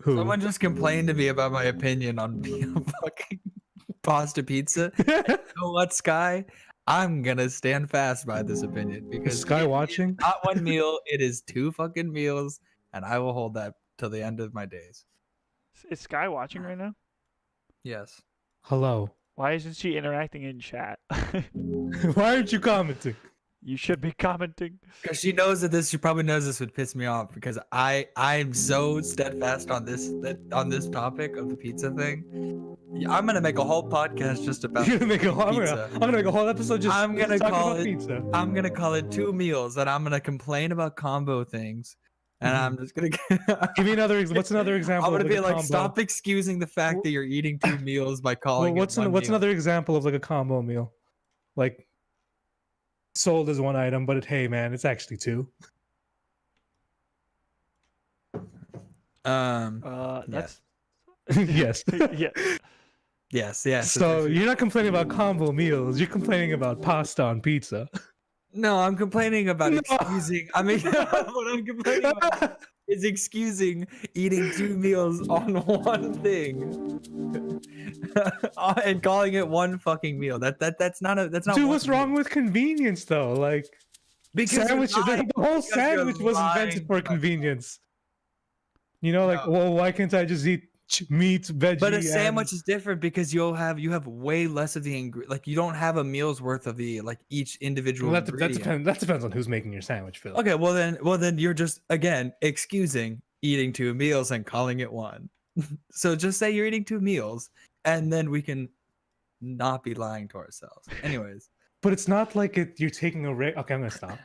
Who? Someone just complained to me about my opinion on fucking pasta pizza. You know what, Sky? I'm gonna stand fast by this opinion because Is Sky it is watching? not one meal, it is 2 fucking meals, and I will hold that till the end of my days. Is Sky watching right now? Yes. Hello. Why isn't she interacting in chat? Why aren't you commenting? You should be commenting. Because she knows that she probably knows this would piss me off because I'm so steadfast on this topic of the pizza thing. Yeah, I'm gonna make a whole podcast just about You're gonna make a whole, pizza. I'm gonna make a whole episode just I'm gonna talking call about it- pizza. I'm gonna call it 2 meals, and I'm gonna complain about combo things, and I'm just gonna. Give me another. What's another example? I'm gonna of be a like, combo? stop excusing the fact that you're eating 2 meals by Well, calling what's it one what's meal. another example of like a combo meal? Like sold as one item, but hey man, it's actually 2. That's Yes. yeah. Yes. So you're not complaining about combo meals. You're complaining about pasta on pizza. No, I'm complaining about No. excusing. I mean, what I'm complaining about is excusing eating 2 meals on one thing and calling it one fucking meal. That's not Dude, one what's wrong with convenience though? Like Because sandwich, you're the lying. whole Because you're sandwich was invented lying for about- convenience. You know, like, No. well, why can't I just eat meat, veggie? But a and- sandwich is different because you have way less of the like you don't have a meal's worth of the like each individual Well, that ingredient. depends on who's making your sandwich, Phil. Okay, well then you're just again excusing eating 2 meals and calling it one. So just say you're eating 2 meals and then we can not be lying to ourselves. Anyways, But it's not like you're taking a Okay, I'm gonna stop.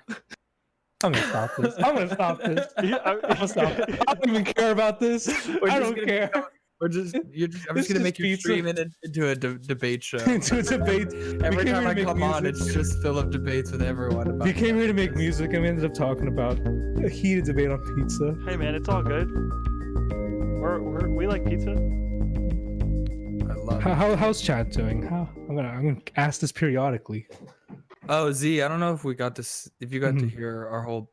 I'm gonna stop this. I'm gonna stop this. Yeah, I'm gonna stop. I don't even care about this. I don't care. I'm just This gonna is make you pizza. stream it into a debate show. Into a debate. Every came time here I to make come on, music. it's just fill up debates with everyone about. We came here to make music, and we ended up talking about a heated debate on pizza. Hey man, it's all good. We like pizza. I love it. How's chat doing? I'm gonna ask this periodically. Oh, Z, I don't know if we got to if you got to Mhm. hear our whole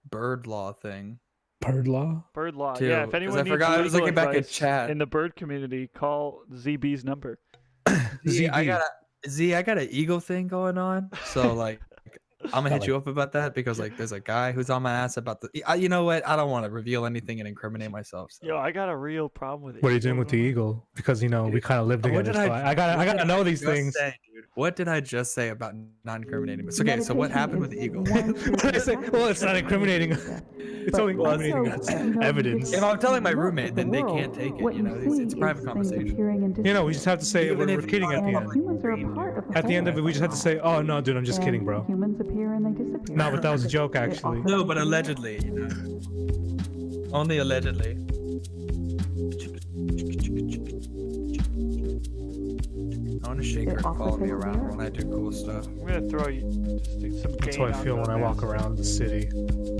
bird law thing. Bird law. Bird law. Too, Yeah, if 'cause anyone I needs forgot I was legal looking back at advice chat. in the bird community, call ZB's number. Z, I ZB. got an ego thing going on. So like, I'm gonna hit you up about that because like, there's a guy who's on my ass about the. You know what? I don't want to reveal anything and incriminate myself. So. Yo, I got a real problem with it. What are you doing with the eagle? Because we kind of live What together. did So I gotta know these just things. say, dude? What did I just say about non-incriminating? Okay, so what happened with the eagle? What did I say? Well, it's not incriminating. It's only incriminating us. Evidence. If I'm telling my roommate, then they can't take it. You know, it's a private conversation. You know, we just have to say Even we're if kidding at the you- end. Humans are a part of the At the end of it, whole. we just have to say, "Oh no, dude, I'm just kidding, And bro." Humans appear and they disappear. No, but that was a joke, They actually. often No, but do. allegedly, you know. Only allegedly. I want to shake her It and follow me offers around there. when I do cool stuff. I'm gonna throw you just some That's gain how I on feel the when I walk master. around the city.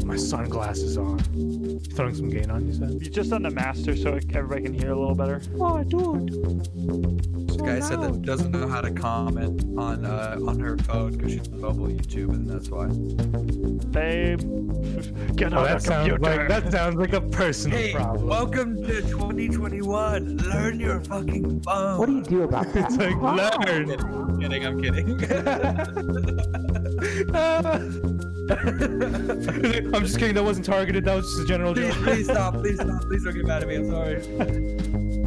My sunglasses on. Throwing some gain on, you said? You just on the master so everybody can hear a little better. Oh, dude. This guy said that doesn't know how to comment on her phone because she's mobile YouTube, and that's why. Babe, get Oh, on that the sounds computer. like a personal Hey, problem. welcome to 2021. Learn your fucking phone. What do you do about that? It's like learn. I'm kidding. I'm just kidding. That wasn't targeted. That was just a general Please, joke. please stop. Please stop. Please don't get mad at me. I'm sorry.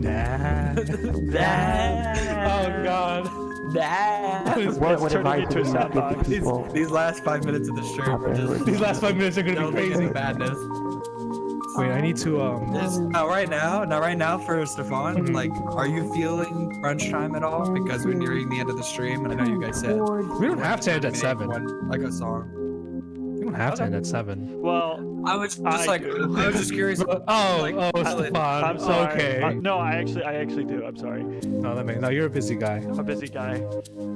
Nah. Oh God. It's What turning advice into a would you sound give box. to people? These last 5 minutes of the stream are just These last 5 minutes are gonna be delving crazy. into madness. Wait, I need to Not right now for Stefan. Mhm. Like, are you feeling crunch time at all? Because we're nearing the end of the stream, and I know you guys said We don't have to end at 7. like a song. We don't have to end at 7. Well, I was just I like, do. I was just curious. Oh, Stefan. I'm sorry. Okay. No, I actually do. I'm sorry. No, you're a busy guy. I'm a busy guy.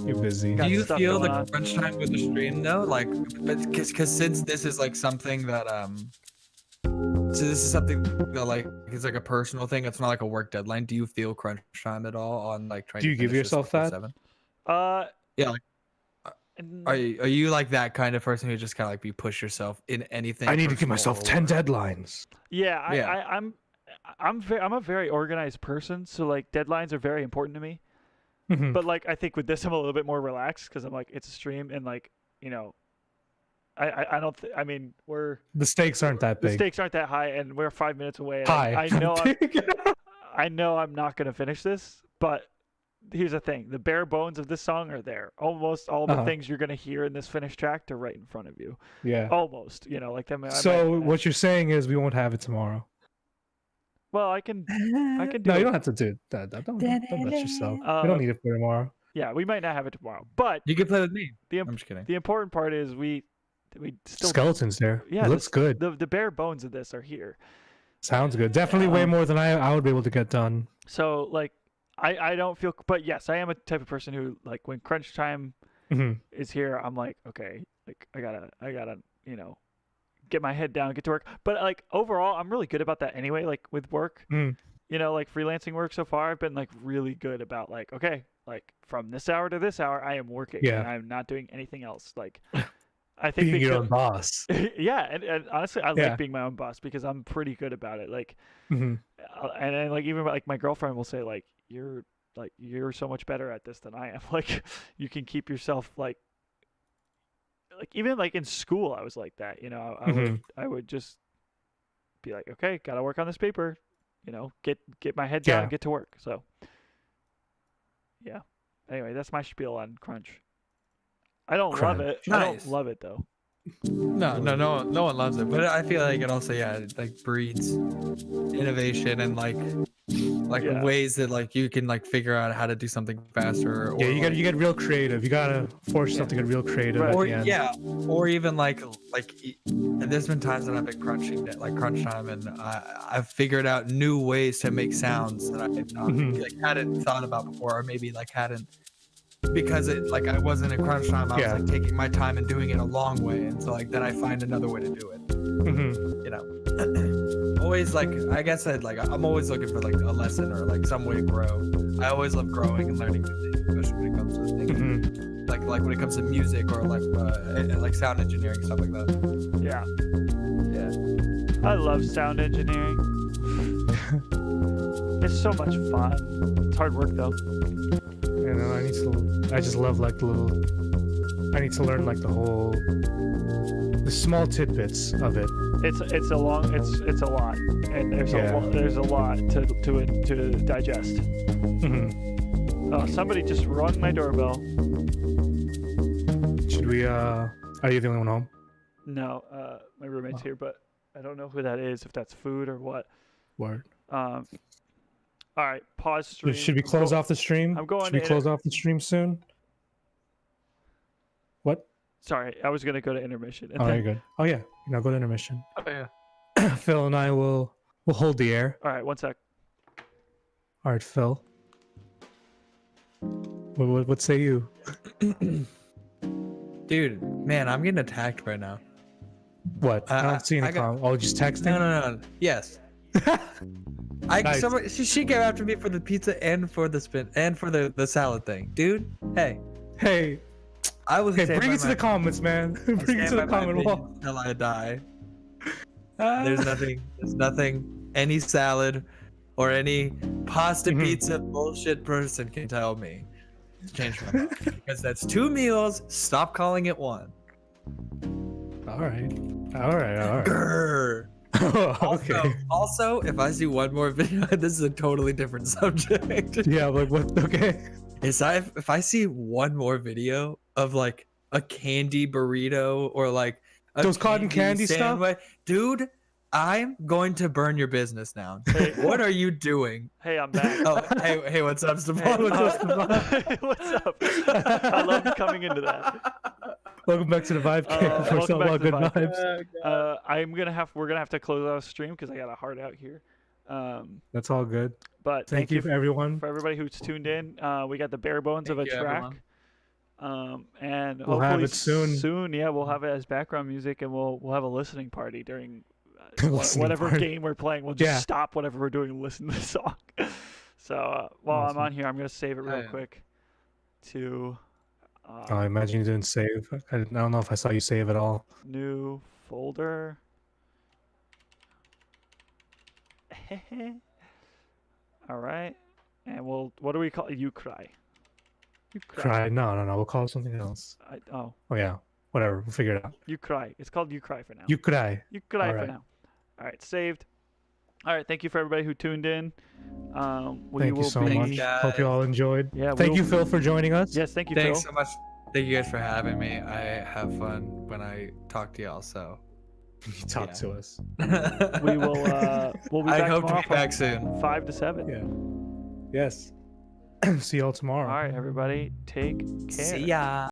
You're busy. Got Do you stuff feel the going on. crunch time with the stream though? Like, because since this is like something that so this is something that like it's like a personal thing. It's not like a work deadline. Do you feel crunch time at all on like trying? Do you to give finish this yourself before that? 7? Yeah. Like, are you like that kind of person who just kind of like you push yourself in anything? I need to give personal myself or 10 work? deadlines. Yeah, Yeah. I'm a very organized person, so like deadlines are very important to me. Mhm. But like I think with this I'm a little bit more relaxed because I'm like it's a stream and like I don't I mean we're The stakes aren't that the big. stakes aren't that high and we're 5 minutes away. And Hi. I know I'm not gonna finish this, but here's the thing: the bare bones of this song are there. Almost all the Uh-huh. things you're gonna hear in this finished track are right in front of you. Yeah. Almost, like them. So what you're saying is we won't have it tomorrow. Well, I can do. No, it. you don't have to do that. Don't rush yourself. We don't need it for tomorrow. Yeah, we might not have it tomorrow, but You can play with me. the I'm just kidding. the important part is we still Skeletons there. Yeah, It looks good. the bare bones of this are here. Sounds good. Definitely way more than I would be able to get done. So like I don't feel, but yes, I am a type of person who like when crunch time Mhm. is here, I'm like, okay, like I gotta get my head down, get to work. But like overall, I'm really good about that anyway. Like with work, Mm. Like freelancing work so far, I've been like really good about like, okay, like from this hour to this hour, I am working Yeah. and I'm not doing anything else. Like I think Being your own because- boss. yeah, and honestly, I Yeah. like being my own boss because I'm pretty good about it. Like, Mhm. and then like even like my girlfriend will say like you're so much better at this than I am. Like you can keep yourself like even like in school I was like that. I would just be like, okay, gotta work on this paper. Get my head down, Yeah. and get to work. So yeah. Anyway, that's my spiel on crunch. I don't love Crunch. it. I Nice. don't love it though. No one loves it, but I feel like it also it, like breeds innovation and like Yeah. ways that like you can like figure out how to do something faster. Yeah, or, you get real creative. You gotta force yourself to get real creative at or the end. yeah, or even and there's been times that I've been crunching it, like crunch time, and I've figured out new ways to make sounds that I Mhm. like hadn't thought about before, or maybe like hadn't, because it like I wasn't in crunch time. I Yeah. was like taking my time and doing it a long way, and so like then I find another way to do it. Mhm. Always like I guess I'm always looking for like a lesson or like some way to grow. I always love growing and learning new things, especially when it comes to things Mhm. like when it comes to music or like sound engineering, stuff like that. Yeah. Yeah. I love sound engineering. It's so much fun. It's hard work though. I just love like the little. I need to learn like the small tidbits of it. It's a lot, and there's Yeah. there's a lot to digest. Mhm. Oh, somebody just rung my doorbell. Should we? Are you the only one home? No, my roommate's here, but I don't know who that is. If that's food or what. Word. All right, pause stream. Should we close off the stream? I'm going Should we to close off the stream soon? What? Sorry, I was gonna go to intermission. And Oh, then- you're good. Oh yeah. Now go to intermission. Oh yeah. Phil and I will hold the air. All right, one sec. All right, Phil. What say you? Dude, man, I'm getting attacked right now. What? I don't see I any got- comment. Oh, just texting. No. Yes. Nice. She came after me for the pizza and for the spin and for the salad thing, dude. Hey, Hey, I was. okay, bring it to the comments, man. Bring it to the comment wall. Till I die. There's nothing any salad or any pasta Mhm. pizza bullshit person can tell me to change my mind, because that's 2 meals. Stop calling it one. All right. Grr. Okay. Also, if I see one more video, this is a totally different subject. Yeah, like what? Okay. is if I see one more video of like a candy burrito or like a Those cotton candy stuff? sandwich, dude, I'm going to burn your business down. Hey. What are you doing? Hey, I'm back. Oh, hey, what's up, Hey, Stefan? what's up? I love coming into that. Welcome back to the Vibe Cave for welcome some back all to the good Vibe vibes. We're gonna have to close out the stream because I got a heart out here. That's all good. But Thank you for everyone. for everybody who's tuned in. We got the bare bones of a Thank you, track. And We'll have hopefully it soon. Soon, yeah, we'll have it as background music, and we'll have a listening party during Listening whatever party. game we're playing. We'll just Yeah. stop whatever we're doing and listen to the song. So while Awesome. I'm on here, I'm gonna save it real Yeah. quick. To Oh, I imagine you didn't save. I don't know if I saw you save at all. new folder. All right, and what do we call it? You cry. You Cry? No. We'll call it something else. Oh, Oh yeah. Whatever. We'll figure it out. you cry. It's called You Cry for now. You cry. You cry All for right. now. All right, saved. All right, thank you for everybody who tuned in. We Thank will you so be, much. Hope you all enjoyed. Yeah, Thank we'll- you, Phil, for joining us. Yes, thank you, Thanks Phil. so much. Thank you guys for having me. I have fun when I talk to y'all. So Talk Yeah. to us. We will. We'll be I back hope to tomorrow be back soon. from 5 to 7. Yeah. Yes. See y'all tomorrow. All right, everybody, take care. ya.